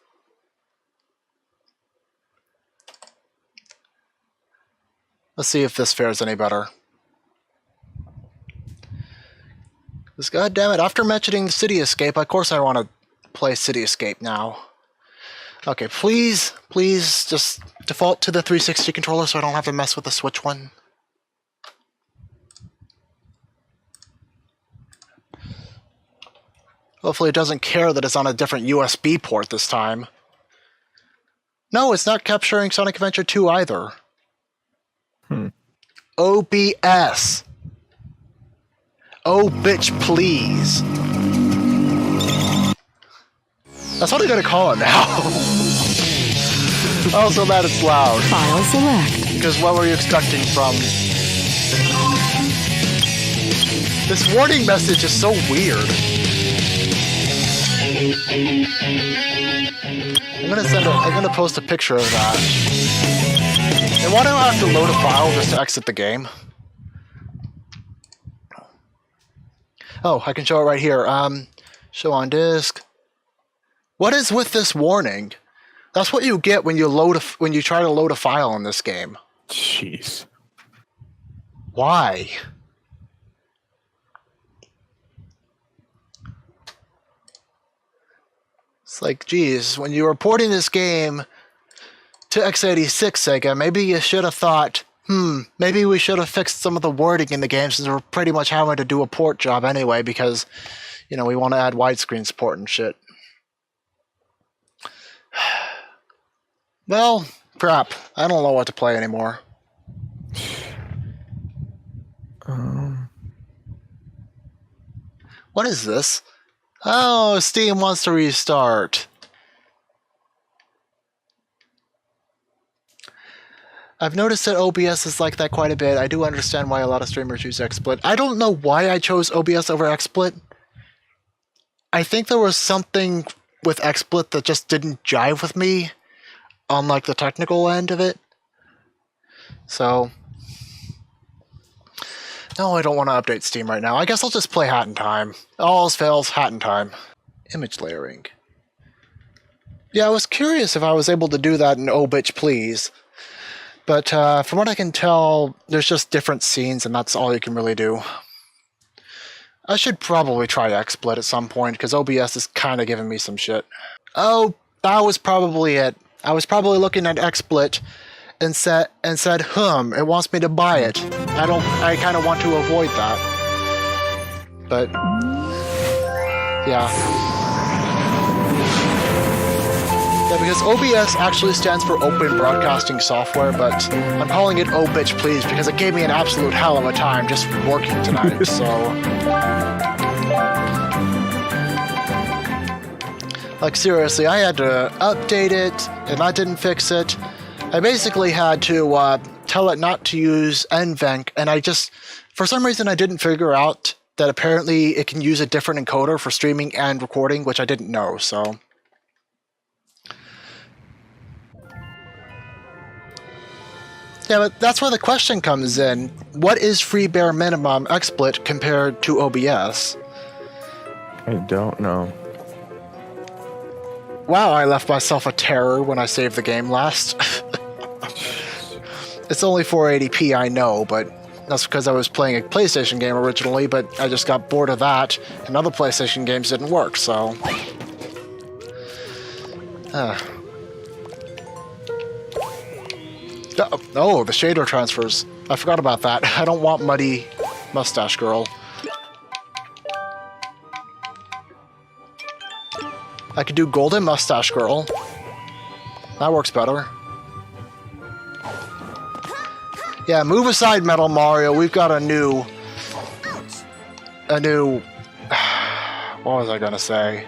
Speaker 1: Let's see if this fares any better. Because goddammit, after mentioning City Escape, of course I want to play City Escape now. Okay, please just default to the 360 controller so I don't have to mess with the Switch one. Hopefully it doesn't care that it's on a different USB port this time. No, it's not capturing Sonic Adventure 2 either. OBS. Oh, bitch, please. That's what I'm gonna call it now. Also, that it's loud.
Speaker 9: File select.
Speaker 1: Because what were you expecting from... This warning message is so weird. I'm gonna post a picture of that. And why do I have to load a file just to exit the game? Oh, I can show it right here. Show on disk. What is with this warning? That's what you get when you when you try to load a file in this game.
Speaker 2: Jeez.
Speaker 1: Why? It's like, geez, when you were porting this game to x86 Sega, maybe you should have thought, maybe we should have fixed some of the wording in the game since we're pretty much having to do a port job anyway because, you know, we want to add widescreen support and shit. Well, crap. I don't know what to play anymore. What is this? Oh, Steam wants to restart. I've noticed that OBS is like that quite a bit. I do understand why a lot of streamers use XSplit. I don't know why I chose OBS over XSplit. I think there was something with XSplit that just didn't jive with me on like the technical end of it. So, no, I don't want to update Steam right now. I guess I'll just play Hat in Time. All else fails, Hat in Time. Image layering. Yeah, I was curious if I was able to do that in Oh Bitch Please. But from what I can tell, there's just different scenes and that's all you can really do. I should probably try XSplit at some point because OBS is kind of giving me some shit. Oh, that was probably it. I was probably looking at XSplit and said, it wants me to buy it. I kind of want to avoid that. But, yeah. Yeah, because OBS actually stands for Open Broadcasting Software, but I'm calling it Oh Bitch Please because it gave me an absolute hell of a time just working tonight, so... Like, seriously, I had to update it, and that didn't fix it. I basically had to tell it not to use NVENC, and I just... For some reason, I didn't figure out that apparently it can use a different encoder for streaming and recording, which I didn't know, so... Yeah, but that's where the question comes in. What is free bare minimum XSplit compared to OBS?
Speaker 2: I don't know.
Speaker 1: Wow, I left myself a terror when I saved the game last. It's only 480p, I know, but that's because I was playing a PlayStation game originally, but I just got bored of that, and other PlayStation games didn't work, so... Oh, the shader transfers. I forgot about that. I don't want Muddy Mustache Girl. I could do Golden Mustache Girl. That works better. Yeah, move aside, Metal Mario. We've got a new... What was I gonna say?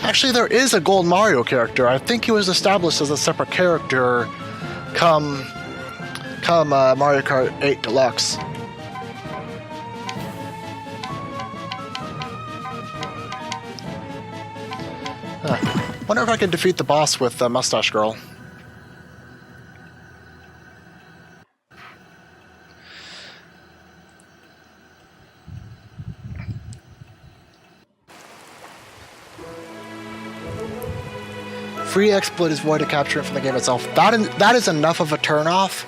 Speaker 1: Actually, there is a Gold Mario character. I think he was established as a separate character come Mario Kart 8 Deluxe. Wonder if I can defeat the boss with Mustache Girl. Free XSplit is void to capture it from the game itself. That is enough of a turnoff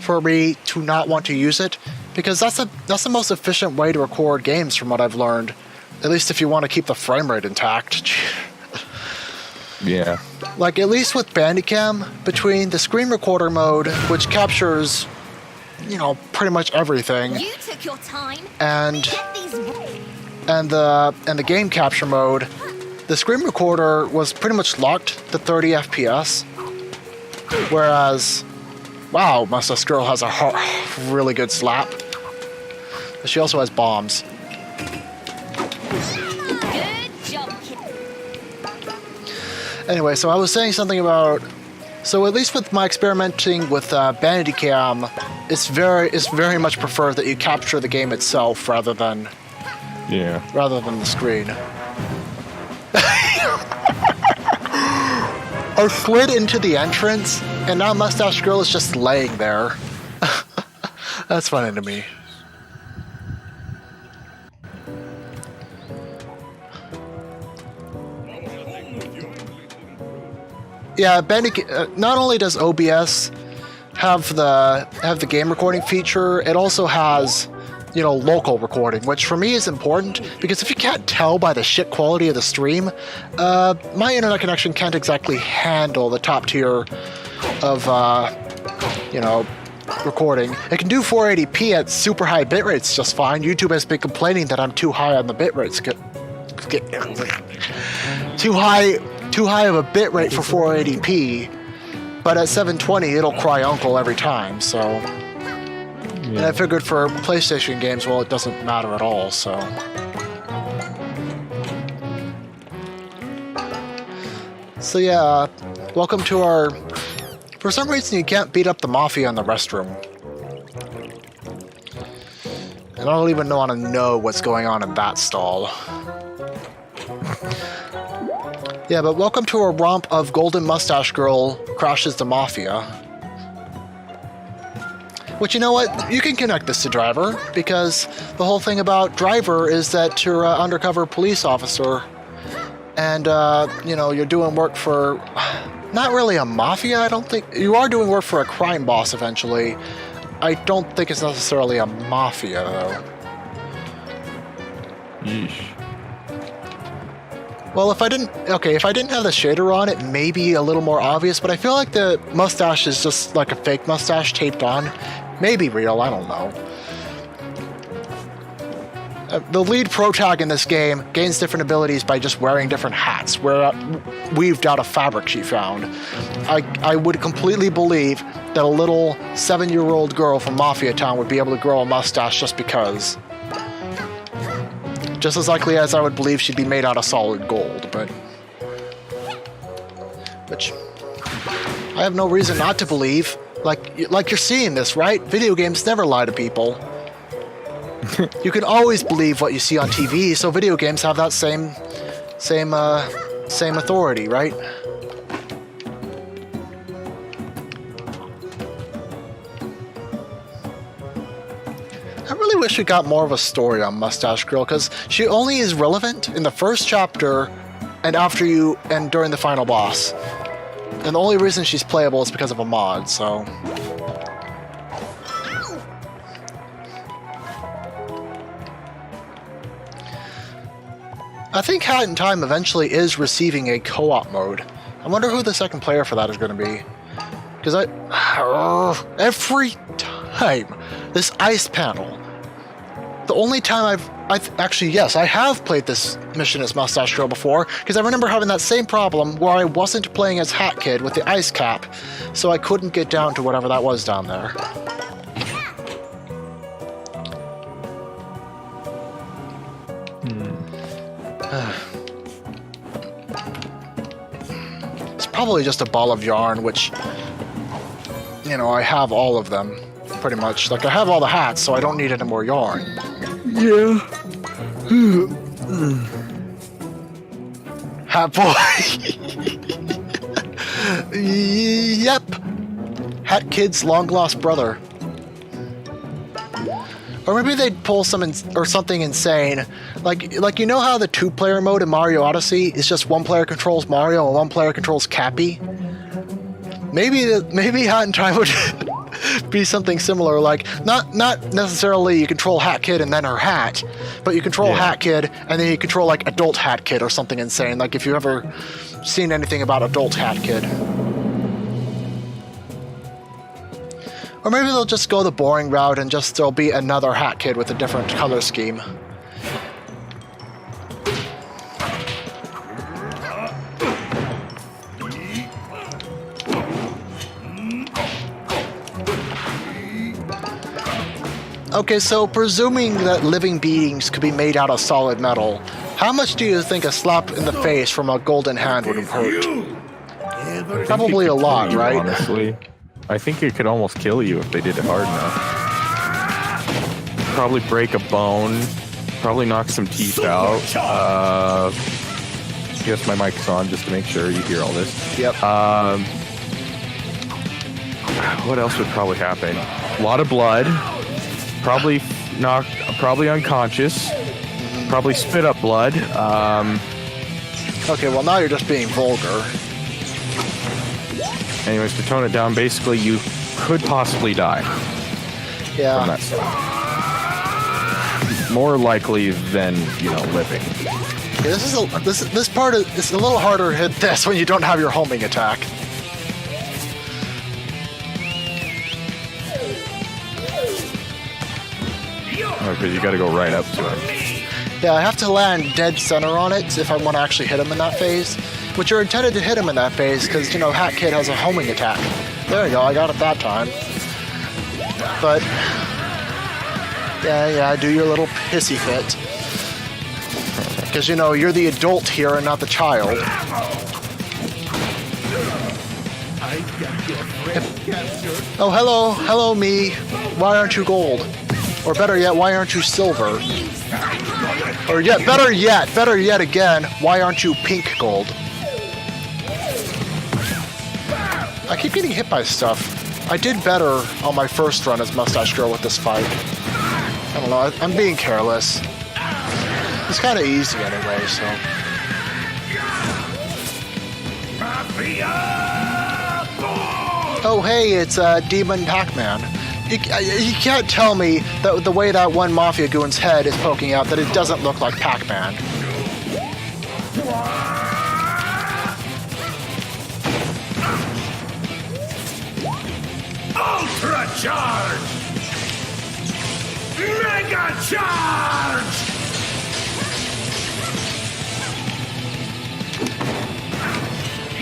Speaker 1: for me to not want to use it, because that's the most efficient way to record games from what I've learned. At least if you want to keep the frame rate intact.
Speaker 2: Yeah.
Speaker 1: Like, at least with Bandicam, between the screen recorder mode, which captures, you know, pretty much everything,
Speaker 9: You took your time.
Speaker 1: and
Speaker 9: Get these
Speaker 1: the game capture mode, the screen recorder was pretty much locked to 30 FPS. Whereas, wow, Mustache Girl has a really good slap. But she also has bombs.
Speaker 9: good job, kid.
Speaker 1: Anyway, so I was saying something about... So at least with my experimenting with Bandicam, it's very much preferred that you capture the game itself rather than the screen. I slid into the entrance, and now Mustache Girl is just laying there. That's funny to me. Yeah, not only does OBS have the game recording feature, it also has, you know, local recording, which for me is important, because if you can't tell by the shit quality of the stream, my internet connection can't exactly handle the top tier of, you know, recording. It can do 480p at super high bit rates just fine. YouTube has been complaining that I'm too high on the bit rates. Too high of a bit rate for 480p, but at 720 it'll cry uncle every time, so... And I figured for PlayStation games, well, it doesn't matter at all, so... So yeah, welcome to our... For some reason you can't beat up the Mafia in the restroom. And I don't even want to know what's going on in that stall. Yeah, but welcome to a romp of Golden Mustache Girl crashes the Mafia. Which, you know what? You can connect this to Driver, because the whole thing about Driver is that you're an undercover police officer, and, you know, you're doing work for... Not really a mafia, I don't think. You are doing work for a crime boss eventually. I don't think it's necessarily a mafia, though.
Speaker 2: Yeesh.
Speaker 1: Well, if I didn't have the shader on, it may be a little more obvious, but I feel like the mustache is just like a fake mustache taped on. Maybe real, I don't know. The lead protag in this game gains different abilities by just wearing different hats, weaved out of fabric she found. I would completely believe that a little 7-year-old girl from Mafia Town would be able to grow a mustache just because. Just as likely as I would believe she'd be made out of solid gold, but... Which... I have no reason not to believe. Like you're seeing this, right? Video games never lie to people. You can always believe what you see on TV, so video games have that same same authority, right? I really wish we got more of a story on Mustache Girl, because she only is relevant in the first chapter and during the final boss. And the only reason she's playable is because of a mod, so... I think Hat in Time eventually is receiving a co-op mode. I wonder who the second player for that is going to be. Because every time, this ice panel. The only time I have played this mission as Mustache Girl before, because I remember having that same problem where I wasn't playing as Hat Kid with the ice cap, so I couldn't get down to whatever that was down there. It's probably just a ball of yarn, which, you know, I have all of them, pretty much. Like, I have all the hats, so I don't need any more yarn.
Speaker 2: Yeah.
Speaker 1: Hat boy. Yep. Hat Kid's long lost brother. Or maybe they'd pull something insane, like you know how the 2-player mode in Mario Odyssey is just one player controls Mario and one player controls Cappy. Maybe Hat in Time would be something similar, like not necessarily you control Hat Kid and then her hat, but you control Hat Kid and then you control like adult Hat Kid or something insane. Like if you've ever seen anything about adult Hat Kid. Or maybe they'll just go the boring route and there'll be another Hat Kid with a different color scheme. Okay, so presuming that living beings could be made out of solid metal, how much do you think a slap in the face from a golden hand would hurt? Probably a lot, right?
Speaker 2: Honestly. I think it could almost kill you if they did it hard enough. Probably break a bone. Probably knock some teeth out. Guess my mic's on just to make sure you hear all this.
Speaker 1: Yep.
Speaker 2: What else would probably happen? A lot of blood. Probably unconscious. Probably spit up blood.
Speaker 1: Okay, well now you're just being vulgar.
Speaker 2: Anyways, to tone it down, basically you could possibly die.
Speaker 1: Yeah.
Speaker 2: From that stuff. More likely than, living.
Speaker 1: Yeah, this part is a little harder to hit this when you don't have your homing attack.
Speaker 2: Because you got to go right up to him.
Speaker 1: Yeah, I have to land dead center on it if I want to actually hit him in that phase. Which you're intended to hit him in that phase because, Hat Kid has a homing attack. There you go, I got it that time. But, yeah, do your little pissy fit. Because, you're the adult here and not the child. Oh, hello me. Why aren't you gold? Or better yet, why aren't you silver? Or better yet again, why aren't you pink gold? I keep getting hit by stuff. I did better on my first run as Mustache Girl with this fight. I don't know, I'm being careless. It's kind of easy anyway, so... Oh hey, it's Demon Pac-Man. You can't tell me that the way that one Mafia goon's head is poking out that it doesn't look like Pac-Man.
Speaker 7: Ultra charge! Mega charge!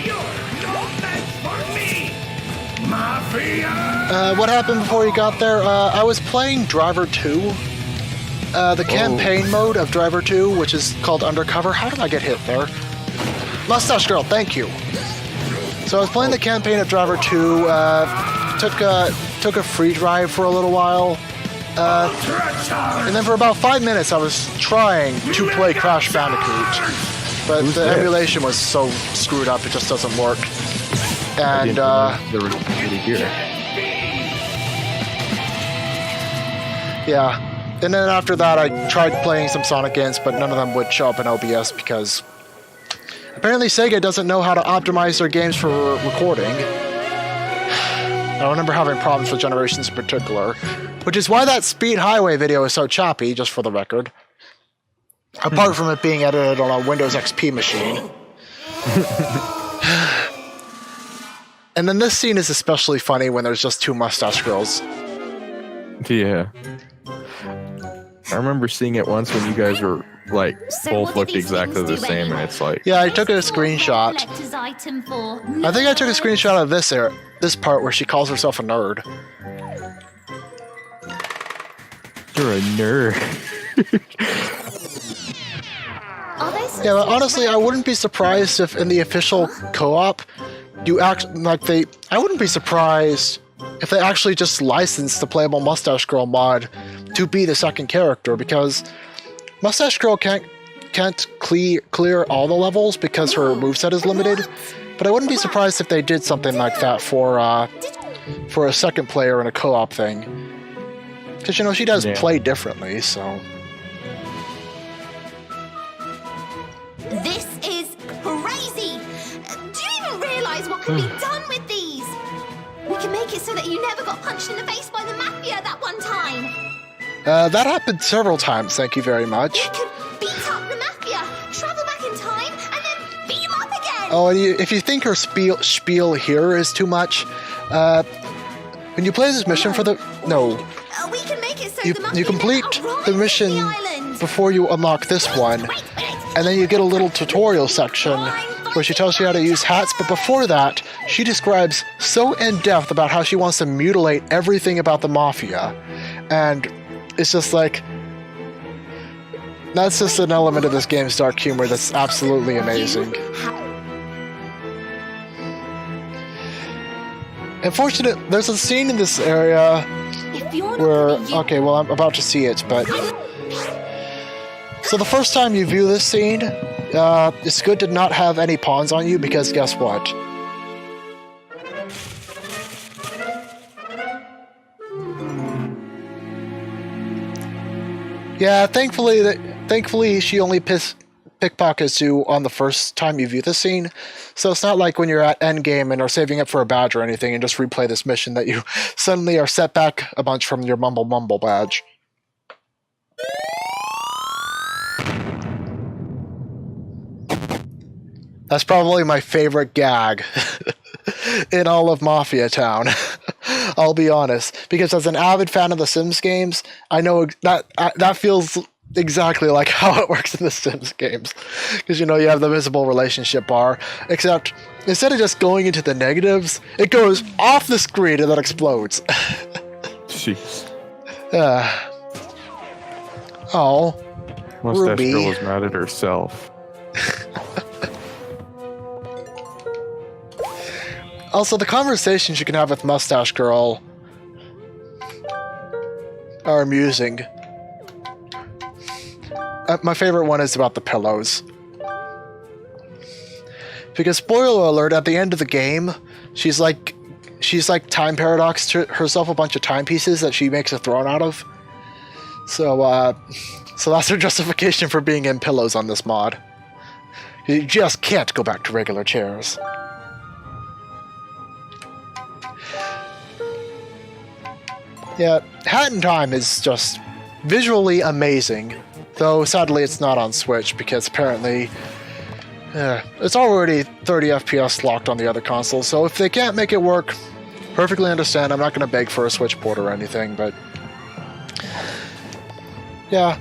Speaker 7: You're no match for me, Mafia!
Speaker 1: What happened before you got there? I was playing Driver 2. The campaign mode of Driver 2, which is called Undercover. How did I get hit there? Mustache Girl, thank you. So I was playing the campaign of Driver 2. Took a free drive for a little while, and then for about 5 minutes I was trying to play Crash Bandicoot, But
Speaker 2: Who's
Speaker 1: the
Speaker 2: this?
Speaker 1: emulation was so screwed up, it just doesn't work.
Speaker 2: I
Speaker 1: And
Speaker 2: didn't realize there was somebody here.
Speaker 1: yeah. And then after that, I tried playing some Sonic games, but none of them would show up in OBS because apparently Sega doesn't know how to optimize their games for recording. I remember having problems with Generations in particular, which is why that Speed Highway video is so choppy, just for the record. Apart from it being edited on a Windows XP machine. And then this scene is especially funny when there's just two mustache girls.
Speaker 2: Yeah. I remember seeing it once when you guys were like both looked exactly the same, and it's like
Speaker 1: Yeah, I took a screenshot.
Speaker 9: Collector's item for
Speaker 1: I think I took a screenshot of this part where she calls herself a nerd.
Speaker 2: you're a nerd.
Speaker 9: Are they
Speaker 1: Yeah, but honestly, I wouldn't be surprised if in the official co-op, I wouldn't be surprised if they actually just licensed the playable Mustache Girl mod to be the second character, because Mustache Girl can't clear all the levels because her moveset is limited. But I wouldn't be surprised if they did something like that for a second player in a co-op thing, because you know she does play differently. So
Speaker 9: This is crazy! Do you even realize what can be done with these? We can make it so that you never got punched in the face by the Mafia that one time.
Speaker 1: that happened several times. Thank you very much.
Speaker 9: We could beat up the Mafia, travel back in time, and then beat them up again!
Speaker 1: Oh, and if you think her spiel here is too much, when you play this mission for the
Speaker 9: We can make it so
Speaker 1: you
Speaker 9: the Mafia
Speaker 1: you complete
Speaker 9: never arrive
Speaker 1: the
Speaker 9: at
Speaker 1: mission
Speaker 9: island.
Speaker 1: before you unlock this one, and then you get a little tutorial section where she tells you how to use hats. But before that, she describes so in depth about how she wants to mutilate everything about the Mafia, and it's just like that's just an element of this game's dark humor that's absolutely amazing. Unfortunately, there's a scene in this area
Speaker 9: If you're not
Speaker 1: where,
Speaker 9: gonna use-
Speaker 1: okay, well, I'm about to see it, but so the first time you view this scene, it's good to not have any pawns on you, because guess what? Yeah, thankfully she only pickpockets you on the first time you view the scene, so it's not like when you're at endgame and are saving up for a badge or anything and just replay this mission that you suddenly are set back a bunch from your mumble badge. That's probably my favorite gag in all of Mafia Town. I'll be honest, because as an avid fan of the Sims games, I know that feels exactly like how it works in the Sims games. Because you know you have the visible relationship bar, except instead of just going into the negatives, it goes off the screen and then explodes.
Speaker 2: jeez.
Speaker 1: Oh,
Speaker 2: Mustache
Speaker 1: Ruby.
Speaker 2: Girl was mad at herself.
Speaker 1: Also, the conversations you can have with Mustache Girl are amusing. My favorite one is about the pillows. Because, spoiler alert, at the end of the game, she's like time paradox to herself a bunch of timepieces that she makes a throne out of. So that's her justification for being in pillows on this mod. You just can't go back to regular chairs. Yeah, Hat in Time is just visually amazing, though sadly it's not on Switch because apparently it's already 30 FPS locked on the other console, so if they can't make it work, perfectly understand. I'm not going to beg for a Switch port or anything, but yeah.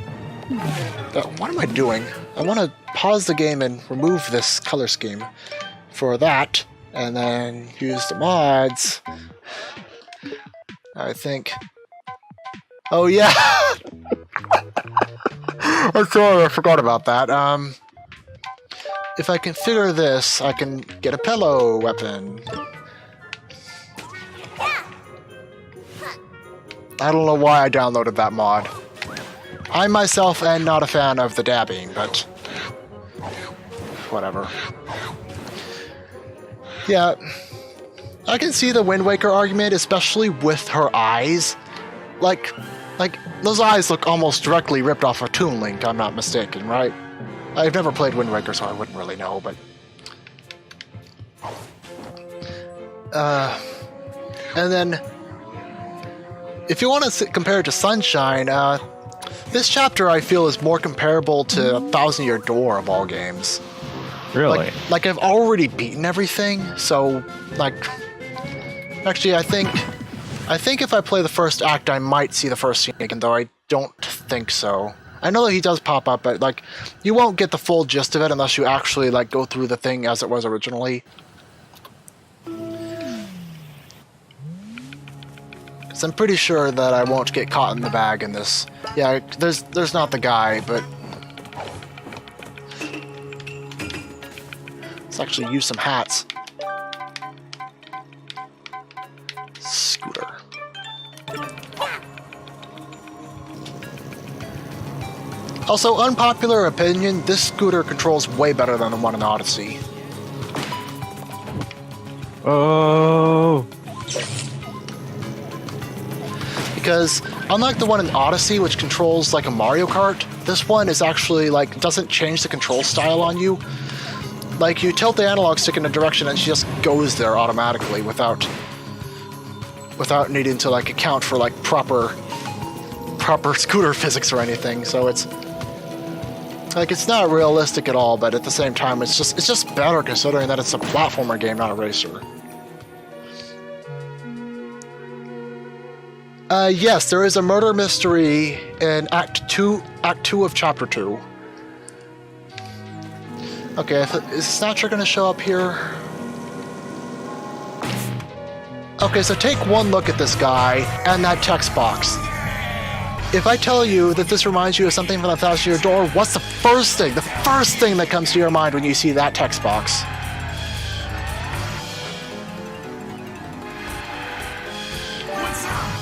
Speaker 1: What am I doing? I want to pause the game and remove this color scheme for that, and then use the mods. I think. Oh yeah. I'm sorry, I forgot about that. If I configure this, I can get a pillow weapon. I don't know why I downloaded that mod. I myself am not a fan of the dabbing, but whatever. Yeah, I can see the Wind Waker argument, especially with her eyes. Like those eyes look almost directly ripped off of Toon Link, I'm not mistaken, right? I've never played Wind Waker, so I wouldn't really know, but... and then, if you want to compare it to Sunshine, this chapter I feel is more comparable to 1,000 Year Door of all games.
Speaker 2: Really?
Speaker 1: Like I've already beaten everything, so like, actually I think if I play the first act I might see the first scene again, though I don't think so. I know that he does pop up, but like, you won't get the full gist of it unless you actually like go through the thing as it was originally. So I'm pretty sure that I won't get caught in the bag in this. Yeah, there's not the guy, but let's actually use some hats. Scooter. Also, unpopular opinion, this scooter controls way better than the one in Odyssey.
Speaker 2: Oh.
Speaker 1: Because unlike the one in Odyssey, which controls like a Mario Kart, this one is actually like doesn't change the control style on you. Like you tilt the analog stick in a direction and she just goes there automatically without needing to like account for like proper scooter physics or anything. So it's like it's not realistic at all, but at the same time it's just better considering that it's a platformer game, not a racer. Yes, there is a murder mystery in Act 2 of Chapter 2. Okay, is Snatcher gonna show up here? Okay, so take one look at this guy and that text box. If I tell you that this reminds you of something from the 1,000 Year Door, what's the first thing that comes to your mind when you see that text box?
Speaker 7: What's up?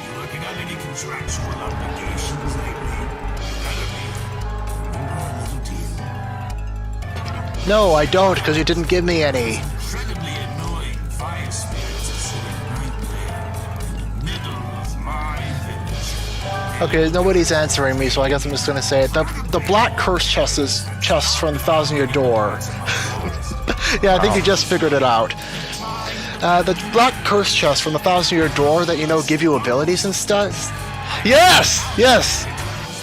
Speaker 7: You working on any contractual obligations lately?
Speaker 1: No, I don't, because you didn't give me any.
Speaker 7: Incredibly annoying fire spirits are sitting right there in the middle of my village.
Speaker 1: Okay, nobody's answering me, so I guess I'm just gonna say it. The black curse chest is chests from the 1,000 Year Door. Yeah, I think you just figured it out. The black curse chest from the 1,000 Year Door that, you know, give you abilities and stuff. Yes! Yes!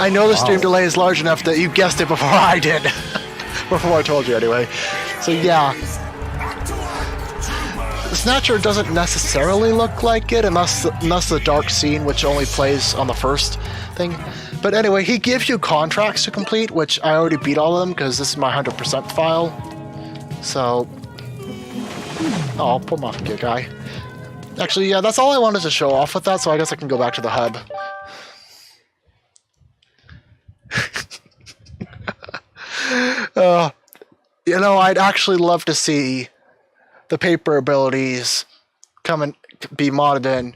Speaker 1: I know the stream delay is large enough that you guessed it before I did. Before I told you, anyway. So, yeah. Snatcher doesn't necessarily look like it, unless the dark scene, which only plays on the first thing. But anyway, he gives you contracts to complete, which I already beat all of them, because this is my 100% file. So... Oh, poor Mafia guy. Actually, yeah, that's all I wanted to show off with that, so I guess I can go back to the hub. You know, I'd actually love to see the paper abilities come and be modded in.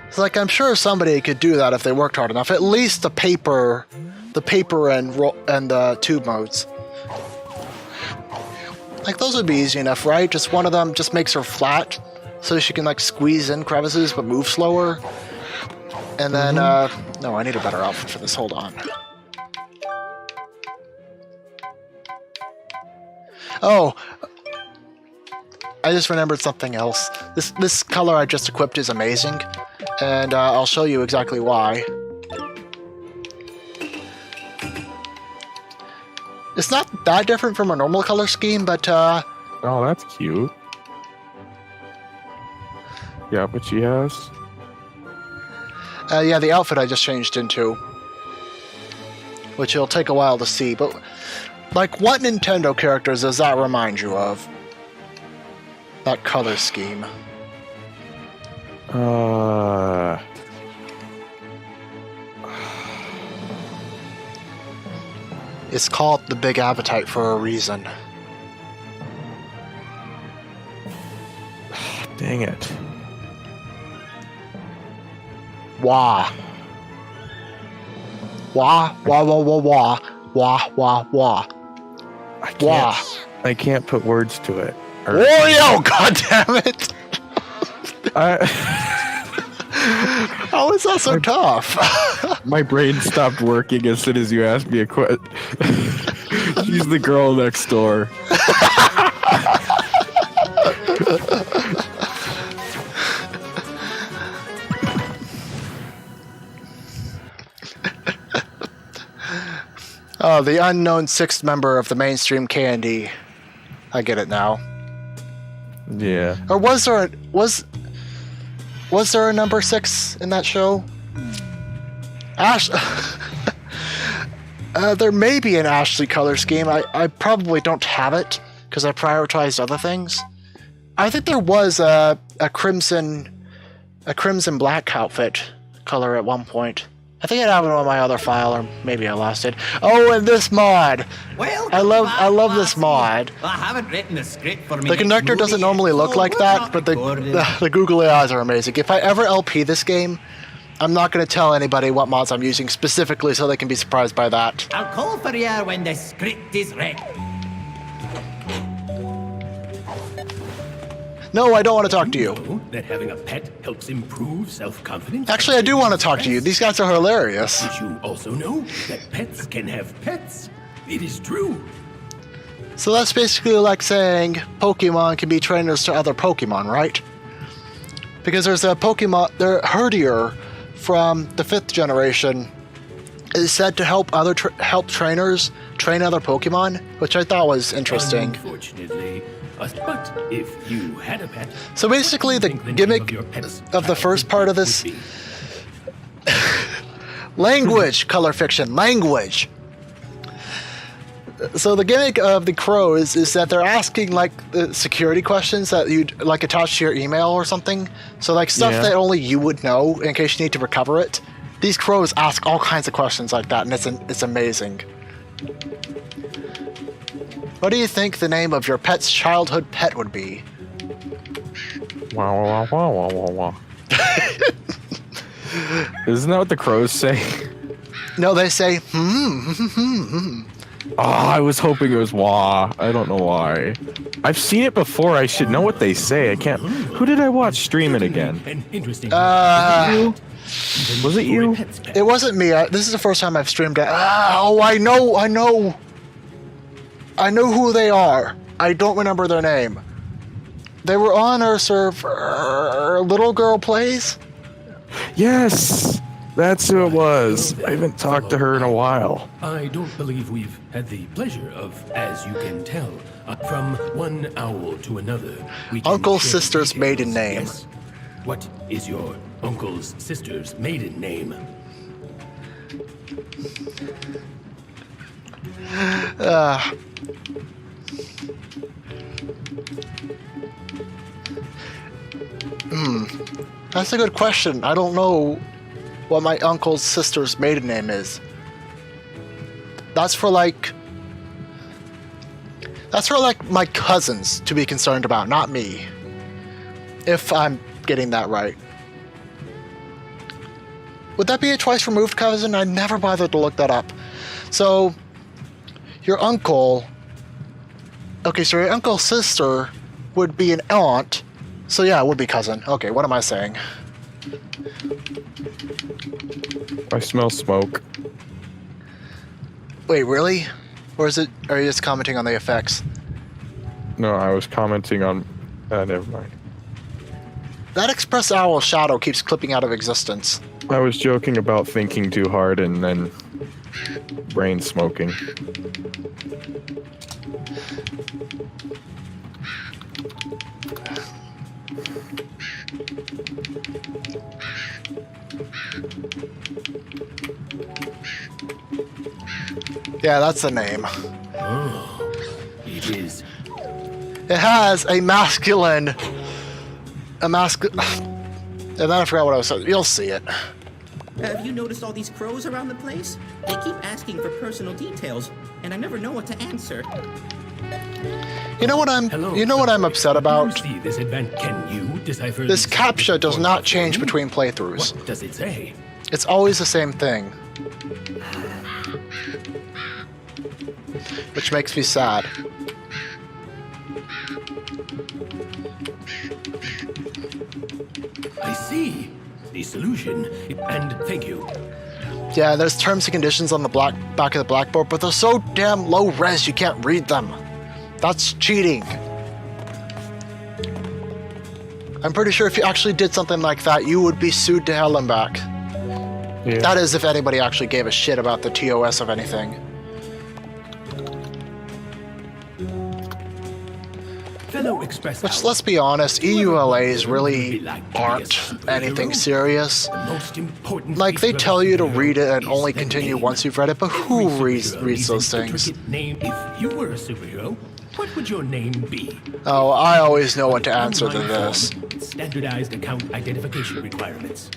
Speaker 1: It's like, I'm sure somebody could do that if they worked hard enough. At least the paper and the tube modes. Like, those would be easy enough, right? Just one of them just makes her flat, so she can, like, squeeze in crevices but move slower. And then, no, I need a better outfit for this. Hold on. Oh, I just remembered something else. This color I just equipped is amazing, and I'll show you exactly why. It's not that different from a normal color scheme, but
Speaker 2: Oh, that's cute. Yeah, but she has.
Speaker 1: Yeah, the outfit I just changed into, which it'll take a while to see, but like, what Nintendo characters does that remind you of? That color scheme. It's called the Big Appetite for a reason.
Speaker 2: Dang it.
Speaker 1: Wah. Wah, wah, wah, wah, wah, wah, wah, wah. Wah.
Speaker 2: I can't put words to it.
Speaker 1: Wario, goddammit! How is that so tough?
Speaker 2: My brain stopped working as soon as you asked me a question. She's the girl next door.
Speaker 1: Oh, the unknown sixth member of the mainstream candy. I get it now.
Speaker 2: Yeah.
Speaker 1: Or was there a number 6 in that show? Ash. There may be an Ashley color scheme. I probably don't have it because I prioritized other things. I think there was a crimson black outfit color at one point. I think I have it on my other file, or maybe I lost it. Oh, and this mod.
Speaker 10: Well,
Speaker 1: I love this mod.
Speaker 10: I haven't written a script for me.
Speaker 1: The conductor doesn't normally look like that, but the googly eyes are amazing. If I ever LP this game, I'm not going to tell anybody what mods I'm using specifically so they can be surprised by that.
Speaker 10: I'll call for you when the script is ready.
Speaker 1: No, I don't want to talk to you.
Speaker 11: Know that having a pet helps improve self-confidence?
Speaker 1: Actually, I do want to talk to you. These guys are hilarious.
Speaker 11: Did you also know that pets can have pets? It is true.
Speaker 1: So that's basically like saying Pokemon can be trainers to other Pokemon, right? Because there's a Pokemon, Herdier from the 5th generation is said to help help trainers train other Pokemon, which I thought was interesting.
Speaker 11: Unfortunately, but if you had a pet,
Speaker 1: so basically the gimmick of the first part of this language, color fiction, language. So the gimmick of the crows is that they're asking like the security questions that you'd like attach to your email or something. So like stuff that only you would know in case you need to recover it. These crows ask all kinds of questions like that, and it's amazing. What do you think the name of your pet's childhood pet would be?
Speaker 2: Wow, wow, wow, wow, wow, wow. Isn't that what the crows say?
Speaker 1: No, they say,
Speaker 2: Oh, I was hoping it was wah. I don't know why. I've seen it before. I should know what they say. I can't. Who did I watch stream it again? Was it you?
Speaker 1: It wasn't me. This is the first time I've streamed it. Oh, I know who they are. I don't remember their name. They were on our server. Little Girl Plays?
Speaker 2: Yes! That's who it was. I haven't talked to her in a while.
Speaker 11: I don't believe we've had the pleasure of, as you can tell, from one owl to another.
Speaker 1: Uncle's sister's maiden name.
Speaker 11: Yes. What is your uncle's sister's maiden name?
Speaker 1: That's a good question. I don't know what my uncle's sister's maiden name is. That's for like my cousins to be concerned about, not me. If I'm getting that right. Would that be a twice removed cousin? I never bothered to look that up. So, your uncle... Okay, so your uncle's sister would be an aunt. So yeah, it would be cousin. Okay, what am I saying?
Speaker 2: I smell smoke.
Speaker 1: Wait, really? Or are you just commenting on the effects?
Speaker 2: No, I was commenting on... never mind.
Speaker 1: That express owl shadow keeps clipping out of existence.
Speaker 2: I was joking about thinking too hard and then brain smoking.
Speaker 1: Yeah, that's the name.
Speaker 11: Oh, it is.
Speaker 1: It has a masculine... And then I forgot what I was saying. You'll see it.
Speaker 12: Have you noticed all these crows around the place? They keep asking for personal details, and I never know what to answer.
Speaker 1: You know what I'm upset about?
Speaker 11: See this event. Can you decipher
Speaker 1: this CAPTCHA does not change between playthroughs.
Speaker 11: What does it say?
Speaker 1: It's always the same thing. which makes me sad.
Speaker 11: I see. The solution, and thank you.
Speaker 1: Yeah, there's terms and conditions on the back of the blackboard, but they're so damn low res you can't read them. That's cheating. I'm pretty sure if you actually did something like that, you would be sued to hell and back.
Speaker 2: Yeah.
Speaker 1: That is if anybody actually gave a shit about the TOS of anything.
Speaker 11: Fellow Express
Speaker 1: Which,
Speaker 11: Owls,
Speaker 1: let's be honest, EULAs really
Speaker 11: like to be a
Speaker 1: aren't
Speaker 11: superhero.
Speaker 1: anything serious.
Speaker 11: The most important
Speaker 1: Like, they
Speaker 11: feature of
Speaker 1: tell
Speaker 11: a
Speaker 1: you to
Speaker 11: superhero
Speaker 1: read it and
Speaker 11: is
Speaker 1: only
Speaker 11: the
Speaker 1: continue
Speaker 11: name.
Speaker 1: once you've read it, but who
Speaker 11: Every
Speaker 1: reads
Speaker 11: superhero
Speaker 1: those
Speaker 11: needs an
Speaker 1: things?
Speaker 11: intricate name. If you were a superhero, what would your name be?
Speaker 1: Oh, I always know what to answer to
Speaker 11: Online
Speaker 1: this.
Speaker 11: form, with standardized account identification requirements.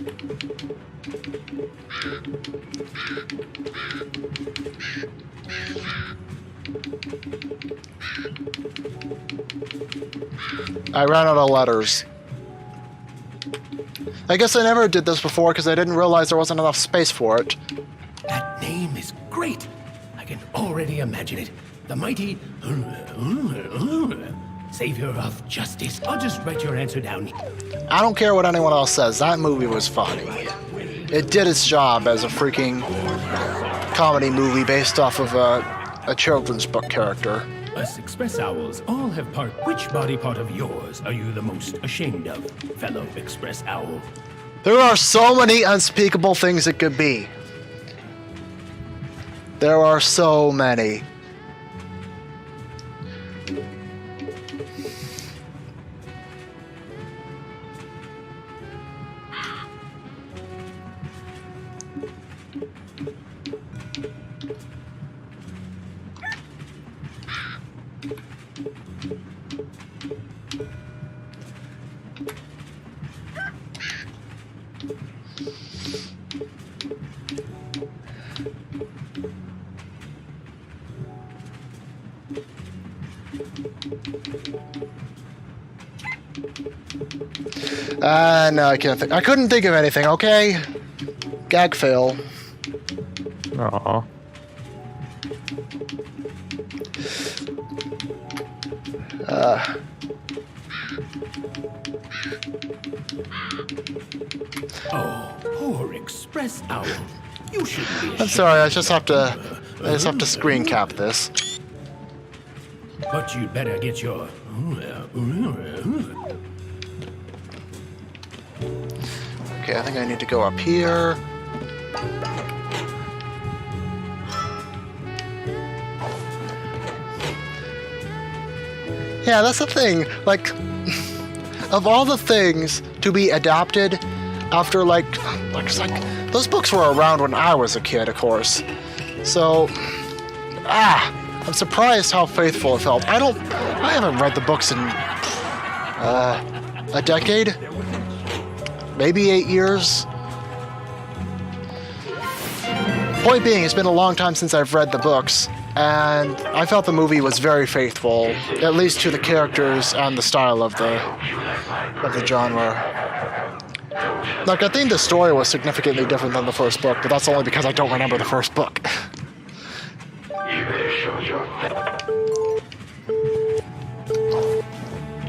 Speaker 1: I ran out of letters. I guess I never did this before because I didn't realize there wasn't enough space for it.
Speaker 11: That name is great. I can already imagine it. The mighty Savior of Justice. I'll just write your answer down.
Speaker 1: I don't care what anyone else says, that movie was funny. It did its job as a freaking comedy movie based off of a children's book character.
Speaker 11: Us Express Owls all have part. Which body part of yours are you the most ashamed of, fellow Express Owl?
Speaker 1: There are so many unspeakable things it could be. There are so many. No, I can't think. I couldn't think of anything, okay? Gag fail.
Speaker 2: Aw.
Speaker 11: Oh, poor Express Owl. You shouldn't be
Speaker 1: I'm sorry, I just have to screen cap this.
Speaker 11: But you'd better get your...
Speaker 1: Okay, I think I need to go up here. Yeah, that's the thing. Like, of all the things to be adapted after, like those books were around when I was a kid, of course. So, I'm surprised how faithful it felt. I haven't read the books in a decade, maybe 8 years. Point being, it's been a long time since I've read the books, and I felt the movie was very faithful, at least to the characters and the style of the genre. Like, I think the story was significantly different than the first book, but that's only because I don't remember the first book.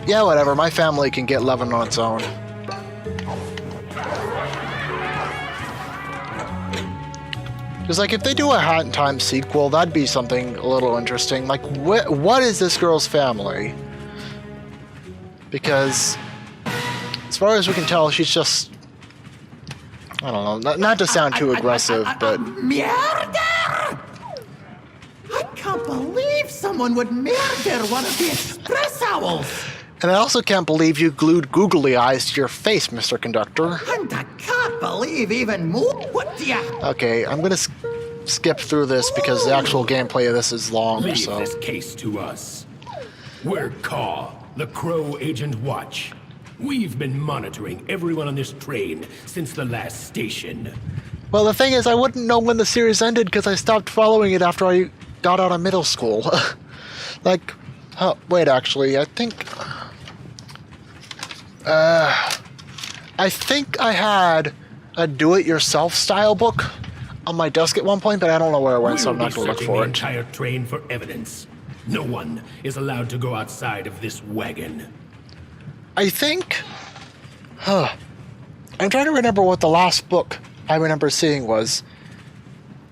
Speaker 1: Yeah, whatever. My family can get loving on its own. Because, like, if they do a Hat in Time sequel, that'd be something a little interesting. Like, what is this girl's family? Because, as far as we can tell, she's just... I don't know, not to sound too aggressive, but...
Speaker 10: Murder! I can't believe someone would murder one of the Express Owls!
Speaker 1: And I also can't believe you glued googly eyes to your face, Mr. Conductor.
Speaker 10: And I can't believe even more. What do you...
Speaker 1: Okay, I'm gonna skip through this because the actual gameplay of this is long,
Speaker 11: Leave
Speaker 1: so...
Speaker 11: this case to us. We're Caw, the Crow Agent Watch. We've been monitoring everyone on this train since the last station.
Speaker 1: Well, the thing is, I wouldn't know when the series ended because I stopped following it after I got out of middle school. Like, wait, actually, I think I had a do-it-yourself style book on my desk at one point, but I don't know where it went, so I'm not going to look
Speaker 11: searching
Speaker 1: for
Speaker 11: the
Speaker 1: it.
Speaker 11: entire train for evidence. No one is allowed to go outside of this wagon.
Speaker 1: I think... I'm trying to remember what the last book I remember seeing was.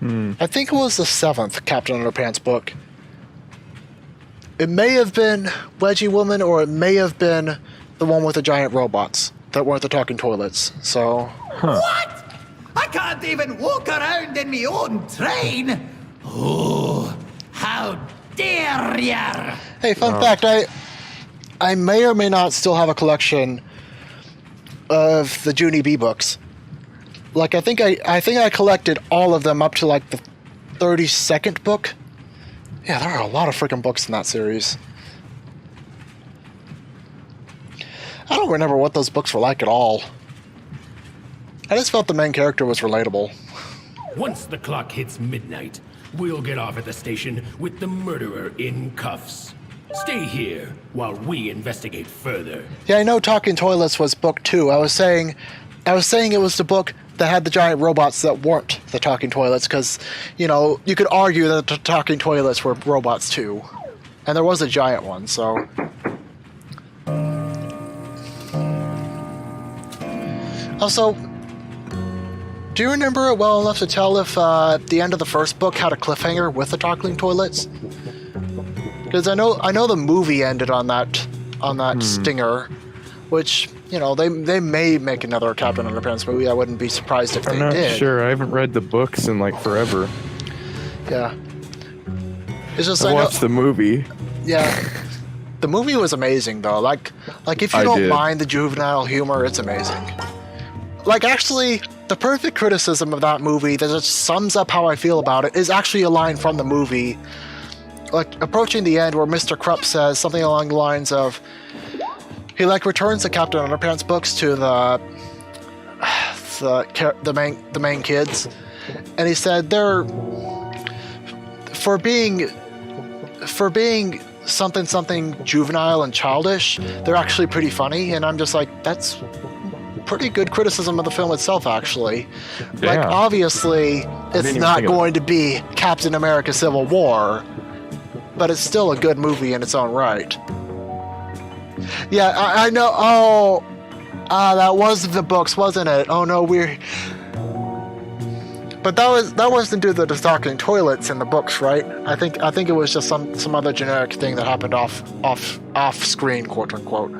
Speaker 1: I think it was the 7th Captain Underpants book. It may have been Wedgie Woman, or it may have been the one with the giant robots that weren't the talking toilets, so...
Speaker 10: What? I can't even walk around in my own train! Oh, how dare ya!
Speaker 1: Hey, fun fact, I may or may not still have a collection of the Junie B books. Like, I think I collected all of them up to, like, the 32nd book. Yeah, there are a lot of freaking books in that series. I don't remember what those books were like at all. I just felt the main character was relatable.
Speaker 11: Once the clock hits midnight, we'll get off at the station with the murderer in cuffs. Stay here while we investigate further.
Speaker 1: Yeah, I know Talking Toilets was book 2. I was saying it was the book that had the giant robots that weren't the Talking Toilets, because, you know, you could argue that the Talking Toilets were robots too. And there was a giant one, so... Also, do you remember it well enough to tell if the end of the first book had a cliffhanger with the Talking Toilets? Because I know the movie ended on that stinger, which, you know, they may make another Captain Underpants movie. I wouldn't be surprised if they did.
Speaker 2: I'm not sure. I haven't read the books in like forever.
Speaker 1: Yeah. It's just
Speaker 2: I watched the movie.
Speaker 1: Yeah. The movie was amazing though. Like if you don't mind the juvenile humor, it's amazing. Like, actually, the perfect criticism of that movie that just sums up how I feel about it is actually a line from the movie. Like, approaching the end where Mr. Krupp says something along the lines of, he, like, returns the Captain Underpants books to the main kids, and he said they're, for being something juvenile and childish, they're actually pretty funny, and I'm just like, that's pretty good criticism of the film itself, actually.
Speaker 2: Yeah.
Speaker 1: Like, obviously, it's not going to be Captain America Civil War, but it's still a good movie in its own right. Yeah, I know. Oh, that was the books, wasn't it? Oh no, but that wasn't due to the Talking Toilets in the books, right? I think it was just some other generic thing that happened off screen, quote unquote.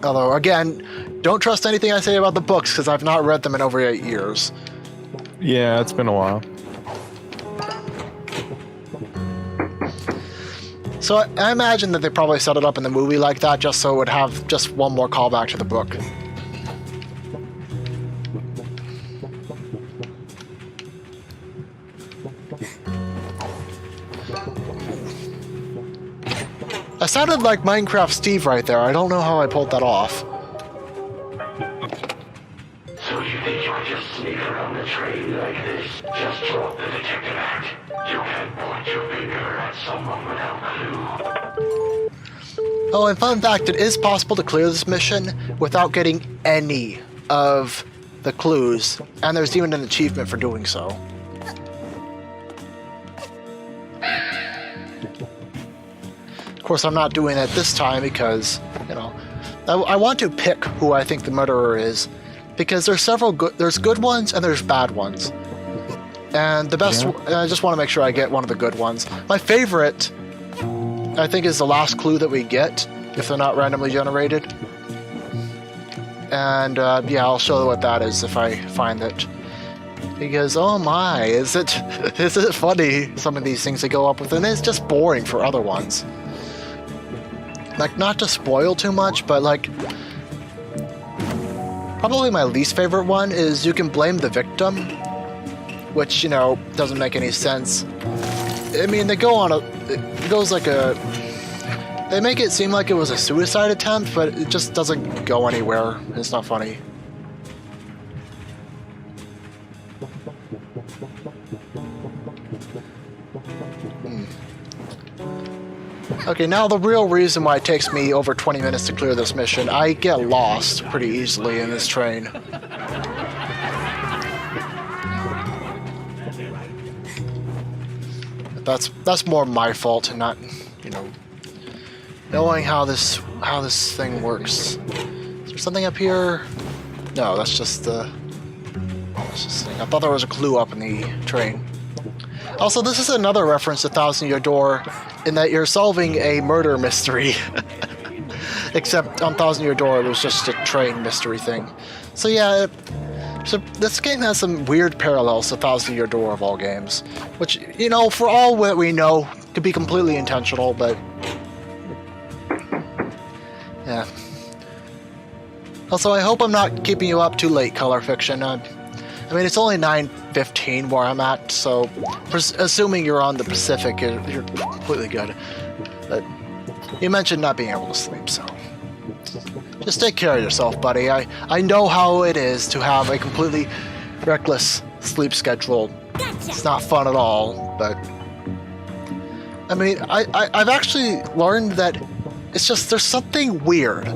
Speaker 1: Although, again, don't trust anything I say about the books, because I've not read them in over 8 years.
Speaker 2: Yeah, it's been a while.
Speaker 1: So I imagine that they probably set it up in the movie like that, just so it would have just one more callback to the book. I sounded like Minecraft Steve right there. I don't know how I pulled that off.
Speaker 7: So you think you can just sneak around the train like this? Just drop the detective act. You can't point your finger at someone without clue.
Speaker 1: Oh, and fun fact, it is possible to clear this mission without getting any of the clues, and there's even an achievement for doing so. Of course, I'm not doing it this time because, you know, I want to pick who I think the murderer is, because there's there's good ones and there's bad ones. And the best, I just want to make sure I get one of the good ones. My favorite, I think, is the last clue that we get, if they're not randomly generated. And yeah, I'll show you what that is if I find it. Because, oh my, is it funny, some of these things they go up with, and it's just boring for other ones. Like, not to spoil too much, but like, probably my least favorite one is you can blame the victim, which, you know, doesn't make any sense. I mean, they go on it goes like they make it seem like it was a suicide attempt, but it just doesn't go anywhere. It's not funny. Okay, now the real reason why it takes me over 20 minutes to clear this mission. I get lost pretty easily in this train. That's more my fault and not, you know, knowing how this thing works. Is there something up here? No, that's just the. I thought there was a clue up in the train. Also, this is another reference to Thousand Year Door, in that you're solving a murder mystery. Except on Thousand Year Door, it was just a train mystery thing. So yeah, so this game has some weird parallels to Thousand Year Door of all games, which, you know, for all that we know, could be completely intentional, but yeah. Also, I hope I'm not keeping you up too late, Color Fiction. I mean, it's only 9:15 where I'm at, so assuming you're on the Pacific, you're completely good. But you mentioned not being able to sleep, so just take care of yourself, buddy. I know how it is to have a completely reckless sleep schedule. It's not fun at all, but I mean, I've actually learned that it's just there's something weird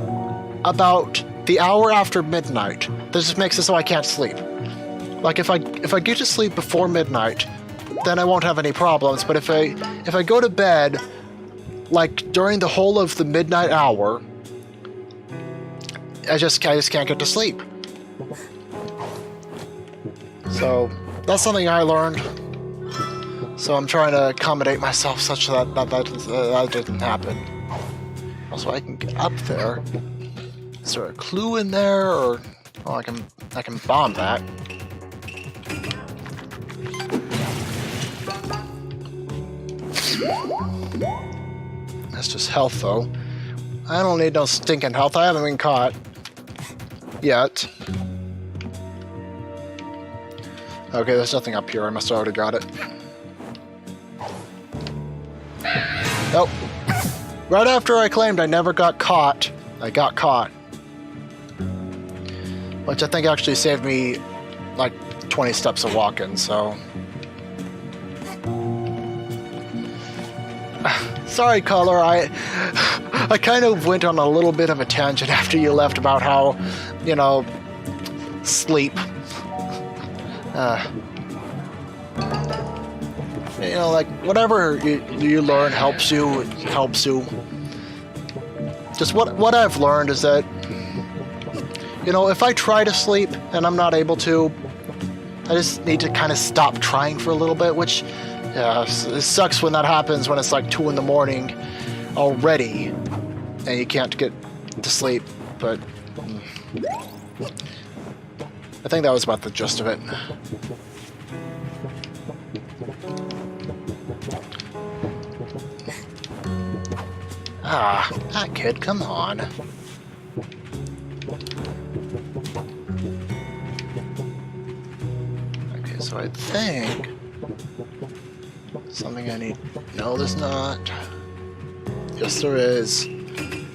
Speaker 1: about the hour after midnight that just makes it so I can't sleep. Like if I get to sleep before midnight, then I won't have any problems. But if I go to bed like during the whole of the midnight hour, I just can't get to sleep. So that's something I learned. So I'm trying to accommodate myself such that that didn't happen. Also, I can get up there. Is there a clue in there, or I can bomb that. That's just health, though. I don't need no stinking health. I haven't been caught yet. Okay, there's nothing up here. I must have already got it. Nope. Right after I claimed I never got caught, I got caught. Which I think actually saved me like 20 steps of walking, so. Sorry, Color, I kind of went on a little bit of a tangent after you left about how, you know, sleep. You know, like, whatever you learn helps you, it helps you. Just what I've learned is that, you know, if I try to sleep and I'm not able to, I just need to kind of stop trying for a little bit, which, yeah, it sucks when that happens when it's like 2 in the morning already and you can't get to sleep, but I think that was about the gist of it. Ah, that kid, come on. Okay, so I think something I need. No, there's not. Yes, there is.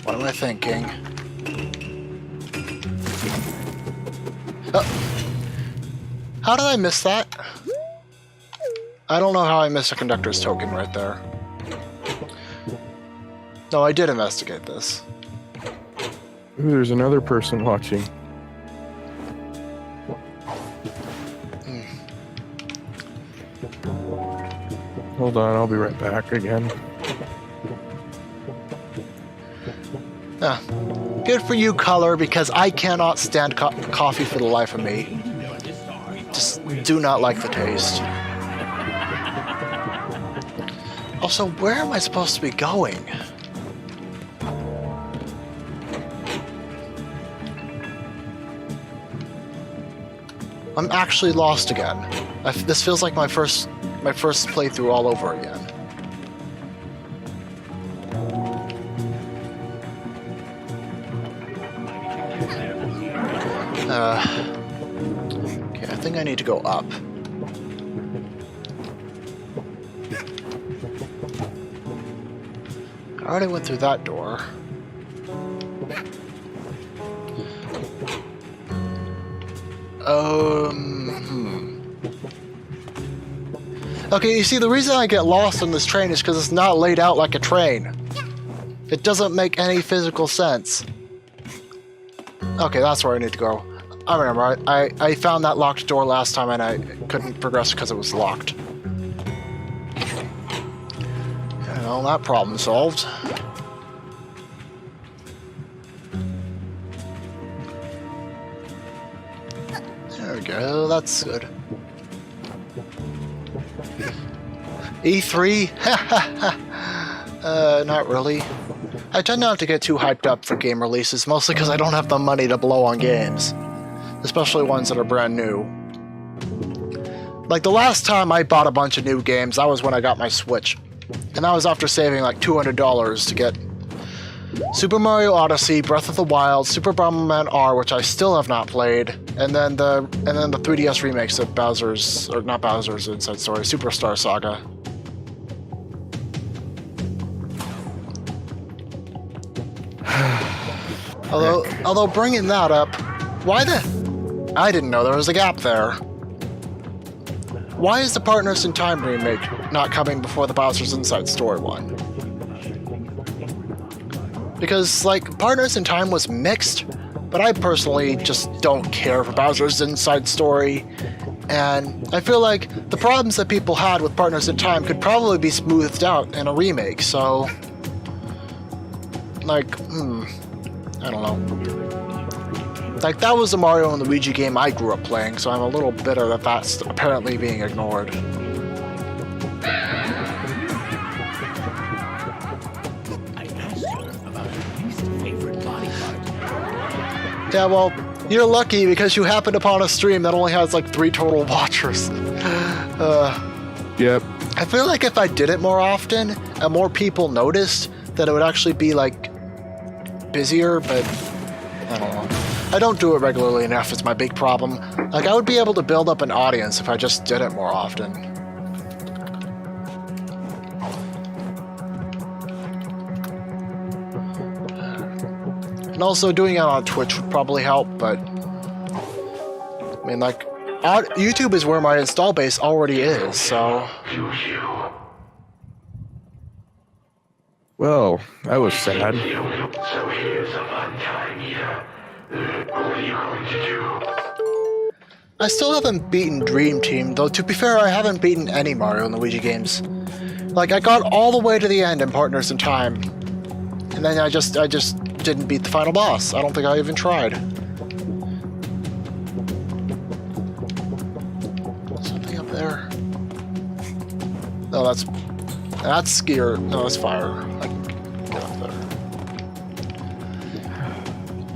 Speaker 1: What am I thinking? Oh. How did I miss that? I don't know how I missed a conductor's token right there. No, I did investigate this.
Speaker 2: Ooh, there's another person watching. Hold on, I'll be right back again.
Speaker 1: Ah, good for you, Color, because I cannot stand coffee for the life of me. Just do not like the taste. Also, where am I supposed to be going? I'm actually lost again. This feels like my first playthrough all over again. Okay, I think I need to go up. I already went through that door. Okay, you see, the reason I get lost on this train is because it's not laid out like a train. It doesn't make any physical sense. Okay, that's where I need to go. I remember, I found that locked door last time and I couldn't progress because it was locked. Well, that problem solved. There we go, that's good. E3? Not really. I tend not to get too hyped up for game releases, mostly because I don't have the money to blow on games. Especially ones that are brand new. Like the last time I bought a bunch of new games, that was when I got my Switch. And that was after saving like $200 to get Super Mario Odyssey, Breath of the Wild, Super Bomberman R, which I still have not played, and then the 3DS remakes of Bowser's, or not Bowser's Inside Story, Superstar Saga. Although bringing that up, why the... I didn't know there was a gap there. Why is the Partners in Time remake not coming before the Bowser's Inside Story one? Because, like, Partners in Time was mixed, but I personally just don't care for Bowser's Inside Story, and I feel like the problems that people had with Partners in Time could probably be smoothed out in a remake, so... Like, I don't know. Like, that was the Mario and Luigi game I grew up playing, so I'm a little bitter that that's apparently being ignored. Yeah, well, you're lucky because you happened upon a stream that only has like 3 total watchers.
Speaker 2: Yep.
Speaker 1: I feel like if I did it more often and more people noticed, that it would actually be like busier, but I don't know. I don't do it regularly enough is my big problem. Like, I would be able to build up an audience if I just did it more often. And also doing it on Twitch would probably help, but I mean, like, YouTube is where my install base already is, so...
Speaker 2: Well, that was sad.
Speaker 7: So here's a fun time here. What are you going to do?
Speaker 1: I still haven't beaten Dream Team, though to be fair, I haven't beaten any Mario and Luigi games. Like, I got all the way to the end in Partners in Time, and then I just didn't beat the final boss. I don't think I even tried. Something up there. No, that's skier. No, that's fire. I can get up there.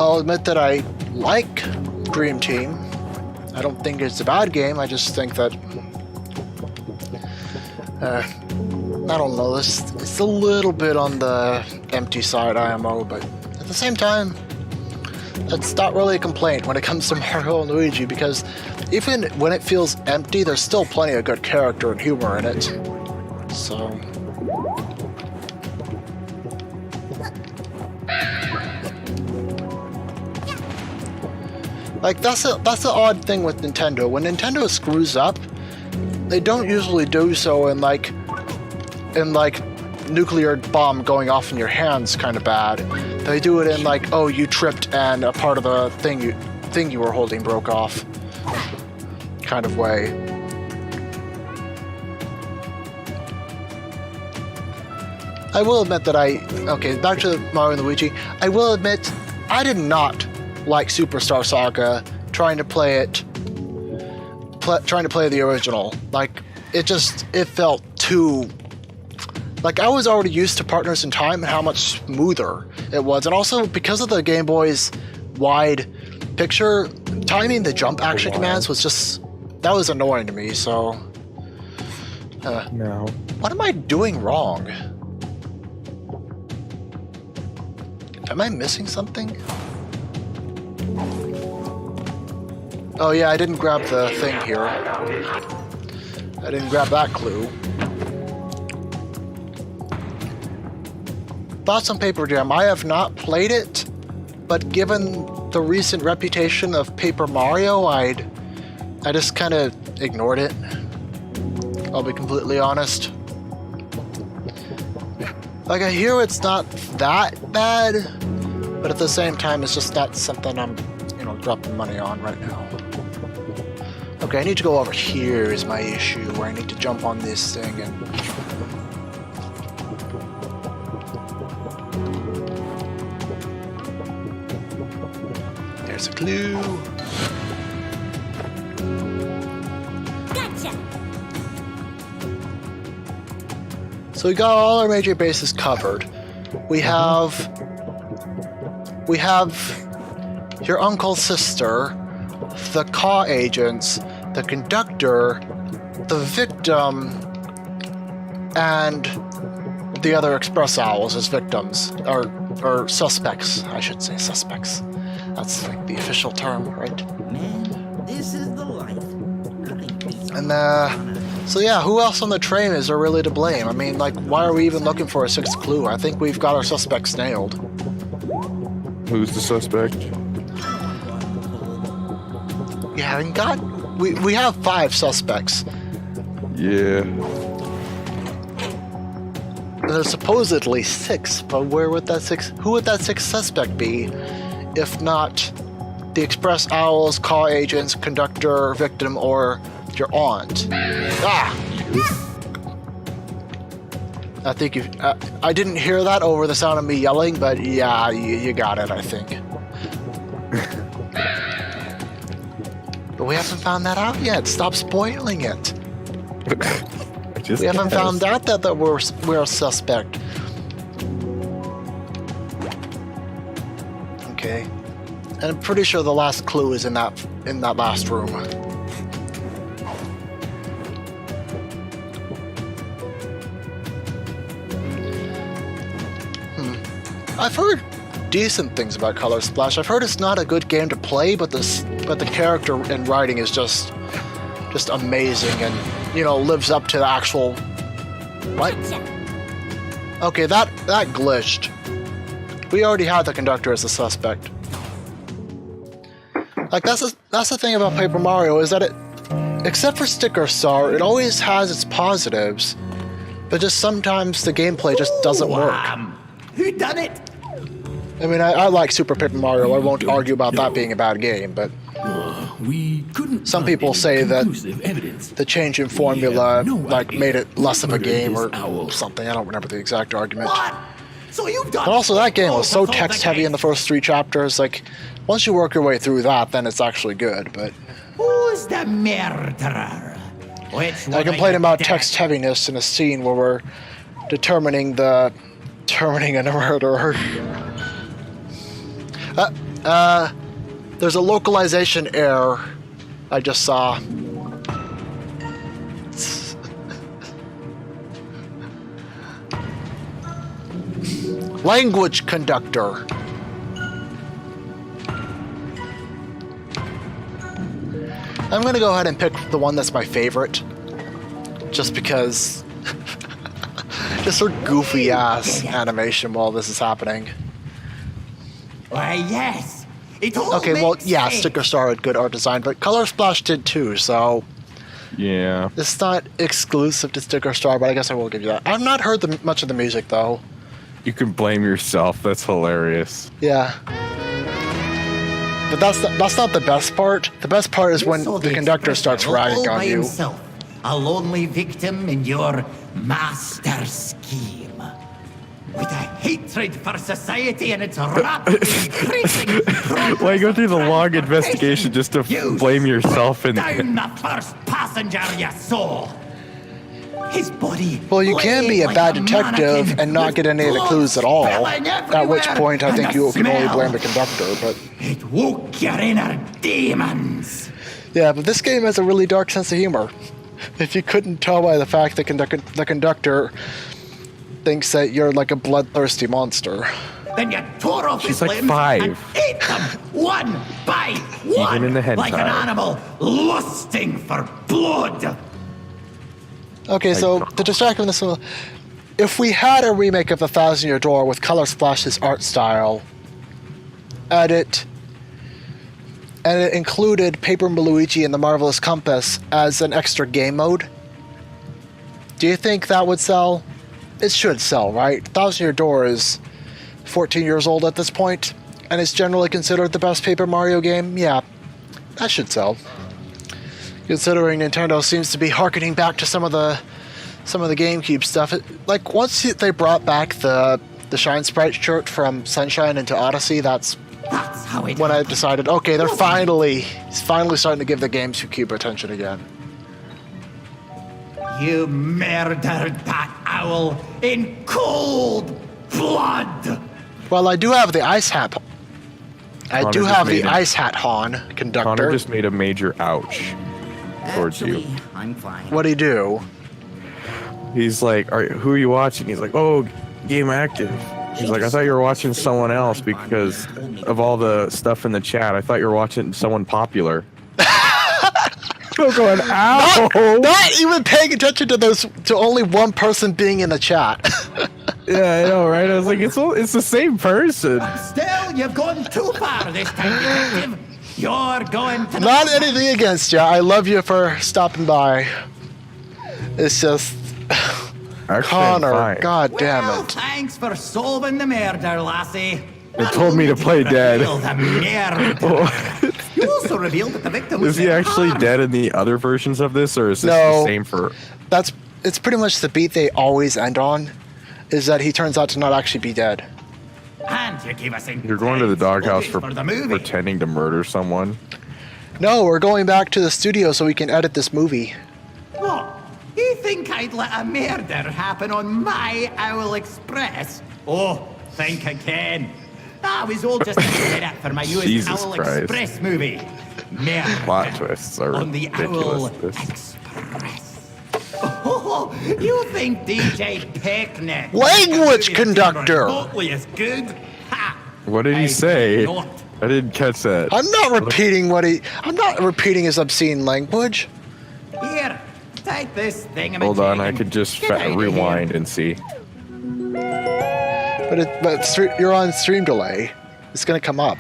Speaker 1: I'll admit that I like Dream Team. I don't think it's a bad game. I just think that I don't know. It's a little bit on the empty side IMO, but at the same time, that's not really a complaint when it comes to Mario and Luigi, because even when it feels empty, there's still plenty of good character and humor in it. So. Like, that's the odd thing with Nintendo. When Nintendo screws up, they don't usually do so in like nuclear bomb going off in your hands kind of bad. They do it in like, oh, you tripped and a part of the thing you were holding broke off kind of way. I will admit that okay, back to Mario and Luigi. I will admit, I did not like Superstar Saga trying to play the original. Like, it felt too... Like, I was already used to Partners in Time and how much smoother it was. And also, because of the Game Boy's wide picture, timing the jump action commands was just... That was annoying to me, so...
Speaker 2: No.
Speaker 1: What am I doing wrong? Am I missing something? Oh yeah, I didn't grab the thing here. I didn't grab that clue. Thoughts on Paper Jam. I have not played it, but given the recent reputation of Paper Mario, I just kind of ignored it. I'll be completely honest. Like, I hear it's not that bad, but at the same time, it's just not something I'm, dropping money on right now. Okay, I need to go over here is my issue, where I need to jump on this thing and... There's a clue.
Speaker 9: Gotcha.
Speaker 1: So we got all our major bases covered. We have your uncle's sister, the CAW agents, the conductor, the victim, and the other express owls as victims, or suspects, I should say, suspects. That's like the official term, right?
Speaker 12: Man, this is the life.
Speaker 1: And so yeah, who else on the train is there really to blame? I mean, like, why are we even looking for a sixth clue? I think we've got our suspects nailed.
Speaker 2: Who's the suspect?
Speaker 1: Yeah, we have 5 suspects.
Speaker 2: Yeah.
Speaker 1: There's supposedly 6, but who would that sixth suspect be if not the express owls, CAW agents, conductor, victim, or your aunt? Ah! I think I didn't hear that over the sound of me yelling, but yeah, you got it, I think. But we haven't found that out yet. Stop spoiling it. We haven't found out that we're a suspect. Okay. And I'm pretty sure the last clue is in that last room. I've heard decent things about Color Splash. I've heard it's not a good game to play, but the character and writing is just amazing, and lives up to the actual. What? Okay, that glitched. We already had the conductor as a suspect. Like that's the thing about Paper Mario, is that except for Sticker Star, it always has its positives, but just sometimes the gameplay just doesn't work.
Speaker 10: Who done it?
Speaker 1: I mean, I like Super Paper Mario. I won't argue about that being a bad game, but
Speaker 11: we couldn't.
Speaker 1: Some people say that
Speaker 11: evidence.
Speaker 1: the change in formula made it less of a game or something. I don't remember the exact argument.
Speaker 10: What? So you've done.
Speaker 1: But also, that game was so text heavy in the first 3 chapters. Like, once you work your way through that, then it's actually good. But
Speaker 10: who's the murderer?
Speaker 1: I complained about text heaviness in a scene where we're determining a murderer. There's a localization error I just saw. Language conductor. I'm gonna go ahead and pick the one that's my favorite, just because just sort of goofy ass animation while this is happening.
Speaker 10: Why, yes. It all
Speaker 1: Okay, well,
Speaker 10: makes
Speaker 1: yeah,
Speaker 10: sense.
Speaker 1: Sticker Star had good art design, but Color Splash did too, so
Speaker 2: Yeah.
Speaker 1: it's not exclusive to Sticker Star, but I guess I will give you that. I've not heard much of the music, though.
Speaker 2: You can blame yourself. That's hilarious.
Speaker 1: Yeah. But that's not the best part. The best part is when
Speaker 10: So
Speaker 1: the conductor
Speaker 10: express
Speaker 1: starts
Speaker 10: all
Speaker 1: ragging
Speaker 10: by
Speaker 1: on you.
Speaker 10: himself, a lonely victim in your master scheme. With a hatred for society and its rapidly increasing
Speaker 2: Why go through the long investigation just to blame yourself and
Speaker 10: down the first passenger you saw. His body.
Speaker 1: Well, you can be a
Speaker 10: laid
Speaker 1: bad
Speaker 10: like
Speaker 1: detective
Speaker 10: mannequin
Speaker 1: and not
Speaker 10: with
Speaker 1: get any of the
Speaker 10: blood
Speaker 1: clues at all.
Speaker 10: spilling
Speaker 1: At which
Speaker 10: everywhere,
Speaker 1: point I
Speaker 10: and
Speaker 1: think
Speaker 10: the
Speaker 1: you can only
Speaker 10: smell.
Speaker 1: blame the conductor, but
Speaker 10: It woke your inner demons.
Speaker 1: yeah, but this game has a really dark sense of humor. If you couldn't tell by the fact that the conductor thinks that you're like a bloodthirsty monster.
Speaker 10: Then you tore off
Speaker 2: She's
Speaker 10: his
Speaker 2: like
Speaker 10: limbs
Speaker 2: 5.
Speaker 10: and ate them one by one,
Speaker 2: in the
Speaker 10: like an
Speaker 2: hentai.
Speaker 10: animal lusting for blood.
Speaker 1: Okay, so to distract from this one, if we had a remake of The 1,000-Year Door with Color Splash's art style, and it included Paper Luigi and the Marvelous Compass as an extra game mode, do you think that would sell? It should sell, right? 1,000-Year Door is 14 years old at this point, and it's generally considered the best Paper Mario game. Yeah, that should sell. Considering Nintendo seems to be harkening back to some of the GameCube stuff. Like, once they brought back the Shine Sprite shirt from Sunshine into Odyssey, that's
Speaker 10: That's how it
Speaker 1: when I decided, okay, he's finally starting to give the game Cube attention again.
Speaker 10: You murdered that owl in cold blood!
Speaker 1: Well, I do have the ice hat. I do have the
Speaker 2: made a-
Speaker 1: ice hat Han conductor.
Speaker 2: Connor just made a major ouch towards you.
Speaker 12: Actually, I'm fine.
Speaker 1: What'd he do?
Speaker 2: He's like, who are you watching? He's like, oh, Gameactive. He's like, I thought you were watching someone else because of all the stuff in the chat. I thought you were watching someone popular. I'm going, ow!
Speaker 1: Not even paying attention to only one person being in the chat.
Speaker 2: Yeah, I know, right? I was like, it's the same person.
Speaker 10: Still, you've gone too far this time, detective. You're going to...
Speaker 1: Not anything against you. I love you for stopping by. It's just...
Speaker 2: Actually,
Speaker 1: Connor, god damn
Speaker 10: Well,
Speaker 1: it.
Speaker 10: thanks for solving the murder, lassie.
Speaker 2: They told me to play dead.
Speaker 10: Reveal the murder. You also revealed that the victim was
Speaker 2: Is he actually dead in the other versions of this, or is this
Speaker 1: No.
Speaker 2: the same for...
Speaker 1: It's pretty much the beat they always end on, is that he turns out to not actually be dead.
Speaker 10: And you gave us
Speaker 2: You're going to the doghouse for
Speaker 10: the movie.
Speaker 2: pretending to murder someone?
Speaker 1: No, we're going back to the studio so we can edit this movie.
Speaker 10: What? You think I'd let a murder happen on my Owl Express? Oh, think again. That was all just a setup for my US
Speaker 2: Jesus
Speaker 10: Owl
Speaker 2: Christ.
Speaker 10: Express movie. Murder
Speaker 2: Plot twists are
Speaker 10: on the Owl
Speaker 2: ridiculous.
Speaker 10: Express. Oh, you think DJ Picnic
Speaker 1: Language conductor.
Speaker 10: remotely as good? Ha!
Speaker 2: What did
Speaker 10: I
Speaker 2: he say?
Speaker 10: not.
Speaker 2: I didn't catch that.
Speaker 1: I'm not repeating his obscene language.
Speaker 10: Here, take this thing.
Speaker 2: Hold on, I could just
Speaker 10: Get out of
Speaker 2: rewind and see.
Speaker 1: But you're on stream delay. It's gonna come up.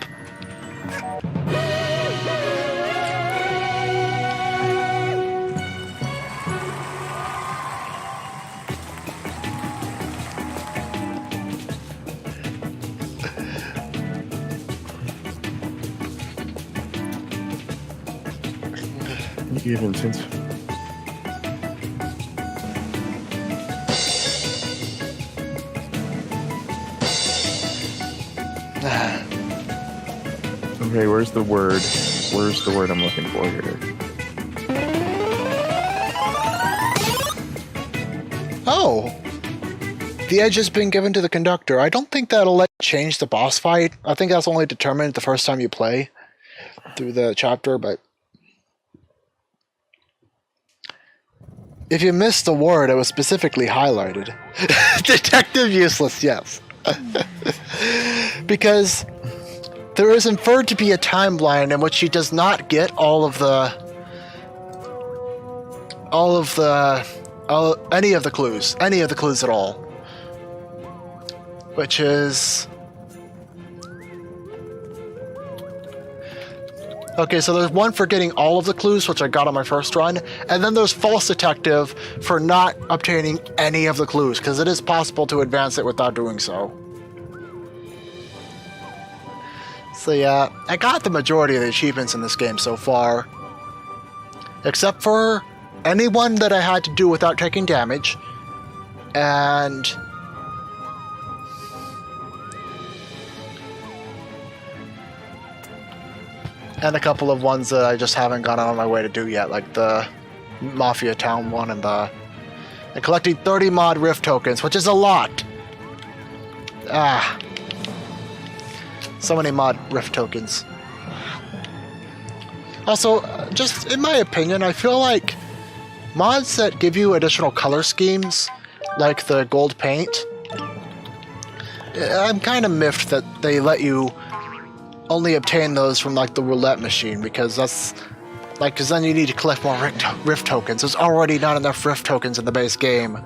Speaker 2: You give intense. Okay, where's the word? Where's the word I'm looking for here?
Speaker 1: Oh. The edge has been given to the conductor. I don't think that'll let you change the boss fight. I think that's only determined the first time you play through the chapter, but if you missed the word, it was specifically highlighted. Detective useless, yes. Because there is inferred to be a timeline in which she does not get any of the clues at all. Which is... Okay, so there's one for getting all of the clues, which I got on my first run, and then there's False Detective for not obtaining any of the clues, because it is possible to advance it without doing so. So yeah, I got the majority of the achievements in this game so far. Except for anyone that I had to do without taking damage, and... and a couple of ones that I just haven't gone on my way to do yet, like the Mafia Town one and collecting 30 mod Rift tokens, which is a lot. So many mod Rift tokens. Also, just in my opinion, I feel like mods that give you additional color schemes, like the gold paint, I'm kind of miffed that they let you only obtain those from like the roulette machine, because that's like, because then you need to collect more Rift tokens. There's already not enough Rift tokens in the base game.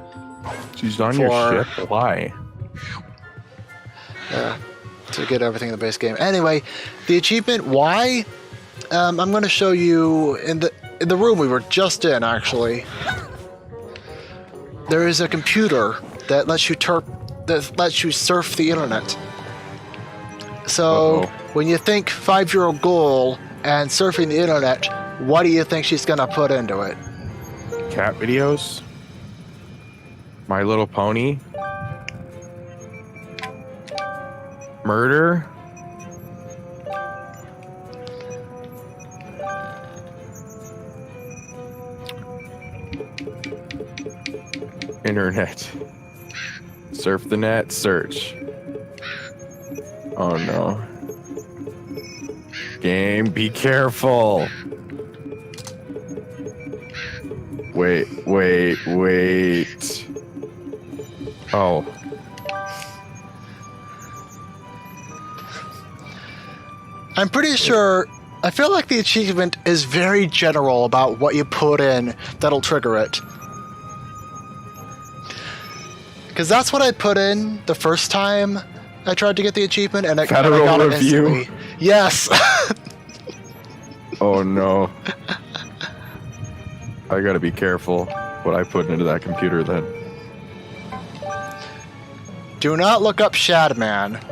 Speaker 2: She's on your ship? Why?
Speaker 1: To get everything in the base game. Anyway, the achievement why? I'm going to show you in the room we were just in. Actually, there is a computer that lets you surf the internet. So when you think 5-year-old goal and surfing the internet, what do you think she's going to put into it?
Speaker 2: Cat videos? My Little Pony? Murder? Internet. Surf the net, search. Oh no. Game, be careful. Wait. Oh.
Speaker 1: I'm pretty sure. I feel like the achievement is very general about what you put in that'll trigger it. Because that's what I put in the first time I tried to get the achievement, and I got it instantly. Yes.
Speaker 2: Oh no. I gotta be careful what I put into that computer then.
Speaker 1: Do not look up Shadman.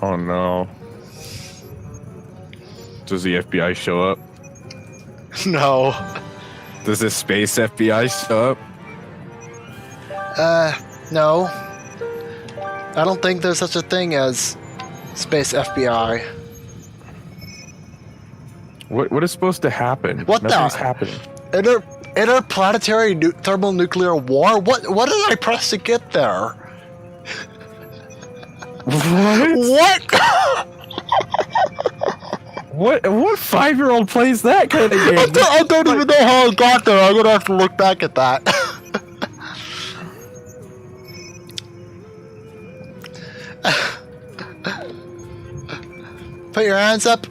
Speaker 2: Oh no. Does the FBI show up?
Speaker 1: No.
Speaker 2: Does the space FBI show up?
Speaker 1: No. I don't think there's such a thing as space FBI.
Speaker 2: What is supposed to happen?
Speaker 1: What
Speaker 2: Nothing's
Speaker 1: the?
Speaker 2: happening.
Speaker 1: Interplanetary thermonuclear war? What did I press to get there?
Speaker 2: What? What 5-year-old plays that kind of game?
Speaker 1: I don't even know how I got there. I'm gonna have to look back at that. Put your hands up.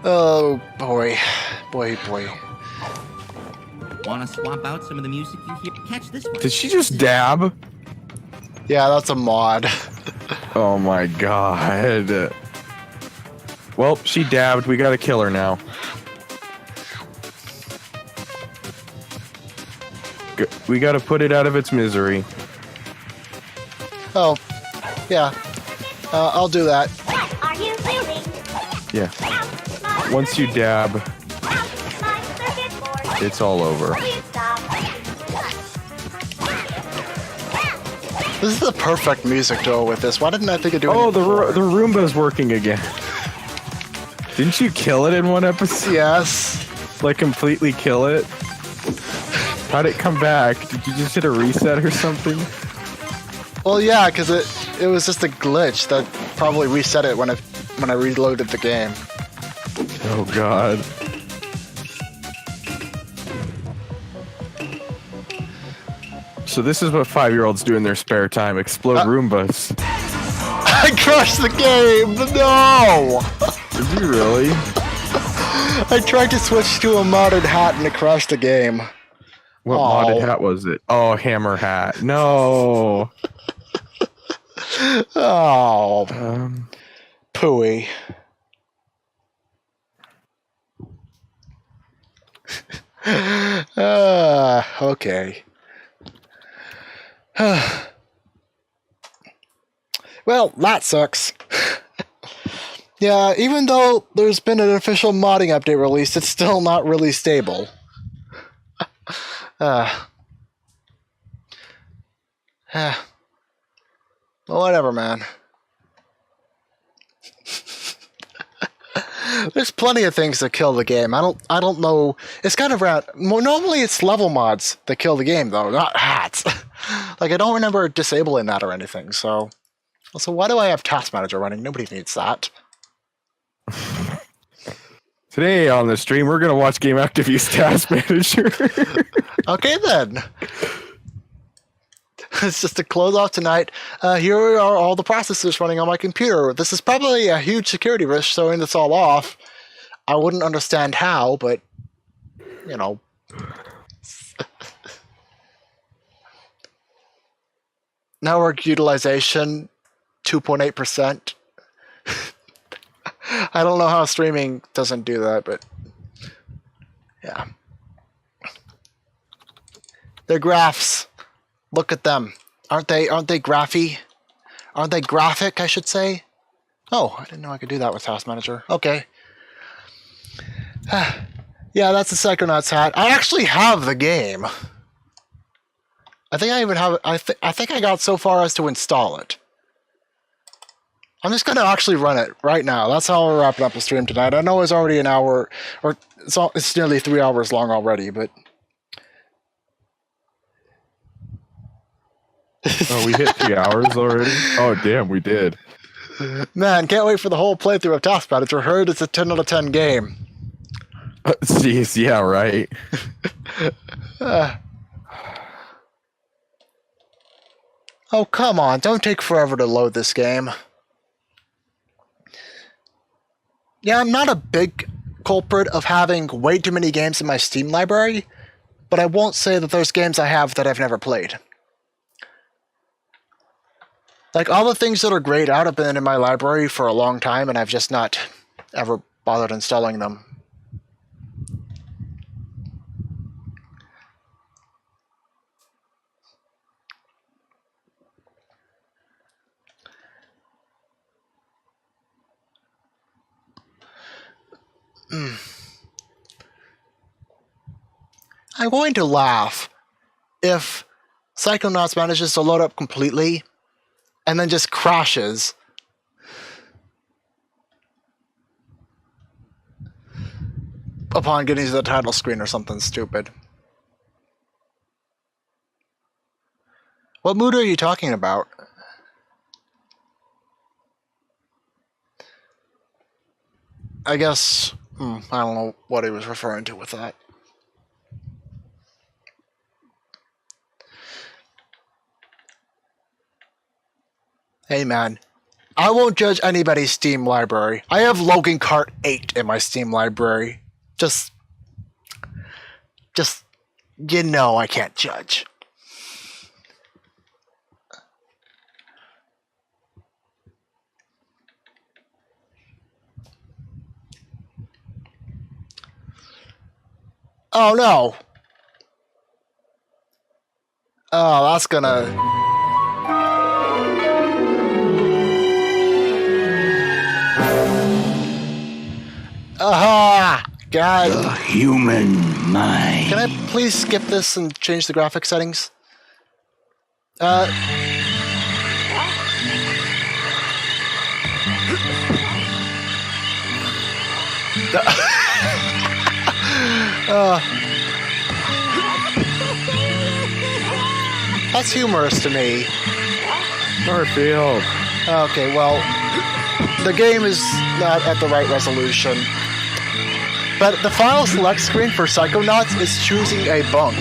Speaker 1: Oh boy.
Speaker 12: Want to swap out some of the music you hear? Catch this one.
Speaker 2: Did she just dab?
Speaker 1: Yeah, that's a mod.
Speaker 2: Oh my god. Well, she dabbed. We gotta kill her now. We gotta put it out of its misery.
Speaker 1: Oh, yeah. I'll do that.
Speaker 9: Are you really?
Speaker 2: Yeah. Once you dab, it's all over.
Speaker 1: This is the perfect music to go with this. Why didn't I think of doing
Speaker 2: Oh,
Speaker 1: it
Speaker 2: the
Speaker 1: before?
Speaker 2: Roomba's working again. Didn't you kill it in one episode?
Speaker 1: Yes.
Speaker 2: Like completely kill it? How'd it come back? Did you just hit a reset or something?
Speaker 1: Well, yeah, because it was just a glitch that probably reset it when I reloaded the game.
Speaker 2: Oh god. So this is what 5-year-olds do in their spare time, explode Roombas.
Speaker 1: I crushed the game! No!
Speaker 2: Did you really?
Speaker 1: I tried to switch to a modded hat and it crashed the game.
Speaker 2: What modded hat was it? Oh, hammer hat. No!
Speaker 1: Oh. Pooey. Okay. Well, that sucks. Yeah, even though there's been an official modding update released, it's still not really stable. Well, whatever, man. There's plenty of things that kill the game. I don't know. It's kind of rad. Normally it's level mods that kill the game, though, not hats. Like, I don't remember disabling that or anything, so why do I have Task Manager running? Nobody needs that.
Speaker 2: Today on the stream, we're going to watch Gameactive use Task Manager.
Speaker 1: Okay, then. It's just to close off tonight. Here are all the processes running on my computer. This is probably a huge security risk showing this all off. I wouldn't understand how, but, you know. Network utilization 2.8%. I don't know how streaming doesn't do that, but yeah. Their graphs. Look at them. Aren't they graphy? Aren't they graphic, I should say? Oh, I didn't know I could do that with Task Manager. Okay. Yeah, that's the Psychonauts hat. I actually have the game. I think I even have I think I got so far as to install it. I'm just gonna actually run it right now. That's how we're wrapping up the stream tonight. I know it's already an hour, or it's nearly 3 hours long already, but
Speaker 2: Oh, we hit 3 hours already? Oh, damn, we did.
Speaker 1: man, can't wait for the whole playthrough of Task Manager. Heard it's a 10 out of 10 game.
Speaker 2: Jeez, yeah, right.
Speaker 1: Oh, come on. Don't take forever to load this game. Yeah, I'm not a big culprit of having way too many games in my Steam library, but I won't say that there's games I have that I've never played. Like, all the things that are grayed out have been in my library for a long time, and I've just not ever bothered installing them. I'm going to laugh if Psychonauts manages to load up completely and then just crashes. Upon getting to the title screen or something stupid. What mood are you talking about? I guess, I don't know what he was referring to with that. Hey man, I won't judge anybody's Steam library. I have Logan Kart 8 in my Steam library. Just, you know I can't judge. Oh no! Oh, that's gonna... Aha! God.
Speaker 4: The human mind.
Speaker 1: Can I please skip this and change the graphic settings? That's humorous to me.
Speaker 2: Garfield.
Speaker 1: Okay, well, the game is not at the right resolution. But the file select screen for Psychonauts is choosing a bunk.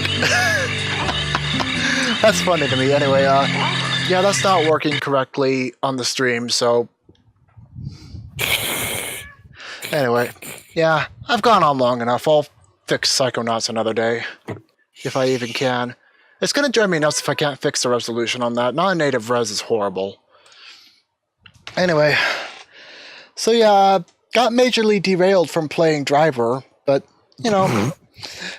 Speaker 1: That's funny to me. Anyway, yeah, that's not working correctly on the stream, so... Anyway, yeah, I've gone on long enough. I'll fix Psychonauts another day, if I even can. It's gonna drive me nuts if I can't fix the resolution on that. Non-native res is horrible. Anyway, so yeah, got majorly derailed from playing Driver, but, you know,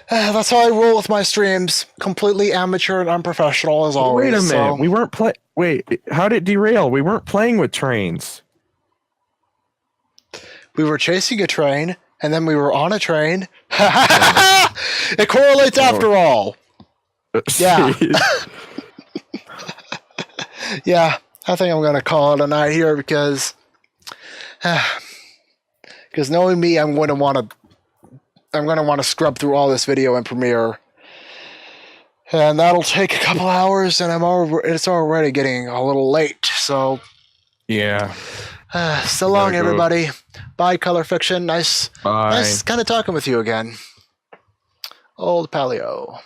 Speaker 1: that's how I roll with my streams. Completely amateur and unprofessional, as always.
Speaker 2: Wait a minute,
Speaker 1: so.
Speaker 2: we weren't Wait, how did it derail? We weren't playing with trains.
Speaker 1: We were chasing a train, and then we were on a train. It correlates after all. Yeah. Yeah, I think I'm going to call it a night here because knowing me, I'm going to want to scrub through all this video in Premiere. And that'll take a couple hours, and it's already getting a little late, so...
Speaker 2: Yeah.
Speaker 1: So long, everybody. Bye, Color Fiction. Nice kind of talking with you again. Old Paleo.